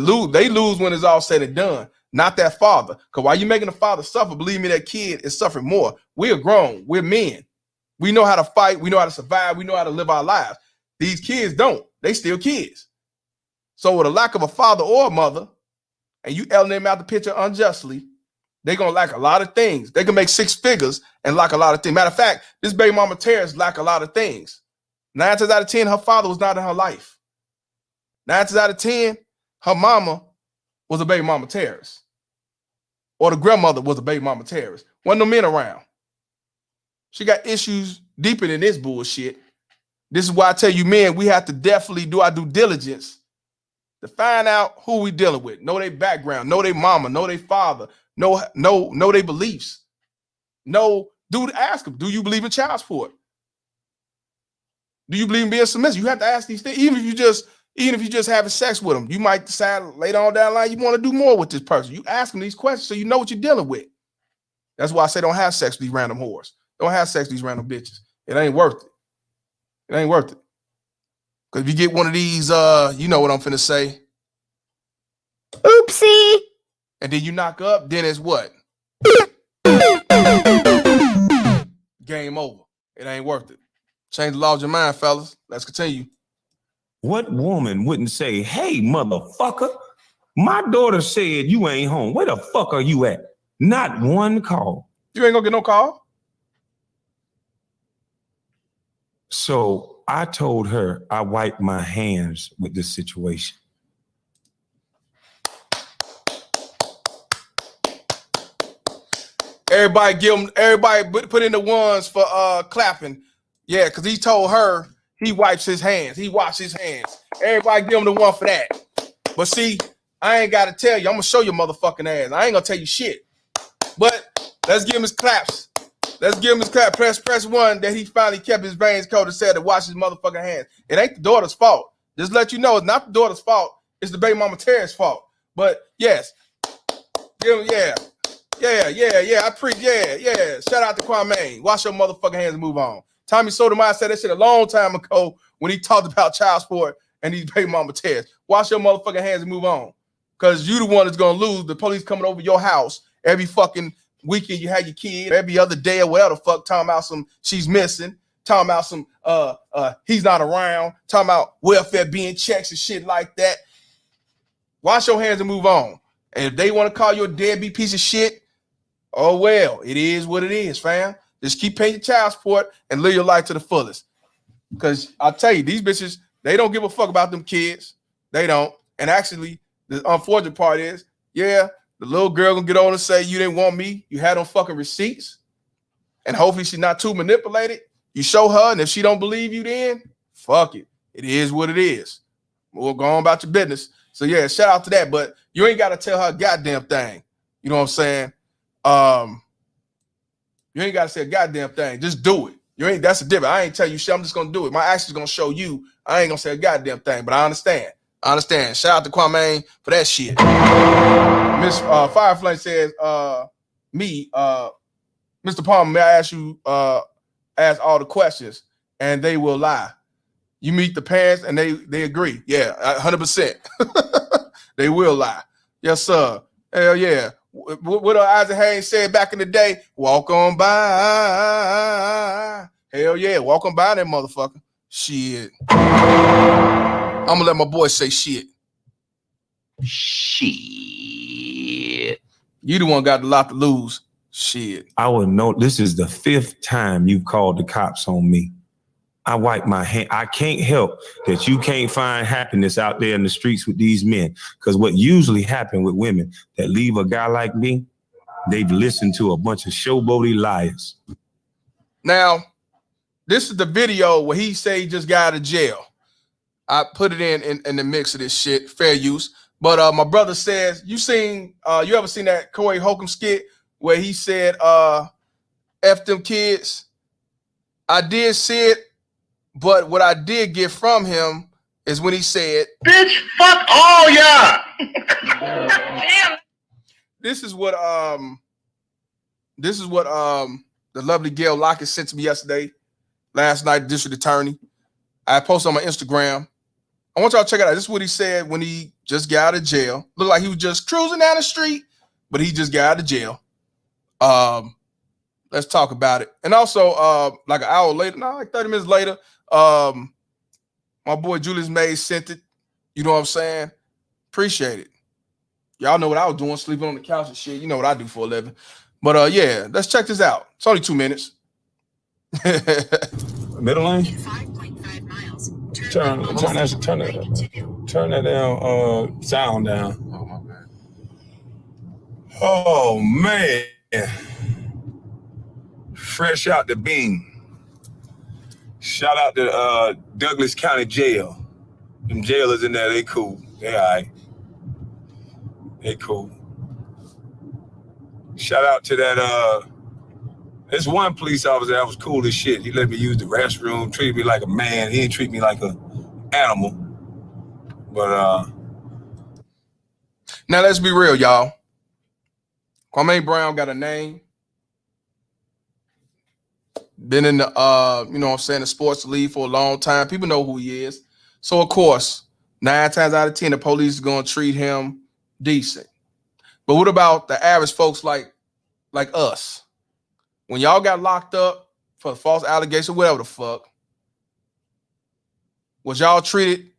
Speaker 2: lose when it's all said and done. Not that father. Because while you're making the father suffer, believe me, that kid is suffering more. We're grown. We're men. We know how to fight. We know how to survive. We know how to live our lives. These kids don't. They still kids. So with a lack of a father or a mother, and you alienate them out the picture unjustly, they're going to lack a lot of things. They can make 6 figures and lack a lot of things. Matter of fact, this baby mama Terrace lack a lot of things. 9 times out of 10, her father was not in her life. 9 times out of 10, her mama was a baby mama Terrace. Or the grandmother was a baby mama Terrace. Wasn't no men around. She got issues deeper than this bullshit. This is why I tell you, men, we have to definitely do our due diligence to find out who we dealing with. Know their background, know their mama, know their father, know their beliefs. Ask them, do you believe in child support? Do you believe in being submissive? You have to ask these things. Even if you just having sex with them, you might decide later on down the line you want to do more with this person. You ask them these questions so you know what you're dealing with. That's why I say don't have sex with these random whores. Don't have sex with these random bitches. It ain't worth it. It ain't worth it. Because if you get one of these, you know what I'm finna say.
Speaker 1: Oopsie.
Speaker 2: And then you knock up, then it's what? Game over. It ain't worth it. Change the laws of your mind, fellas. Let's continue.
Speaker 8: What woman wouldn't say, hey, motherfucker, my daughter said you ain't home. Where the fuck are you at? Not one call.
Speaker 2: You ain't gonna get no call.
Speaker 8: So I told her I wiped my hands with this situation.
Speaker 2: Everybody put in the ones for clapping. Yeah, because he told her he wipes his hands. He washes his hands. Everybody give him the one for that. But see, I ain't got to tell you. I'm going to show you motherfucking ass. I ain't going to tell you shit. But let's give him his claps. Let's give him his clap. Press one that he finally kept his veins cold and said to wash his motherfucking hands. It ain't the daughter's fault. Just let you know, it's not the daughter's fault. It's the baby mama Terrace's fault. But yes, give him, yeah. I appreciate, yeah. Shout out to Kwame. Wash your motherfucking hands and move on. Tommy Sotomayor said that shit a long time ago when he talked about child support and these baby mama Terrace. Wash your motherfucking hands and move on. Because you the one that's going to lose. The police coming over your house every fucking weekend. You have your kid every other day or whatever the fuck. Talking about some she's missing. Talking about some he's not around. Talking about welfare being checks and shit like that. Wash your hands and move on. And if they want to call you a deadbeat piece of shit, oh well, it is what it is, fam. Just keep paying your child support and live your life to the fullest. Because I'll tell you, these bitches, they don't give a fuck about them kids. They don't. And actually, the unfortunate part is, yeah, the little girl gonna get on and say, you didn't want me. You had them fucking receipts. And hopefully she's not too manipulated. You show her, and if she don't believe you then, fuck it. It is what it is. We'll go on about your business. So yeah, shout out to that. But you ain't got to tell her a goddamn thing. You know what I'm saying? You ain't got to say a goddamn thing. Just do it. That's the difference. I ain't tell you shit. I'm just gonna do it. My action's gonna show you. I ain't gonna say a goddamn thing, but I understand. Shout out to Kwame for that shit. Miss Fireflame says, Mr. Palmer, may I ask you ask all the questions and they will lie. You meet the parents and they agree. Yeah, 100%. They will lie. Yes, sir. Hell yeah. What Isaac Hayes said back in the day, walk on by. Hell yeah, walk on by that motherfucker. Shit. I'm gonna let my boy say shit.
Speaker 8: Shit.
Speaker 2: You the one got a lot to lose. Shit.
Speaker 8: I would know this is the 5th time you've called the cops on me. I wipe my hand. I can't help that you can't find happiness out there in the streets with these men. Because what usually happens with women that leave a guy like me, they've listened to a bunch of showboaty liars.
Speaker 2: Now, this is the video where he say he just got out of jail. I put it in the mix of this shit. Fair use. But my brother says, you ever seen that Corey Holcomb skit where he said, F them kids? I did see it, but what I did get from him is when he said, bitch, fuck all y'all. Damn. This is what the lovely Gail Lockett sent to me last night, district attorney. I posted on my Instagram. I want y'all to check it out. This is what he said when he just got out of jail. Looked like he was just cruising down the street, but he just got out of jail. Let's talk about it. And also, like an hour later, like 30 minutes later, my boy Julius Mays sent it. You know what I'm saying? Appreciate it. Y'all know what I was doing, sleeping on the couch and shit. You know what I do for a living. But yeah, let's check this out. It's only 2 minutes.
Speaker 8: Middle lane? 5.5 miles. Turn that down, sound down. Oh, my bad. Oh, man. Fresh out the beam. Shout out to Douglas County Jail. Them jailers in there, they cool. They all right. They cool. Shout out to that, there's one police officer that was cool as shit. He let me use the restroom, treated me like a man. He didn't treat me like an animal. But
Speaker 2: now let's be real, y'all. Kwame Brown got a name. Been in the you know what I'm saying, the sports league for a long time. People know who he is. So of course, 9 times out of 10, the police is gonna treat him decent. But what about the average folks like us? When y'all got locked up for false allegation, whatever the fuck, was y'all treated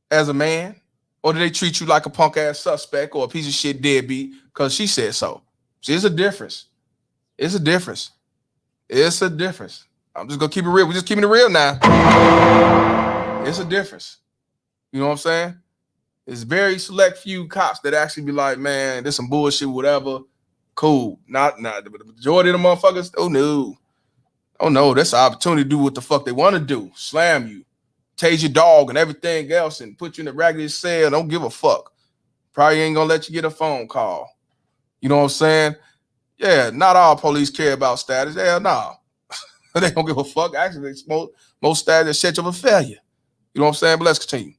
Speaker 2: as a man? Or did they treat you like a punk ass suspect or a piece of shit deadbeat because she said so? See, it's a difference. It's a difference. It's a difference. I'm just gonna keep it real. We're just keeping it real now. It's a difference. You know what I'm saying? It's very select few cops that actually be like, man, there's some bullshit, whatever. Cool. Not the majority of the motherfuckers. Oh no, that's an opportunity to do what the fuck they want to do. Slam you, tase your dog and everything else, and put you in the raggediest cell. Don't give a fuck. Probably ain't gonna let you get a phone call. You know what I'm saying? Yeah, not all police care about status. Hell no. They don't give a fuck. Actually, most status is set up a failure. You know what I'm saying? But let's continue.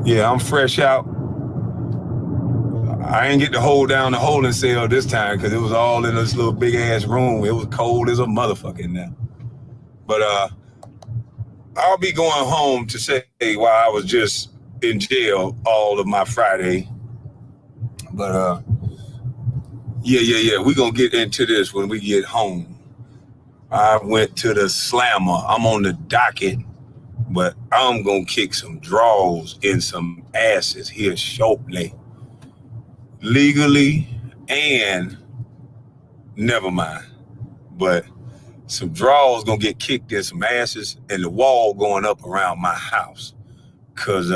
Speaker 8: Yeah, I'm fresh out. I ain't get to hold down the holding cell this time because it was all in this little big ass room. It was cold as a motherfucker in there. But I'll be going home to say while I was just in jail all of my Friday. But yeah. We're gonna get into this when we get home. I went to the slammer. I'm on the docket, but I'm gonna kick some draws in some asses here shortly. Legally and never mind. But some draws gonna get kicked in some asses and the wall going up around my house. Cause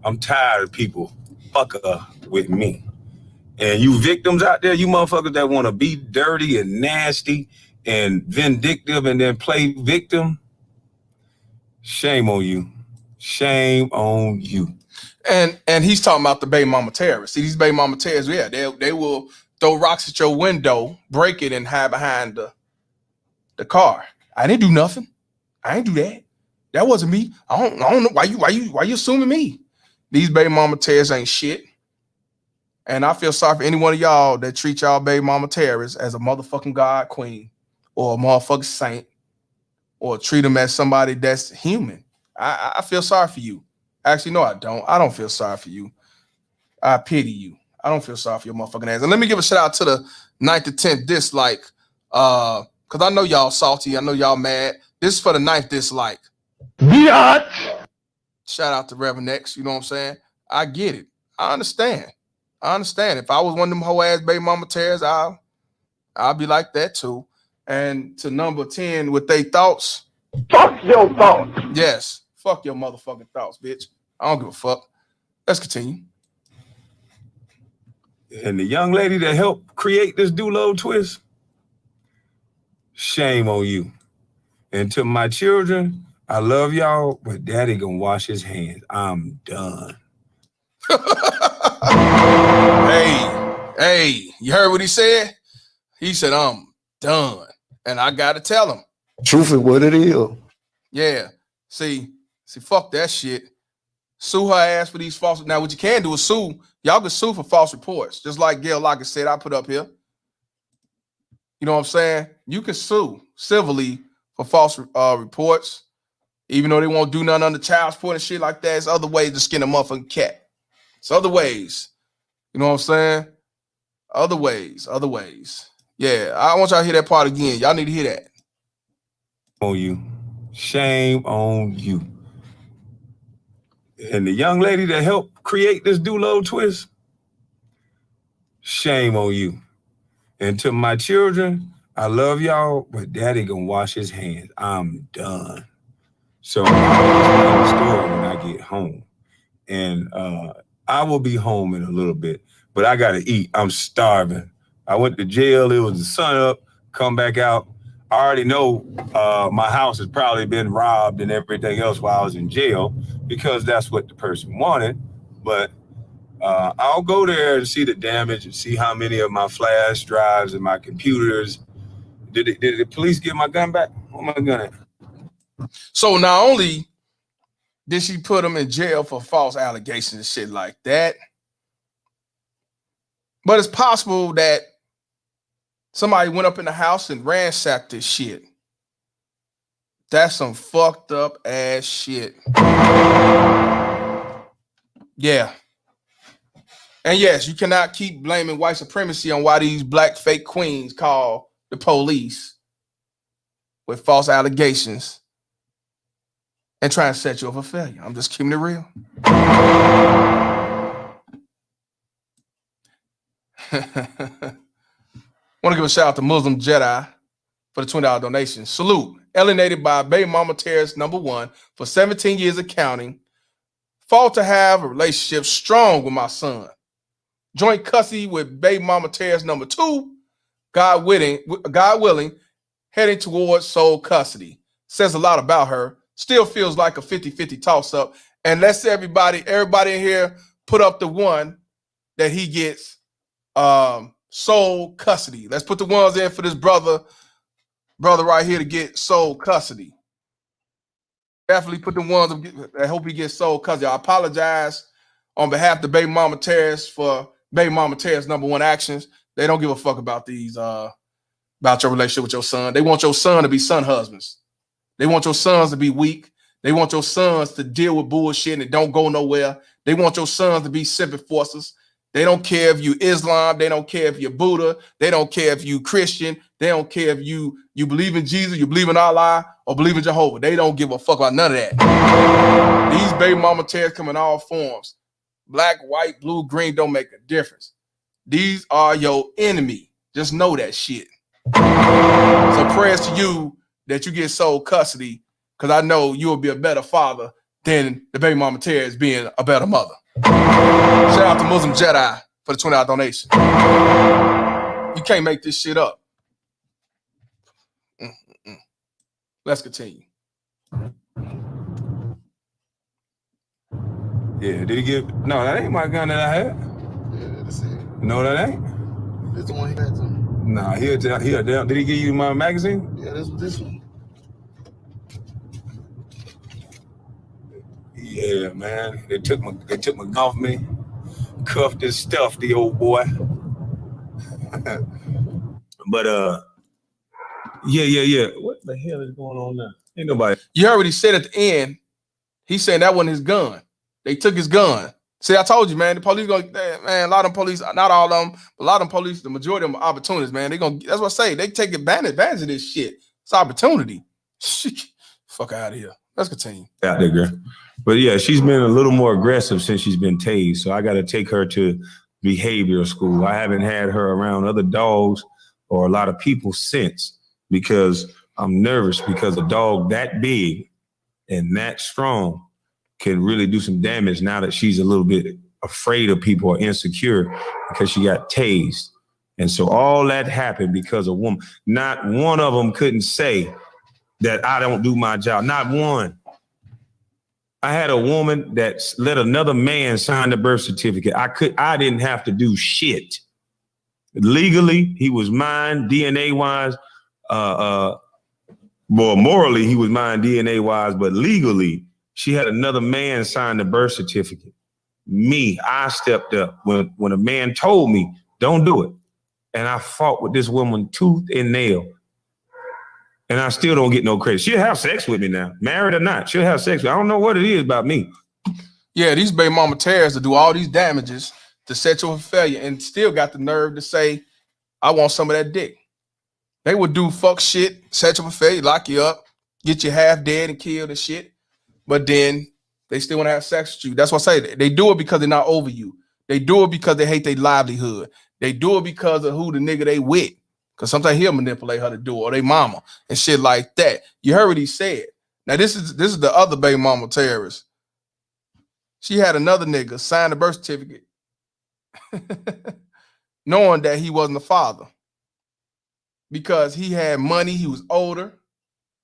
Speaker 8: I'm tired of people fucker with me. And you victims out there, you motherfuckers that want to be dirty and nasty and vindictive and then play victim, shame on you. Shame on you.
Speaker 2: And he's talking about the baby mama terrorists. See, these baby mama terrorists, yeah, they will throw rocks at your window, break it, and hide behind the car. I didn't do nothing. I ain't do that. That wasn't me. I don't know why you assuming me. These baby mama terrorists ain't shit. And I feel sorry for any one of y'all that treat y'all baby mama terrorists as a motherfucking god queen or a motherfucking saint or treat them as somebody that's human. I feel sorry for you. Actually, no, I don't. I don't feel sorry for you. I pity you. I don't feel sorry for your motherfucking ass. And let me give a shout out to the 9th to 10th dislike. Because I know y'all salty. I know y'all mad. This is for the 9th dislike. Biatch. Shout out to Reverend X. You know what I'm saying? I get it. I understand. If I was one of them whole ass baby mama terrors, I'll be like that too. And to number 10 with they thoughts. Fuck your thoughts. Yes. Fuck your motherfucking thoughts, bitch. I don't give a fuck. Let's continue.
Speaker 8: And the young lady that helped create this do-low twist, shame on you. And to my children, I love y'all, but daddy gonna wash his hands. I'm done.
Speaker 2: Hey, you heard what he said? He said, I'm done. And I got to tell him.
Speaker 10: Truth is what it is.
Speaker 2: Yeah. See, fuck that shit. Sue her ass for these false. Now, what you can do is sue. Y'all can sue for false reports. Just like Gail Lockett said, I put up here. You know what I'm saying? You can sue civilly for false reports, even though they won't do nothing under child support and shit like that. There's other ways to skin a motherfucking cat. It's other ways. You know what I'm saying? Other ways. Yeah, I want y'all to hear that part again. Y'all need to hear that.
Speaker 8: On you. Shame on you. And the young lady that helped create this do-low twist, shame on you. And to my children, I love y'all, but daddy gonna wash his hands. I'm done. So I'll tell the story when I get home. And I will be home in a little bit, but I gotta eat. I'm starving. I went to jail. It was the sun up, come back out. I already know my house has probably been robbed and everything else while I was in jail because that's what the person wanted. But I'll go there and see the damage and see how many of my flash drives and my computers. Did the police get my gun back? Where my gun at?
Speaker 2: So not only did she put him in jail for false allegations and shit like that, but it's possible that somebody went up in the house and ransacked this shit. That's some fucked up ass shit. Yeah. And yes, you cannot keep blaming white supremacy on why these black fake queens call the police with false allegations and try to set you up for failure. I'm just keeping it real. Want to give a shout out to Muslim Jedi for the $20 donation. Salute. Alienated by baby mama terrorist #1 for 17 years of counting. Fought to have a relationship strong with my son. Joint custody with baby mama terrorist #2. God willing, heading towards sole custody. Says a lot about her. Still feels like a 50-50 toss-up. And let's everybody in here put up the one that he gets sole custody. Let's put the ones in for this brother right here to get sole custody. Definitely put the ones that hope he gets sole custody. I apologize on behalf of the baby mama terrorists for baby mama terrorist #1 actions. They don't give a fuck about these about your relationship with your son. They want your son to be son husbands. They want your sons to be weak. They want your sons to deal with bullshit and it don't go nowhere. They want your sons to be sympathy forces. They don't care if you Islam. They don't care if you're Buddha. They don't care if you Christian. They don't care if you believe in Jesus, you believe in Allah, or believe in Jehovah. They don't give a fuck about none of that. These baby mama terrorists come in all forms. Black, white, blue, green don't make a difference. These are your enemy. Just know that shit. So prayers to you that you get sole custody, because I know you will be a better father than the baby mama terrorist being a better mother. Shout out to Muslim Jedi for the $20 donation. You can't make this shit up. Let's continue.
Speaker 8: Yeah, did he give? No, that ain't my gun that I had.
Speaker 10: Yeah, that's it.
Speaker 8: No, that ain't.
Speaker 10: This the one he had too.
Speaker 8: Nah, he'll down. Did he give you my magazine?
Speaker 10: Yeah, this one.
Speaker 8: Yeah, man. They took my gun off me, cuffed and stuffed the old boy. But yeah. What the hell is going on now? Ain't nobody.
Speaker 2: You heard what he said at the end. He said that wasn't his gun. They took his gun. See, I told you, man. The police man. A lot of them police, not all of them, but a lot of them police, the majority of them are opportunists, man. That's what I say. They take advantage of this shit. It's opportunity. Fuck out of here. Let's continue.
Speaker 8: Out there, girl. But yeah, she's been a little more aggressive since she's been tased. So I got to take her to behavioral school. I haven't had her around other dogs or a lot of people since because I'm nervous because a dog that big and that strong can really do some damage now that she's a little bit afraid of people or insecure because she got tased. And so all that happened because a woman. Not one of them couldn't say that I don't do my job. Not one. I had a woman that let another man sign the birth certificate. I didn't have to do shit. Legally, he was mine, DNA wise. Well, morally, he was mine, DNA wise, but legally, she had another man sign the birth certificate. Me, I stepped up when a man told me, don't do it. And I fought with this woman tooth and nail. And I still don't get no credit. She'll have sex with me now, married or not. She'll have sex with me. I don't know what it is about me.
Speaker 2: Yeah, these baby mama terrorists to do all these damages to set you up for failure and still got the nerve to say, I want some of that dick. They would do fuck shit, set you up for failure, lock you up, get you half dead and killed and shit. But then they still want to have sex with you. That's what I say. They do it because they're not over you. They do it because they hate their livelihood. They do it because of who the nigga they with. Because sometimes he'll manipulate her to do it, or they mama and shit like that. You heard what he said. Now this is the other baby mama terrorist. She had another nigga sign the birth certificate knowing that he wasn't the father. Because he had money, he was older.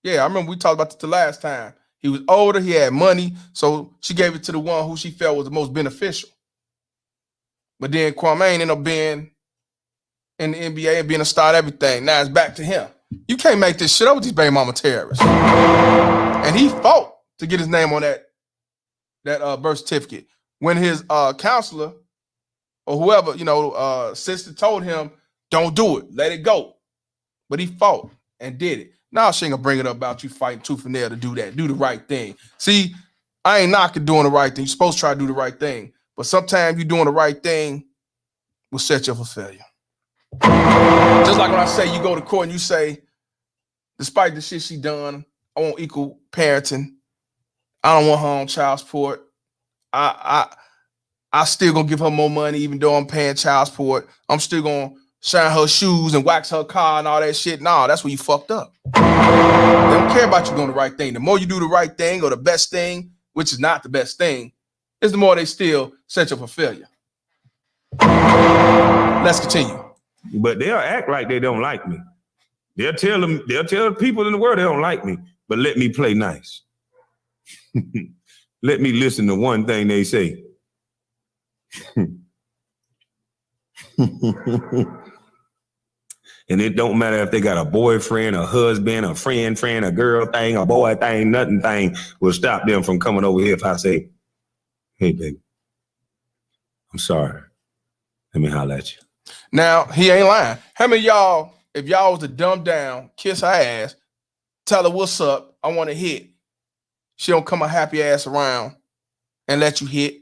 Speaker 2: Yeah, I remember we talked about this the last time. He was older, he had money, so she gave it to the one who she felt was the most beneficial. But then Kwame ended up being in the NBA and being a star and everything. Now it's back to him. You can't make this shit up with these baby mama terrorists. And he fought to get his name on that birth certificate. When his counselor or whoever, sister told him, don't do it, let it go. But he fought and did it. Now she ain't gonna bring it up about you fighting tooth and nail to do that. Do the right thing. See, I ain't knocking doing the right thing. You're supposed to try to do the right thing. But sometimes you doing the right thing will set you up for failure. Just like when I say you go to court and you say, despite the shit she done, I want equal parenting. I don't want her on child support. I still gonna give her more money even though I'm paying child support. I'm still gonna shine her shoes and wax her car and all that shit. Nah, that's where you fucked up. They don't care about you doing the right thing. The more you do the right thing or the best thing, which is not the best thing, is the more they still set you up for failure. Let's continue.
Speaker 8: But they'll act like they don't like me. They'll tell the people in the world they don't like me, but let me play nice. Let me listen to one thing they say. And it don't matter if they got a boyfriend, a husband, a friend, a girl thing, a boy thing, nothing thing will stop them from coming over here if I say, hey, baby, I'm sorry. Let me holler at you.
Speaker 2: Now, he ain't lying. How many of y'all, if y'all was to dumb down, kiss her ass, tell her what's up, I want to hit, she don't come a happy ass around and let you hit.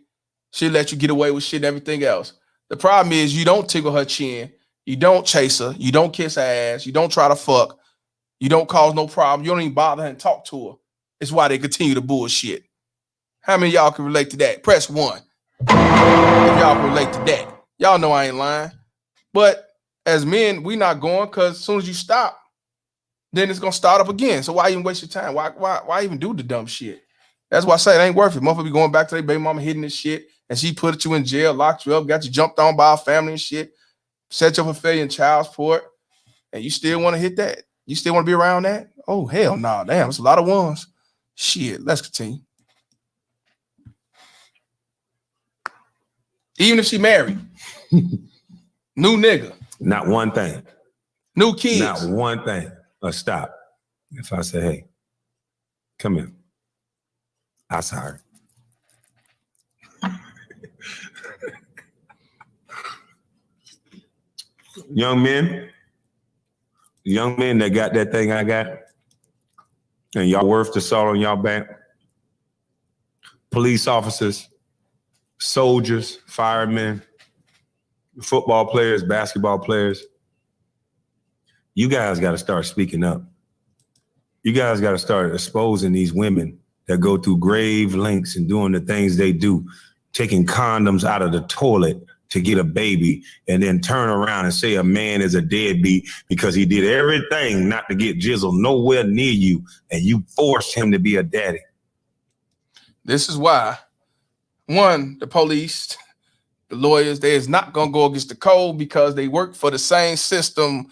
Speaker 2: She'll let you get away with shit and everything else. The problem is you don't tickle her chin. You don't chase her. You don't kiss her ass. You don't try to fuck. You don't cause no problem. You don't even bother her and talk to her. It's why they continue to bullshit. How many of y'all can relate to that? Press 1. If y'all can relate to that. Y'all know I ain't lying. But as men, we not going because as soon as you stop, then it's going to start up again. So why even waste your time? Why even do the dumb shit? That's why I say it ain't worth it. Motherfucker be going back to their baby mama hitting this shit and she put you in jail, locked you up, got you jumped on by a family and shit, set you up for failure in child support, and you still want to hit that? You still want to be around that? Oh, hell no. Damn, it's a lot of ones. Shit, let's continue. Even if she married, new nigga.
Speaker 8: Not one thing.
Speaker 2: New kids.
Speaker 8: Not one thing. Stop. If I say, hey, come here. I'm sorry. Young men that got that thing I got, and y'all worth the salt on y'all back, police officers, soldiers, firemen, football players, basketball players, you guys got to start speaking up. You guys got to start exposing these women that go through grave lengths and doing the things they do, taking condoms out of the toilet to get a baby and then turn around and say a man is a deadbeat because he did everything not to get jizzle nowhere near you and you forced him to be a daddy.
Speaker 2: This is why, one, the police, the lawyers, they is not going to go against the code because they work for the same system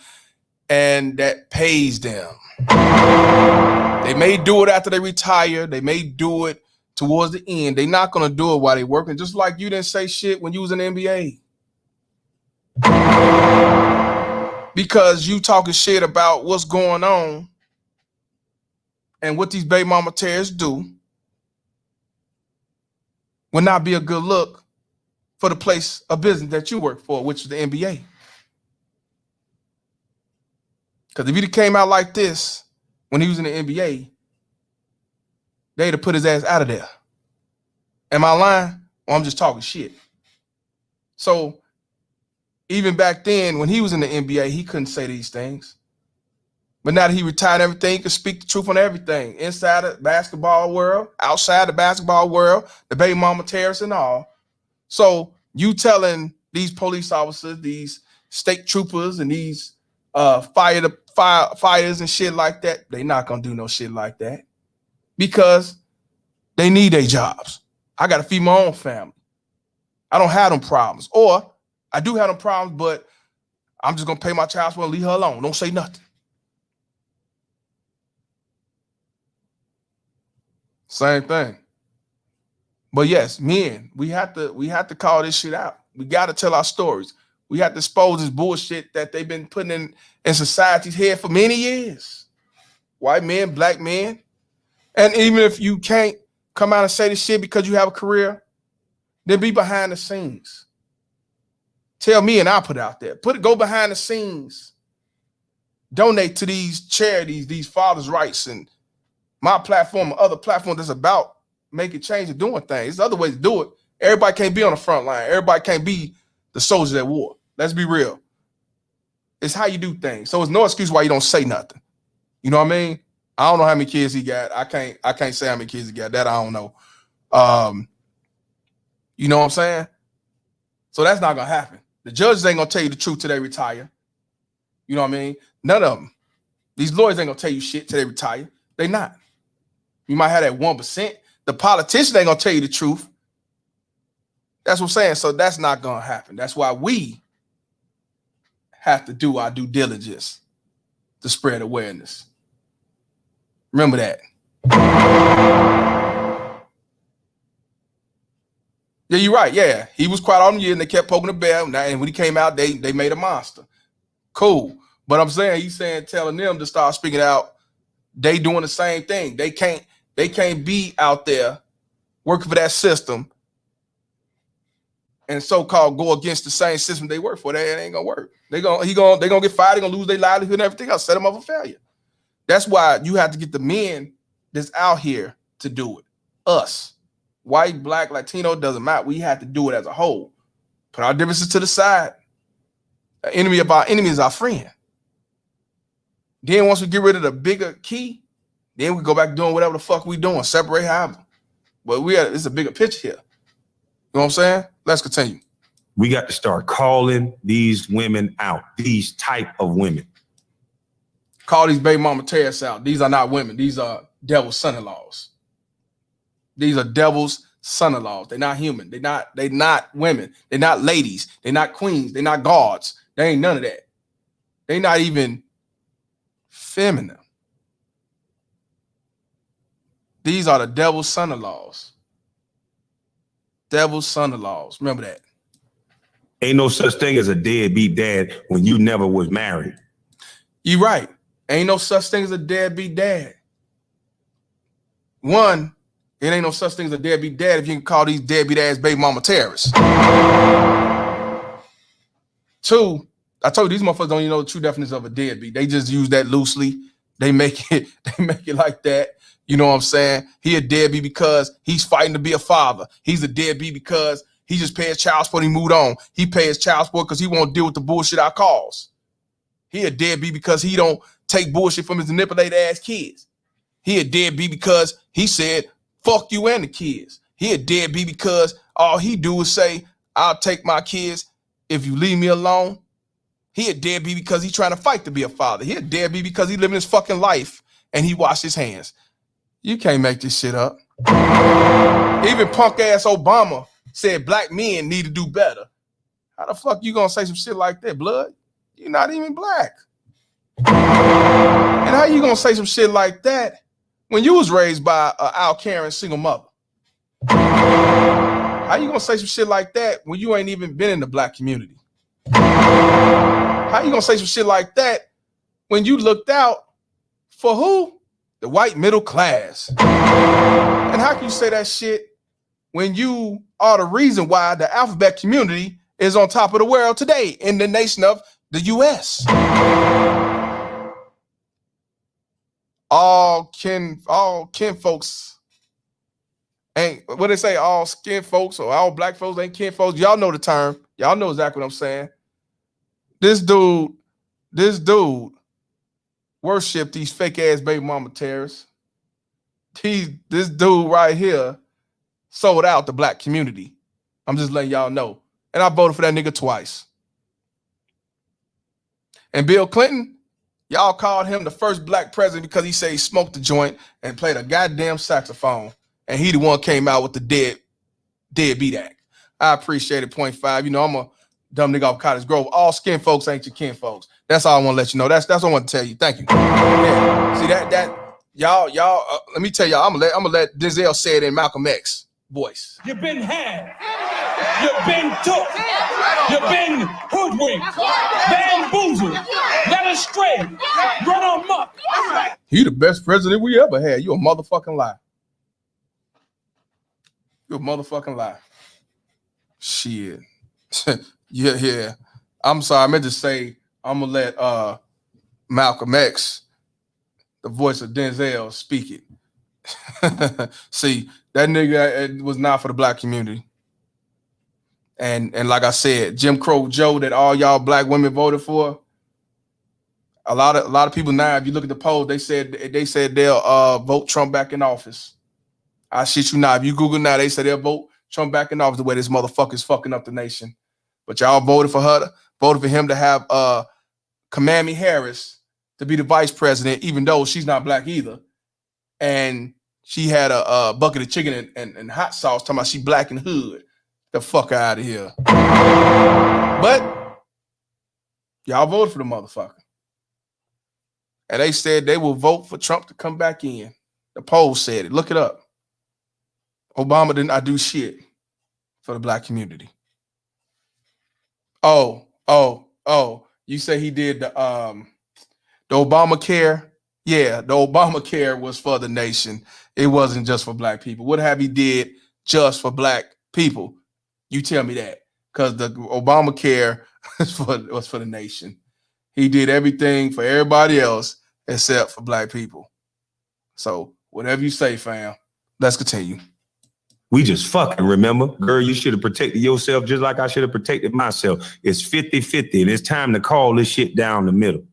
Speaker 2: and that pays them. They may do it after they retire. They may do it towards the end, they're not going to do it while they're working, just like you didn't say shit when you was in the NBA. Because you talking shit about what's going on and what these baby mama terrorists do would not be a good look for the place of business that you work for, which is the NBA. Because if he'd came out like this when he was in the NBA, they'd have put his ass out of there. Am I lying? Or I'm just talking shit. So even back then, when he was in the NBA, he couldn't say these things. But now that he retired everything, he can speak the truth on everything. Inside the basketball world, outside the basketball world, the baby mama terrorists and all. So you telling these police officers, these state troopers and these fighters and shit like that, they not gonna do no shit like that. Because they need their jobs. I gotta feed my own family. I don't have them problems. Or I do have them problems, but I'm just gonna pay my child support and leave her alone. Don't say nothing. Same thing. But yes, men, we have to call this shit out. We gotta tell our stories. We have to expose this bullshit that they've been putting in society's head for many years. White men, black men. And even if you can't come out and say this shit because you have a career, then be behind the scenes. Tell me and I'll put it out there. Go behind the scenes. Donate to these charities, these fathers' rights, and my platform and other platforms that's about making change and doing things. There's other ways to do it. Everybody can't be on the front line. Everybody can't be the soldiers at war. Let's be real. It's how you do things. So it's no excuse why you don't say nothing. You know what I mean? I don't know how many kids he got. I can't say how many kids he got. That I don't know. You know what I'm saying? So that's not gonna happen. The judges ain't gonna tell you the truth till they retire. You know what I mean? None of them. These lawyers ain't gonna tell you shit till they retire. They not. You might have that 1%. The politician ain't gonna tell you the truth. That's what I'm saying. So that's not gonna happen. That's why we have to do our due diligence to spread awareness. Remember that. Yeah, you're right. Yeah, he was quiet all the year and they kept poking the bear. And when he came out, they made a monster. Cool. But I'm saying, he's saying, telling them to start speaking out. They doing the same thing. They can't be out there working for that system and so-called go against the same system they work for. That ain't gonna work. They're gonna get fired. They're gonna lose their livelihood and everything else. Set them up for failure. That's why you have to get the men that's out here to do it. Us, white, black, Latino, doesn't matter. We have to do it as a whole. Put our differences to the side. The enemy of our enemy is our friend. Then once we get rid of the bigger key, then we go back doing whatever the fuck we doing. Separate however. But it's a bigger picture here. You know what I'm saying? Let's continue.
Speaker 8: We got to start calling these women out, these type of women.
Speaker 2: Call these baby mama terrorists out. These are not women. These are devil's son-in-laws. These are devil's son-in-laws. They're not human. They're not women. They're not ladies. They're not queens. They're not gods. They ain't none of that. They're not even feminine. These are the devil's son-in-laws. Devil's son-in-laws. Remember that.
Speaker 8: Ain't no such thing as a deadbeat dad when you never was married.
Speaker 2: You're right. Ain't no such thing as a deadbeat dad. One, it ain't no such thing as a deadbeat dad if you can call these deadbeat ass baby mama terrorists. Two, I told you these motherfuckers don't even know the true definition of a deadbeat. They just use that loosely. They make it like that. You know what I'm saying? He a deadbeat because he's fighting to be a father. He's a deadbeat because he just pays child support and he moved on. He pays child support because he won't deal with the bullshit I cause. He a deadbeat because he don't take bullshit from his manipulated ass kids. He a deadbeat because he said, fuck you and the kids. He a deadbeat because all he do is say, I'll take my kids if you leave me alone. He a deadbeat because he's trying to fight to be a father. He a deadbeat because he living his fucking life and he washed his hands. You can't make this shit up. Even punk ass Obama said black men need to do better. How the fuck you gonna say some shit like that, blood? You're not even black. And how you gonna say some shit like that when you was raised by an Al Karen single mother? How you gonna say some shit like that when you ain't even been in the black community? How you gonna say some shit like that when you looked out for who? The white middle class. And how can you say that shit when you are the reason why the alphabet community is on top of the world today in the nation of the US? All kin folks ain't what they say, all skin folks or all black folks ain't kin folks. Y'all know the term. Y'all know exactly what I'm saying. This dude worship these fake ass baby mama terrorists. This dude right here sold out the black community. I'm just letting y'all know. And I voted for that nigga twice. And Bill Clinton, y'all called him the first black president because he said he smoked the joint and played a goddamn saxophone. And he the one came out with the deadbeat act. I appreciate it, 0.5. You know, I'm a dumb nigga off Cottage Grove. All skin folks ain't your kin folks. That's all I want to let you know. That's what I want to tell you. Thank you. Yeah. See that y'all let me tell y'all, I'm gonna let Denzel say it in Malcolm X voice.
Speaker 5: You've been had. You've been took. You've been hoodwinked. Bamboozled. Led astray. Run amok.
Speaker 2: You the best president we ever had. You a motherfucking lie. You a motherfucking lie. Shit. Yeah. I'm sorry. I meant to say I'm gonna let Malcolm X, the voice of Denzel, speak it. See, that nigga was not for the black community. And like I said, Jim Crow Joe that all y'all black women voted for. A lot of people now, if you look at the polls, they said they'll vote Trump back in office. I shit you not. If you Google now, they said they'll vote Trump back in office the way this motherfucker is fucking up the nation. But y'all voted for him to have Kamala Harris to be the vice president, even though she's not black either. And she had a bucket of chicken and hot sauce talking about she black and hood. The fuck out of here. But y'all voted for the motherfucker. And they said they will vote for Trump to come back in. The poll said it. Look it up. Obama did not do shit for the black community. Oh. You say he did the Obamacare? Yeah, the Obamacare was for the nation. It wasn't just for black people. What have he did just for black people? You tell me that. Because the Obamacare was for the nation. He did everything for everybody else except for black people. So whatever you say, fam, let's continue.
Speaker 8: We just fucking remember, girl, you should have protected yourself just like I should have protected myself. It's 50-50 and it's time to call this shit down the middle.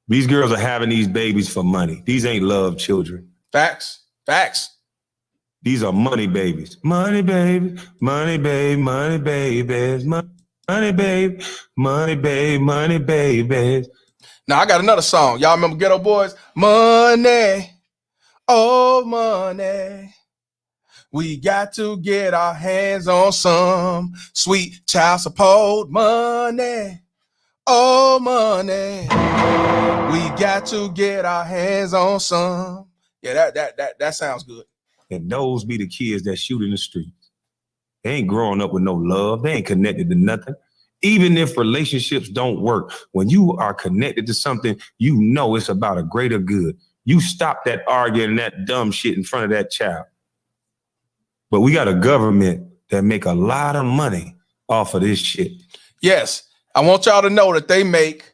Speaker 8: These girls are having these babies for money. These ain't love children.
Speaker 2: Facts.
Speaker 8: These are money babies. Money baby, money babe, money babies, money babe, money babe, money babies.
Speaker 2: Now I got another song. Y'all remember Ghetto Boys? Money, oh money. We got to get our hands on some sweet child support money. Oh money. We got to get our hands on some. Yeah, that sounds good.
Speaker 8: And those be the kids that shoot in the streets. They ain't growing up with no love. They ain't connected to nothing. Even if relationships don't work, when you are connected to something, you know it's about a greater good. You stop that arguing and that dumb shit in front of that child. But we got a government that make a lot of money off of this shit.
Speaker 2: Yes, I want y'all to know that they make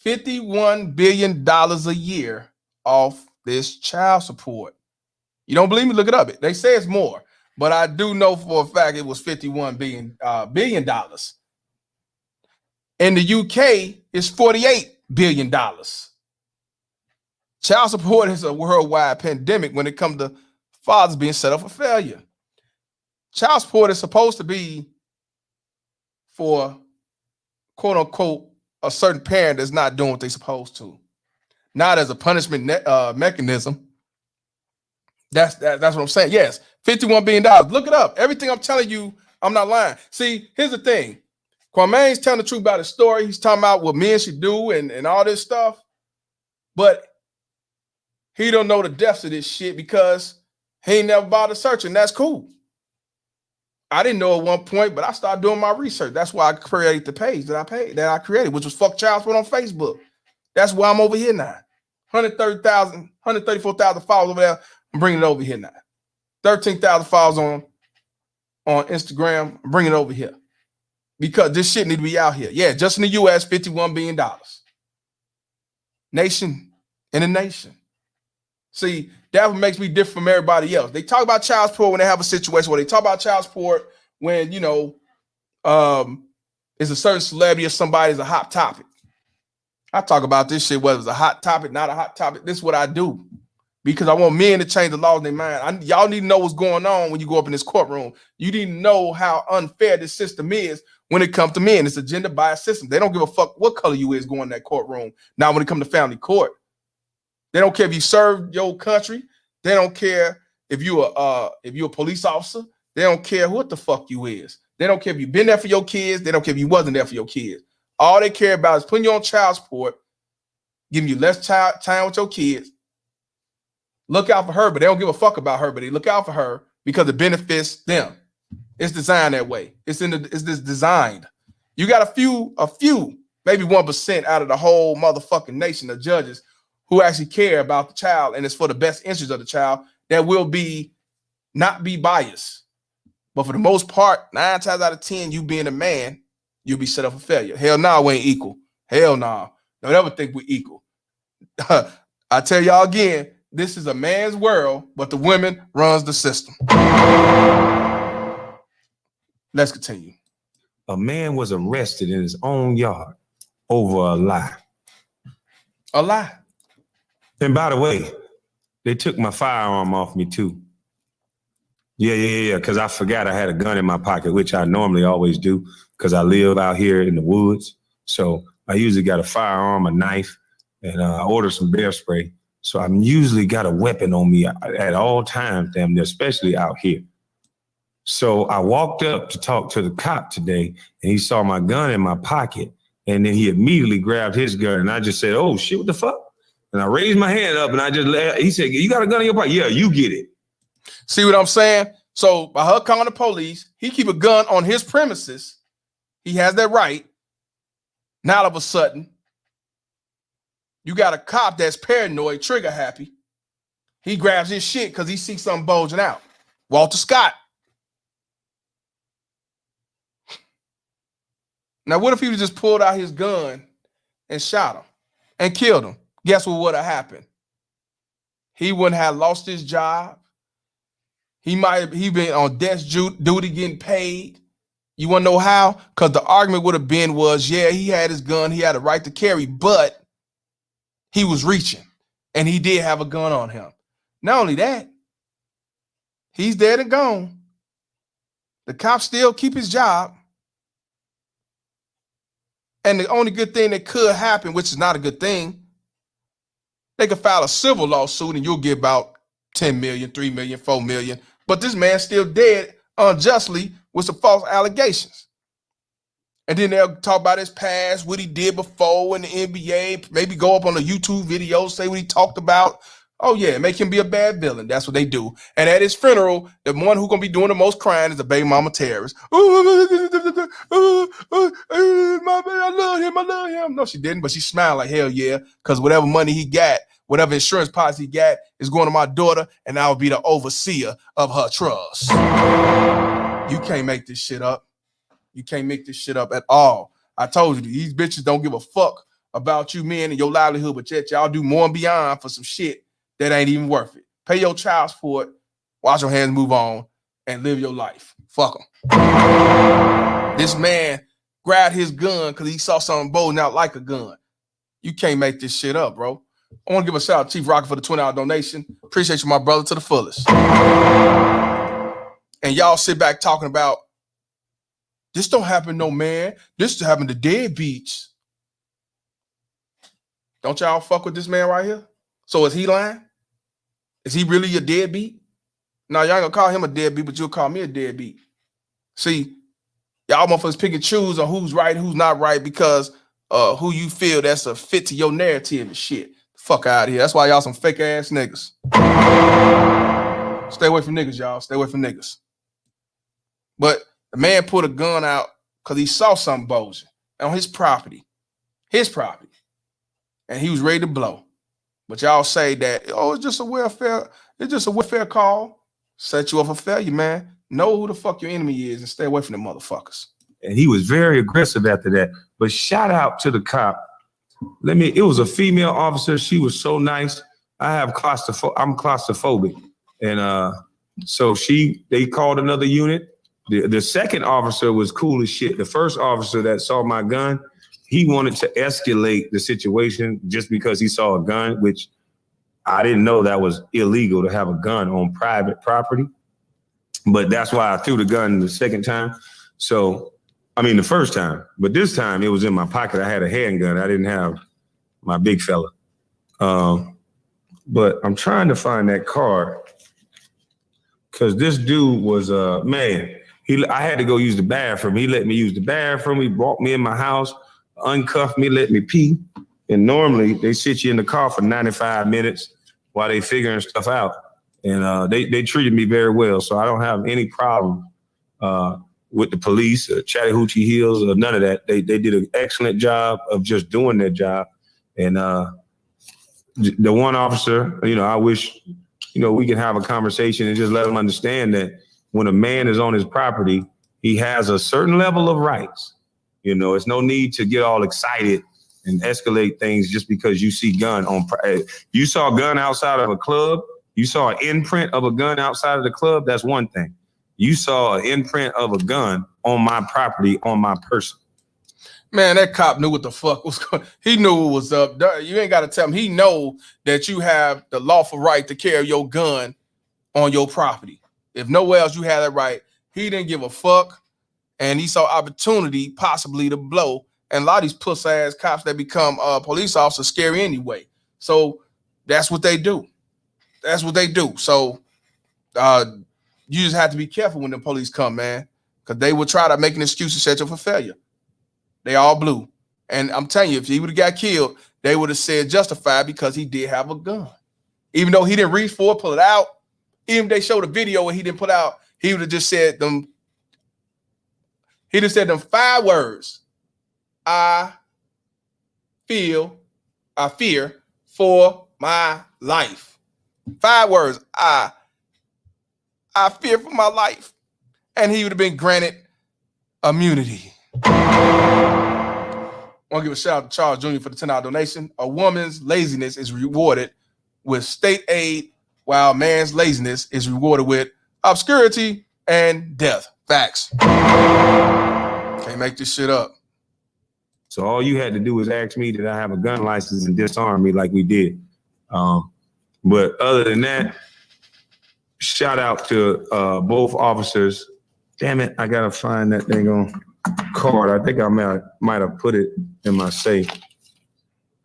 Speaker 2: $51 billion a year off this child support. You don't believe me? Look it up. They say it's more, but I do know for a fact it was $51 billion. In the UK, it's $48 billion. Child support is a worldwide pandemic when it comes to fathers being set up for failure. Child support is supposed to be for, quote unquote, a certain parent that's not doing what they're supposed to, not as a punishment mechanism. That's what I'm saying. Yes, $51 billion. Look it up. Everything I'm telling you, I'm not lying. See, here's the thing. Kwame's telling the truth about his story. He's talking about what men should do and all this stuff. But he don't know the depths of this shit because He ain't never bothered searching. That's cool. I didn't know at one point, but I started doing my research. That's why I created the page that I created, which was Fuck Child Support on Facebook. That's why I'm over here now. 134,000 followers over there. I'm bringing it over here now. 13,000 followers on Instagram. I'm bringing it over here. Because this shit need to be out here. Yeah, just in the U.S., $51 billion. Nation in a nation. See, that makes me different from everybody else. They talk about child support when they have a situation where they talk about child support when, you know, it's a certain celebrity or somebody is a hot topic. I talk about this shit, whether it's a hot topic, not a hot topic. This is what I do because I want men to change the laws in their mind. Y'all need to know what's going on when you go up in this courtroom. You need to know how unfair this system is when it comes to men. It's a gender biased system. They don't give a fuck what color you is going in that courtroom. Now, when it comes to family court, they don't care if you served your country. They don't care if you're a police officer. They don't care what the fuck you is. They don't care if you've been there for your kids. They don't care if you wasn't there for your kids. All they care about is putting you on child support, giving you less time with your kids. Look out for her, but they don't give a fuck about her, but they look out for her because it benefits them. It's designed that way. It's this designed. You got a few, maybe 1% out of the whole motherfucking nation of judges who actually care about the child and it's for the best interest of the child that will not be biased. But for the most part, 9 times out of 10, you being a man, you'll be set up for failure. Hell no, we ain't equal. Hell no. Don't ever think we're equal. I tell y'all again, this is a man's world, but the women runs the system. Let's continue.
Speaker 8: A man was arrested in his own yard over a lie.
Speaker 2: A lie.
Speaker 8: And by the way, they took my firearm off me too. Yeah, because I forgot I had a gun in my pocket, which I normally always do because I live out here in the woods. So I usually got a firearm, a knife, and I ordered some bear spray. So I'm usually got a weapon on me at all times, damn near, especially out here. So I walked up to talk to the cop today, and he saw my gun in my pocket, and then he immediately grabbed his gun, and I just said, "Oh shit, what the fuck?" And I raised my hand up, and he said, "You got a gun in your pocket?" "Yeah, you get it."
Speaker 2: See what I'm saying? So by her calling the police, he keep a gun on his premises. He has that right. Now all of a sudden, you got a cop that's paranoid, trigger happy. He grabs his shit because he sees something bulging out. Walter Scott. Now, what if he just pulled out his gun and shot him and killed him? Guess what would have happened? He wouldn't have lost his job. He been on desk duty getting paid. You want to know how? Because the argument would have been yeah, he had his gun. He had a right to carry, but he was reaching and he did have a gun on him. Not only that, he's dead and gone. The cops still keep his job. And the only good thing that could happen, which is not a good thing, they could file a civil lawsuit and you'll get about 10 million, 3 million, 4 million. But this man's still dead unjustly with some false allegations. And then they'll talk about his past, what he did before in the NBA, maybe go up on a YouTube video, say what he talked about. Oh yeah, make him be a bad villain. That's what they do. And at his funeral, the one who's gonna be doing the most crying is the baby mama terrorist. I love him. No, she didn't, but she smiled like hell yeah, because whatever money he got, whatever insurance policy he got is going to my daughter, and I'll be the overseer of her trust. You can't make this shit up. You can't make this shit up at all. I told you, these bitches don't give a fuck about you men and your livelihood, but yet y'all do more and beyond for some shit that ain't even worth it. Pay your child support, wash your hands, move on, and live your life. Fuck them. This man grabbed his gun because he saw something bulging out like a gun. You can't make this shit up, bro. I want to give a shout out to Chief Rocket for the $20 donation. Appreciate you, my brother, to the fullest. And y'all sit back talking about, this don't happen, no man. This happened to deadbeats. Don't y'all fuck with this man right here? So is he lying? Is he really a deadbeat? No, y'all ain't gonna call him a deadbeat, but you'll call me a deadbeat. See, y'all motherfuckers pick and choose on who's right and who's not right because who you feel that's a fit to your narrative and shit. Fuck out of here. That's why y'all some fake ass niggas. Stay away from niggas, y'all. Stay away from niggas. But the man put a gun out because he saw something bulging on his property. And he was ready to blow. But y'all say that, oh, it's just a welfare call. Set you up for failure, man. Know who the fuck your enemy is and stay away from them motherfuckers.
Speaker 8: And he was very aggressive after that. But shout out to the cop. It was a female officer. She was so nice. I'm claustrophobic. And so they called another unit. The second officer was cool as shit. The first officer that saw my gun, he wanted to escalate the situation just because he saw a gun, which I didn't know that was illegal to have a gun on private property. But that's why I threw the gun the second time. So, I mean, the first time. But this time it was in my pocket. I had a handgun. I didn't have my big fella. But I'm trying to find that card because this dude was, man, I had to go use the bathroom. He let me use the bathroom. He brought me in my house, uncuffed me, let me pee. And normally they sit you in the car for 95 minutes while they figuring stuff out. And they treated me very well. So I don't have any problem with the police, Chattahoochee Hills, or none of that. They did an excellent job of just doing their job. And the one officer, I wish, we could have a conversation and just let them understand that when a man is on his property, he has a certain level of rights. It's no need to get all excited and escalate things just because you see gun on. You saw a gun outside of a club. You saw an imprint of a gun outside of the club. That's one thing. You saw an imprint of a gun on my property, on my person.
Speaker 2: Man, that cop knew what the fuck was going. He knew what was up. You ain't got to tell him. He know that you have the lawful right to carry your gun on your property. If nowhere else you had that right, he didn't give a fuck, and he saw opportunity possibly to blow. And a lot of these puss ass cops that become police officers scary anyway. So that's what they do. That's what they do. So you just have to be careful when the police come, man, because they will try to make an excuse to set you for failure. They all blew. And I'm telling you, if he would have got killed, they would have said justified because he did have a gun. Even though he didn't reach for it, pull it out. Even if they showed a video where he didn't pull out, he would have just said them. He just said them 5 words. I fear for my life. 5 words. I fear for my life. And he would have been granted immunity. I want to give a shout out to Charles Jr. for the $10 donation. A woman's laziness is rewarded with state aid, while man's laziness is rewarded with obscurity and death. Facts. Can't make this shit up.
Speaker 8: So all you had to do was ask me, did I have a gun license, and disarm me like we did. But other than that, shout out to both officers. Damn it, I gotta find that thing on card. I think I might have put it in my safe.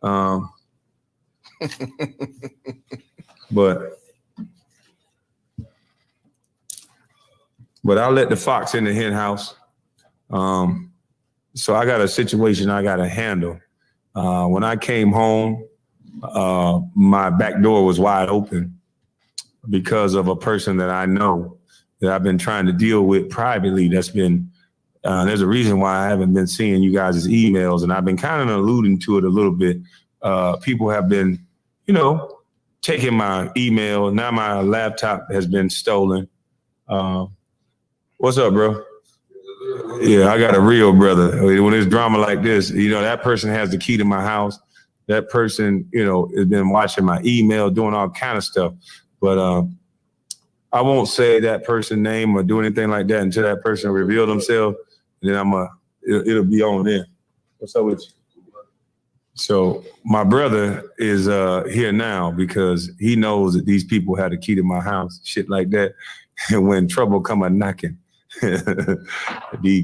Speaker 8: But I'll let the fox in the hen house. So I got a situation I got to handle. When I came home, my back door was wide open because of a person that I know that I've been trying to deal with privately. That's been, there's a reason why I haven't been seeing you guys' emails, and I've been kind of alluding to it a little bit. People have been, taking my email. Now my laptop has been stolen. What's up, bro? Yeah, I got a real brother. When there's drama like this, that person has the key to my house. That person, has been watching my email, doing all kind of stuff. But I won't say that person's name or do anything like that until that person reveal themselves. And then it'll be on there. What's up with you? So my brother is here now because he knows that these people have the key to my house, shit like that. And when trouble come a knocking, the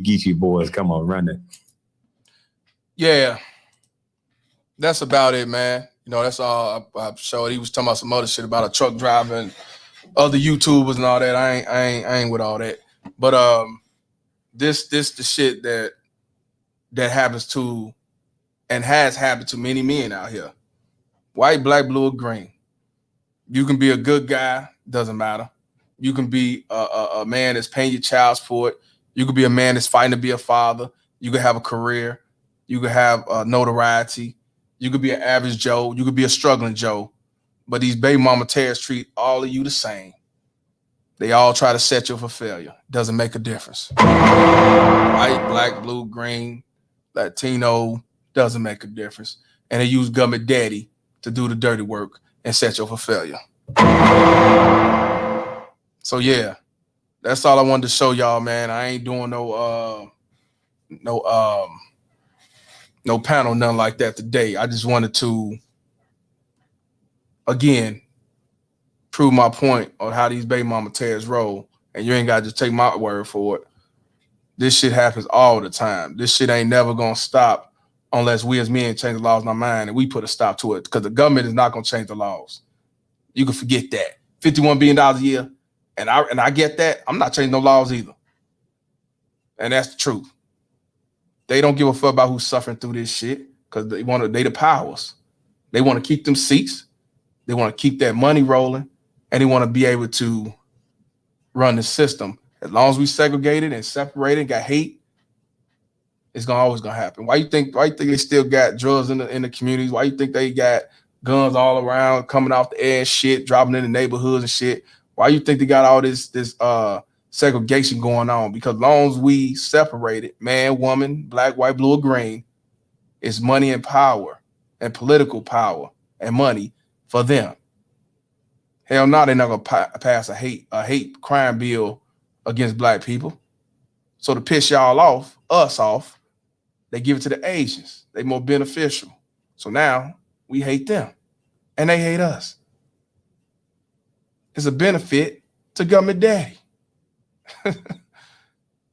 Speaker 8: Geechee boys come on running.
Speaker 2: Yeah, that's about it, man. That's all I showed. He was talking about some other shit about a truck driver and other YouTubers and all that. I ain't with all that. But this the shit that happens to and has happened to many men out here. White, black, blue, or green. You can be a good guy, doesn't matter. You can be a man that's paying your child support. You could be a man that's fighting to be a father. You could have a career. You could have notoriety. You could be an average Joe. You could be a struggling Joe. But these baby mama terrorists treat all of you the same. They all try to set you for failure. Doesn't make a difference. White, black, blue, green, Latino, doesn't make a difference. And they use government daddy to do the dirty work and set you for failure. So yeah, that's all I wanted to show y'all, man. I ain't doing no panel, nothing like that today. I just wanted to, again, prove my point on how these baby mama terrorists roll. And you ain't got to just take my word for it. This shit happens all the time. This shit ain't never going to stop unless we as men change the laws in our mind and we put a stop to it, because the government is not going to change the laws. You can forget that. $51 billion a year. And I get that. I'm not changing no laws either. And that's the truth. They don't give a fuck about who's suffering through this shit because they the powers. They want to keep them seats. They want to keep that money rolling. And they want to be able to run the system. As long as we segregated and separated, got hate, it's always gonna happen. Why you think they still got drugs in the communities? Why you think they got guns all around coming off the air, shit, dropping in the neighborhoods and shit? Why you think they got all this segregation going on? Because as long as we separated, man, woman, black, white, blue, or green, it's money and power and political power and money for them. Hell no, they're not gonna pass a hate crime bill against black people. So to piss y'all off, us off, they give it to the Asians. They more beneficial. So now we hate them and they hate us. It's a benefit to government daddy.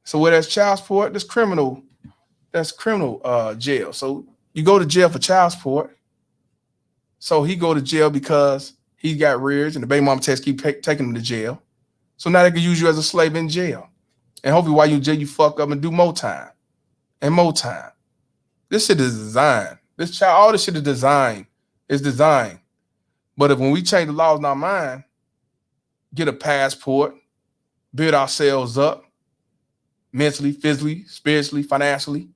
Speaker 2: So where there's child support, that's criminal jail. So you go to jail for child support. So he go to jail because he got reared and the baby mama test keep taking him to jail. So now they can use you as a slave in jail. And hopefully while you in jail, you fuck up and do more time and more time. This shit is designed. All this shit is designed. It's designed. But if when we change the laws in our mind, get a passport, build ourselves up mentally, physically, spiritually, financially,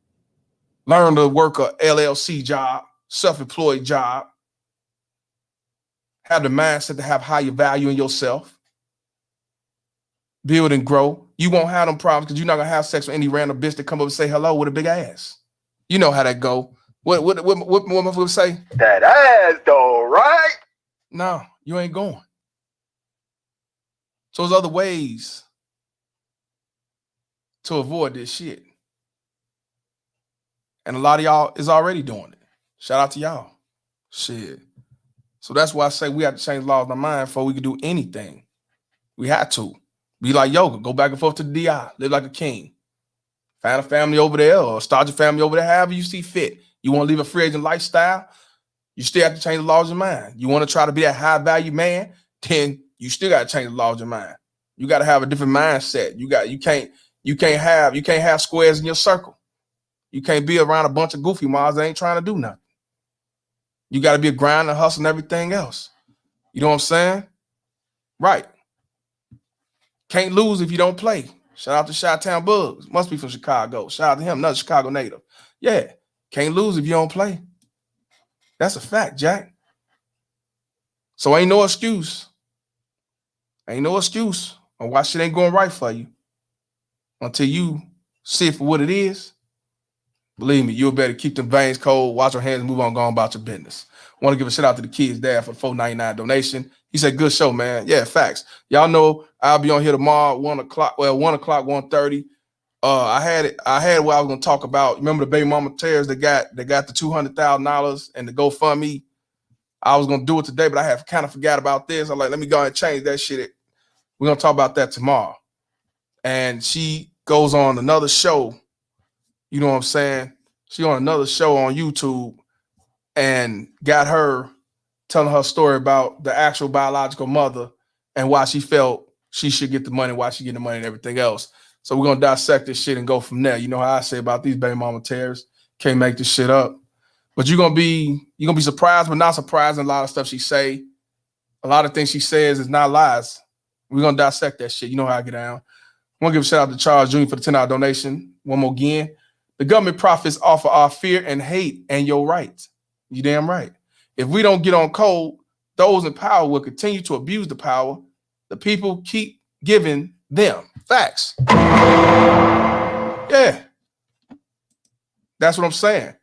Speaker 2: learn to work a LLC job, self-employed job, have the mindset to have higher value in yourself, build and grow. You won't have them problems because you're not gonna have sex with any random bitch that come up and say hello with a big ass. You know how that go. What would say?
Speaker 10: That ass though, right?
Speaker 2: No, you ain't going. So there's other ways to avoid this shit. And a lot of y'all is already doing it. Shout out to y'all. Shit. So that's why I say we have to change laws in our mind before we can do anything. We had to. Be like yoga. Go back and forth to the DI. Live like a king. Find a family over there or start your family over there, however you see fit. You want to live a free agent lifestyle? You still have to change the laws of your mind. You want to try to be a high value man? Then you still got to change the laws of your mind. You got to have a different mindset. You can't have squares in your circle. You can't be around a bunch of goofy moms that ain't trying to do nothing. You got to be a grinder, hustle, and everything else. You know what I'm saying? Right. Can't lose if you don't play. Shout out to Chi-Town Bugs. Must be from Chicago. Shout out to him, another Chicago native. Yeah. Can't lose if you don't play. That's a fact, Jack. So ain't no excuse. Ain't no excuse on why shit ain't going right for you until you see it for what it is. Believe me, you'll better keep them veins cold, wash your hands, move on, go on about your business. Want to give a shout out to the kids dad for the $4.99 donation. He said, good show, man. Yeah, facts. Y'all know I'll be on here tomorrow, 1 o'clock, 1:30. I had what I was gonna talk about. Remember the baby mama tears that got the $200,000 and the GoFundMe? I was gonna do it today, but I have kind of forgot about this. I'm like, let me go ahead and change that shit. We're gonna talk about that tomorrow. And she goes on another show. You know what I'm saying? She on another show on YouTube and got her telling her story about the actual biological mother and why she felt she should get the money, why she get the money and everything else. So we're gonna dissect this shit and go from there. You know how I say about these baby mama terrorists. Can't make this shit up. But you're gonna be surprised, but not surprised in a lot of stuff she say. A lot of things she says is not lies. We're going to dissect that shit. You know how I get down. I want to give a shout out to Charles Jr. for the $10 donation. One more again. The government profits offer our fear and hate and your rights. You damn right. If we don't get on code, those in power will continue to abuse the power the people keep giving them. Facts. Yeah. That's what I'm saying.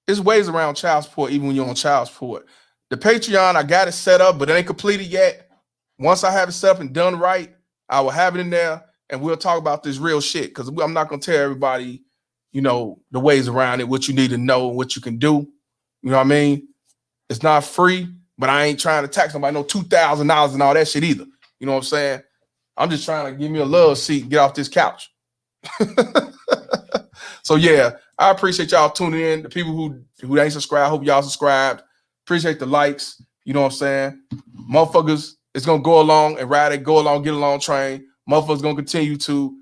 Speaker 2: There's ways around child support even when you're on child support. The Patreon, I got it set up, but it ain't completed yet. Once I have it set up and done right, I will have it in there and we'll talk about this real shit because I'm not going to tell everybody, you know, the ways around it, what you need to know, what you can do. You know what I mean? It's not free, but I ain't trying to tax somebody no $2,000 and all that shit either. You know what I'm saying? I'm just trying to give me a love seat and get off this couch. So yeah, I appreciate y'all tuning in. The people who ain't subscribed, hope y'all subscribed. Appreciate the likes. You know what I'm saying? Motherfuckers, it's gonna go along and ride it, go along, get along train. Motherfuckers gonna continue to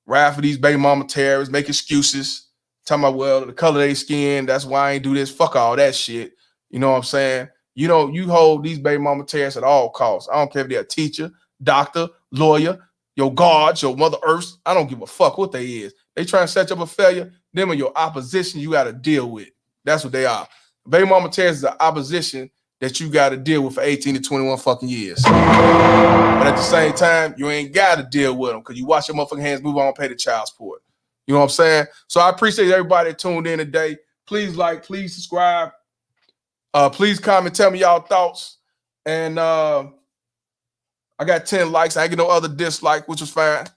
Speaker 2: ride for these baby mama terrorists, make excuses, talking about, well, the color of their skin, that's why I ain't do this. Fuck all that shit. You know what I'm saying? You know, you hold these baby mama terrorists at all costs. I don't care if they're a teacher, doctor, lawyer, your guards, your mother earths. I don't give a fuck what they is. They trying to set you up a failure. Them are your opposition you got to deal with. That's what they are. Baby mama terrorists is the opposition that you got to deal with for 18 to 21 fucking years. But at the same time, you ain't got to deal with them because you watch your motherfucking hands move on and pay the child support. You know what I'm saying? So I appreciate everybody that tuned in today. Please like, please subscribe. Please comment, tell me y'all thoughts. And I got 10 likes. I ain't get no other dislike, which was fine.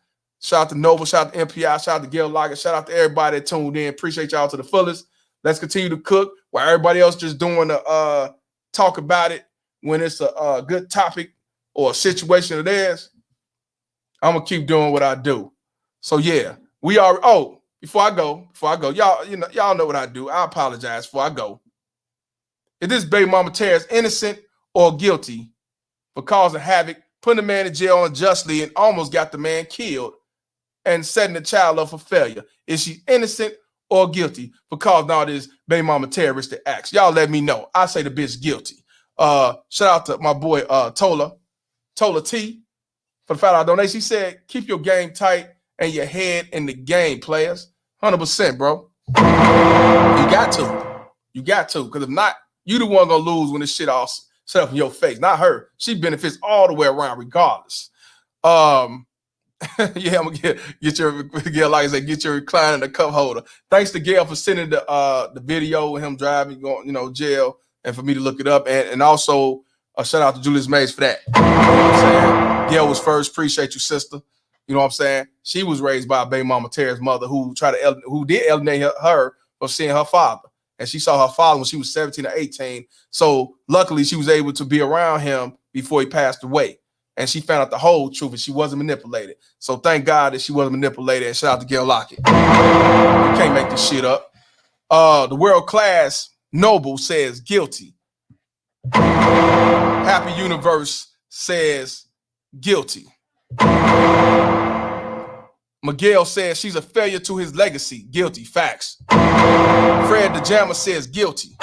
Speaker 2: Shout out to Nova, shout out to MPI, shout out to Gail Lockett, shout out to everybody that tuned in. Appreciate y'all to the fullest. Let's continue to cook while everybody else just doing the talk about it when it's a good topic or a situation of theirs. I'm gonna keep doing what I do. So yeah, we are. Oh, before I go, y'all know what I do. I apologize before I go. If this baby mama terrorist innocent or guilty for causing havoc, putting the man in jail unjustly, and almost got the man killed, and setting the child up for failure, is she innocent or guilty for causing all this baby mama terroristic acts? Y'all let me know. I say the bitch guilty. Shout out to my boy Tola T for the $5 donation. He said, keep your game tight and your head in the game, players. 100%, bro. You got to, because if not, you the one gonna lose when this shit all set up in your face. Not her. She benefits all the way around regardless. Yeah, I'm gonna get your like I said, get your recliner and the cup holder. Thanks to Gail for sending the video of him driving, going, jail, and for me to look it up. And also a shout out to Julius Mays for that. You know what I'm saying? Gail was first. Appreciate you, sister. You know what I'm saying? She was raised by a baby mama terrorist mother who did alienate her from seeing her father. And she saw her father when she was 17 or 18. So luckily she was able to be around him before he passed away. And she found out the whole truth and she wasn't manipulated. So thank God that she wasn't manipulated. And shout out to Gail Lockett. You can't make this shit up. The world class Noble says guilty. Happy Universe says guilty. Miguel says she's a failure to his legacy. Guilty. Facts. Fred the Jammer says guilty.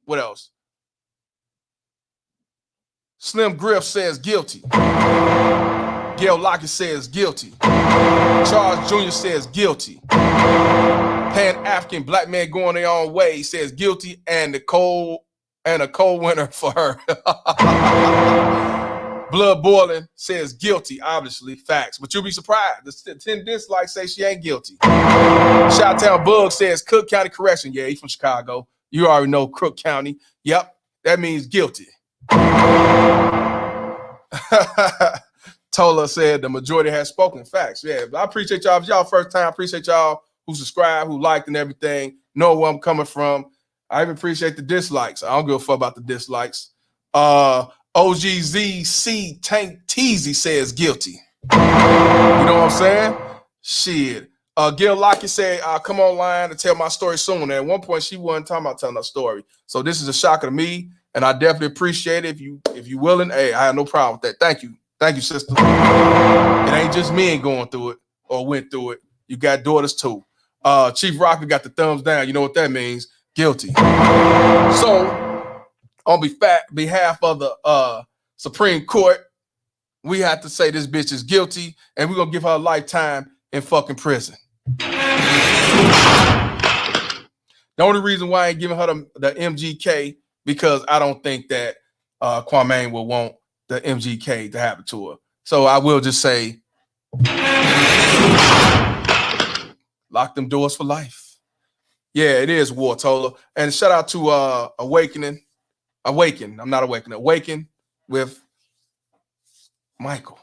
Speaker 2: What else? Slim Griff says guilty. Gail Lockett says guilty. Charles Jr. says guilty. Pan-African black man going their own way says guilty, and a cold winner for her. Blood Boiling says guilty, obviously, facts. But you'll be surprised. The 10 dislikes say she ain't guilty. Chi-Town Bug says Cook County Correction. Yeah, he's from Chicago. You already know Cook County. Yep, that means guilty. Tola said the majority has spoken. Facts. Yeah, but I appreciate y'all. If it's y'all first time, I appreciate y'all who subscribed, who liked and everything. Know where I'm coming from. I even appreciate the dislikes. I don't give a fuck about the dislikes. OGZC Tank Teasy says guilty. You know what I'm saying? Shit. Gail Lockett said, I'll come online to tell my story soon. And at one point, she wasn't talking about telling her story. So this is a shocker to me, and I definitely appreciate it. If you willing, hey, I have no problem with that. Thank you. Thank you, sister. It ain't just men going through it or went through it. You got daughters too. Chief Rocker got the thumbs down. You know what that means? Guilty. So on behalf of the Supreme Court, we have to say this bitch is guilty, and we're gonna give her a lifetime in fucking prison. The only reason why I ain't giving her the MGK, because I don't think that Kwame will want the MGK to happen to her. So I will just say, lock them doors for life. Yeah, it is War Tola. And shout out to Awaken with Michael.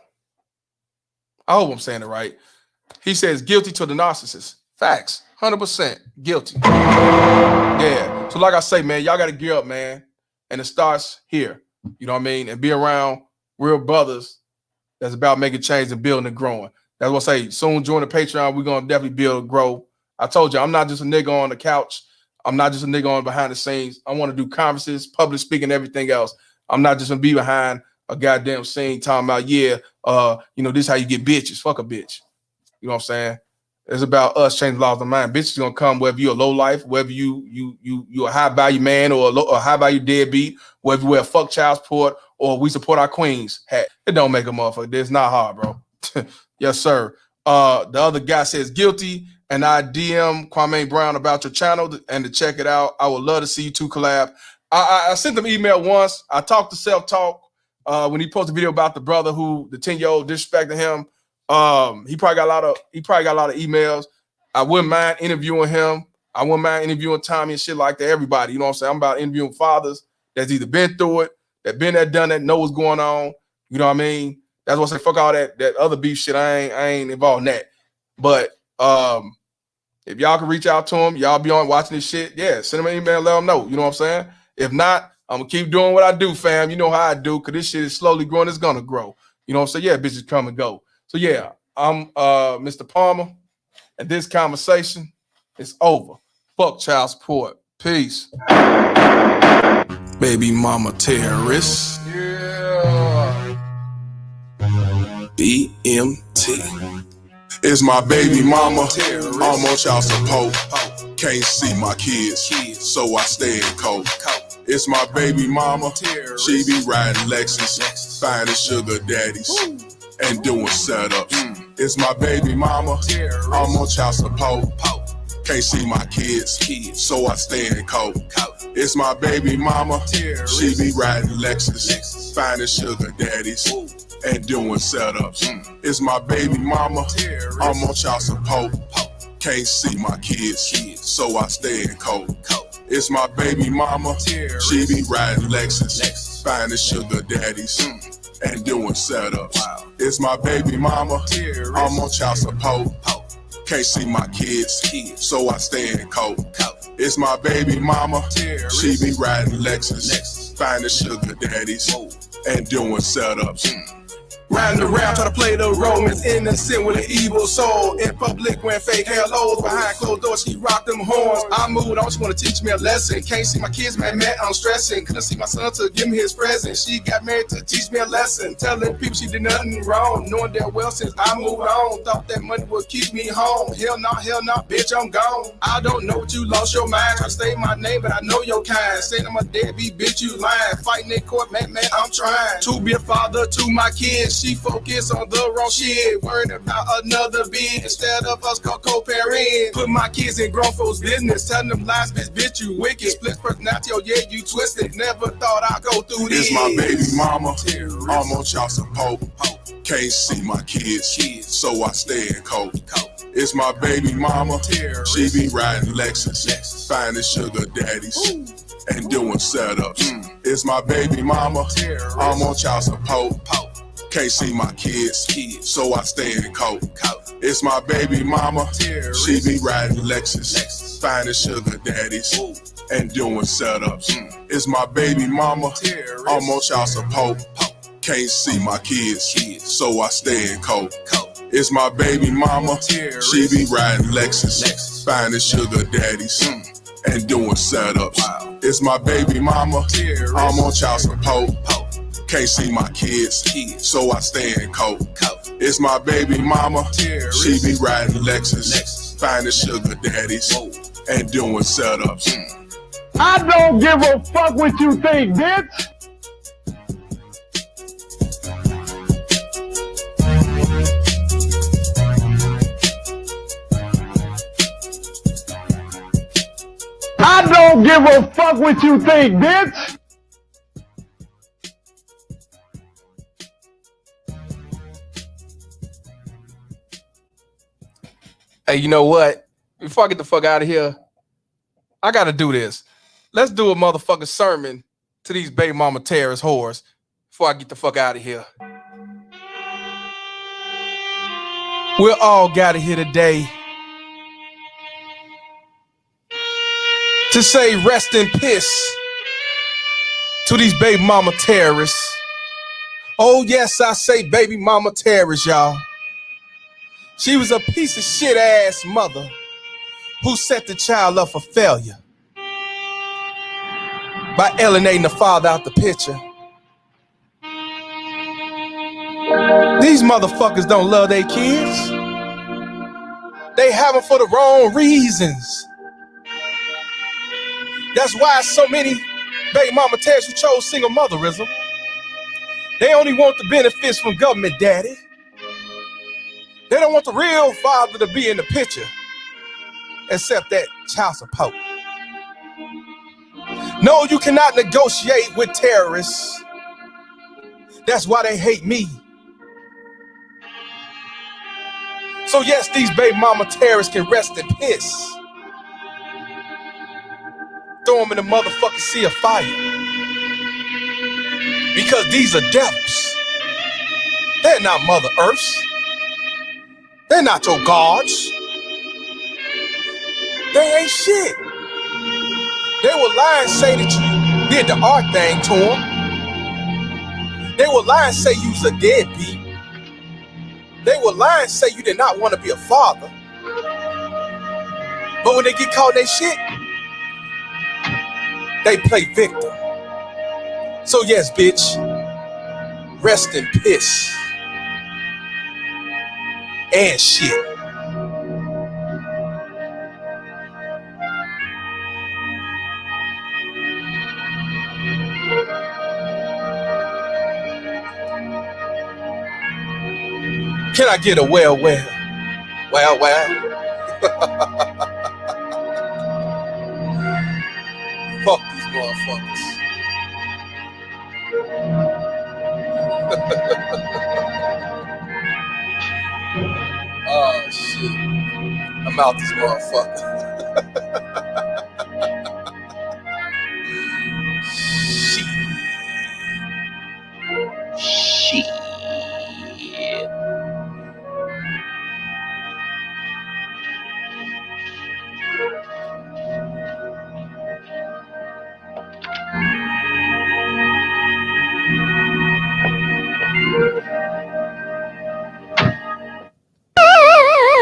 Speaker 2: I hope I'm saying it right. He says guilty to the narcissist. Facts. 100% guilty. Yeah. So like I say, man, y'all got to gear up, man. And it starts here. You know what I mean? And be around real brothers that's about making change and building and growing. That's what I say. Soon join the Patreon. We're going to definitely build and grow. I told you, I'm not just a nigga on the couch. I'm not just a nigga on behind the scenes. I want to do conferences, public speaking, everything else. I'm not just going to be behind a goddamn scene talking about, this is how you get bitches. Fuck a bitch. You know what I'm saying? It's about us changing laws of mind. Bitches gonna come whether you're a low life, whether you a high value man or a high value deadbeat, whether you wear fuck child support or we support our queens hat. It don't make a motherfucker. It's not hard, bro. Yes, sir. The other guy says guilty, and I DM Kwame Brown about your channel and to check it out. I would love to see you two collab. I sent them email once. I talked to Self Talk when he posted a video about the brother who the 10-year-old disrespected him. He probably got a lot of emails. I wouldn't mind interviewing him. I wouldn't mind interviewing Tommy and shit like that. Everybody, you know what I'm saying? I'm about interviewing fathers that's either been through it, that been there, done that, know what's going on. You know what I mean? That's what I say. Fuck all that other beef shit. I ain't involved in that. But if y'all can reach out to him, y'all be on watching this shit. Yeah, send him an email, let him know. You know what I'm saying? If not, I'm gonna keep doing what I do, fam. You know how I do, because this shit is slowly growing. It's gonna grow. You know what I'm saying? Yeah, bitches come and go. So yeah, I'm Mr. Palmer, and this conversation is over. Fuck child support. Peace. Baby mama terrorist. Yeah.
Speaker 3: BMT. It's my baby mama. I'm on child support. Can't see my kids, so I stay in cold. It's my baby mama. She be riding Lexus, finding sugar daddies and doing setups. It's my baby mama. I'm on child support. Can't see my kids, so I stay in cold. It's my baby mama. She be riding Lexus, finding sugar daddies and doing setups. It's my baby mama. I'm on child support. Can't see my kids, so I stay in cold. It's my baby mama. She be riding Lexus, finding sugar daddies and doing setups. It's my baby mama. I'm on child support. Can't see my kids, so I stay in cold. It's my baby mama. She be riding Lexus, finding sugar daddies and doing setups. Riding around, try to play the Romans, innocent with an evil soul. In public, wearing fake hellos, behind closed doors, she rock them horns. I moved on, she wanna teach me a lesson. Can't see my kids, man, I'm stressing. Couldn't see my son to give me his present. She got married to teach me a lesson. Telling people she did nothing wrong, knowing that well since I moved on. Thought that money would keep me home. Hell no, bitch, I'm gone. I don't know what you lost your mind. Try to say my name, but I know your kind. Saying I'm a deadbeat, bitch, you lying. Fighting in court, man, I'm trying to be a father to my kids. She focus on the wrong shit, worrying about another bitch instead of us co-parenting. Put my kids in grown folks' business, telling them lies, bitch, you wicked. Split personality, oh yeah, you twisted. Never thought I'd go through this. It's my baby mama. I'm on child support. Can't see my kids, so I stay in cold. It's my baby mama. She be riding Lexus, finding sugar daddies and doing setups. It's my baby mama. I'm on child support. Can't see my kids, so I stay in cold. It's my baby mama. She be riding Lexus, finding sugar daddies and doing setups. It's my baby mama. I'm on child support. Can't see my kids, so I stay in cold. It's my baby mama. She be riding Lexus, finding sugar daddies and doing setups. It's my baby mama. I'm on child support. Can't see my kids, so I stay in cold. It's my baby mama. She be riding Lexus, finding sugar daddies and doing setups.
Speaker 10: I don't give a fuck what you think, bitch. I don't give a fuck what you think, bitch.
Speaker 2: Hey, you know what? Before I get the fuck out of here, I gotta do this. Let's do a motherfucking sermon to these baby mama terrorist whores before I get the fuck out of here. We're all gathered here today to say rest in peace to these baby mama terrorists. Oh yes, I say baby mama terrorists, y'all. She was a piece of shit ass mother who set the child up for failure by alienating the father out the picture. These motherfuckers don't love their kids. They have them for the wrong reasons. That's why so many baby mama terrorists who chose single motherism, they only want the benefits from government daddy. They don't want the real father to be in the picture, except that child support. No, you cannot negotiate with terrorists. That's why they hate me. So yes, these baby mama terrorists can rest in peace. Throw them in the motherfucking sea of fire. Because these are devils. They're not Mother Earths. They're not your gods. They ain't shit. They will lie and say that you did the art thing to them. They will lie and say you was a deadbeat. They will lie and say you did not want to be a father. But when they get caught in their shit, they play victim. So yes, bitch, rest in peace. And shit. Can I get a well? Fuck these motherfuckers. Oh shit. I'm out this motherfucker.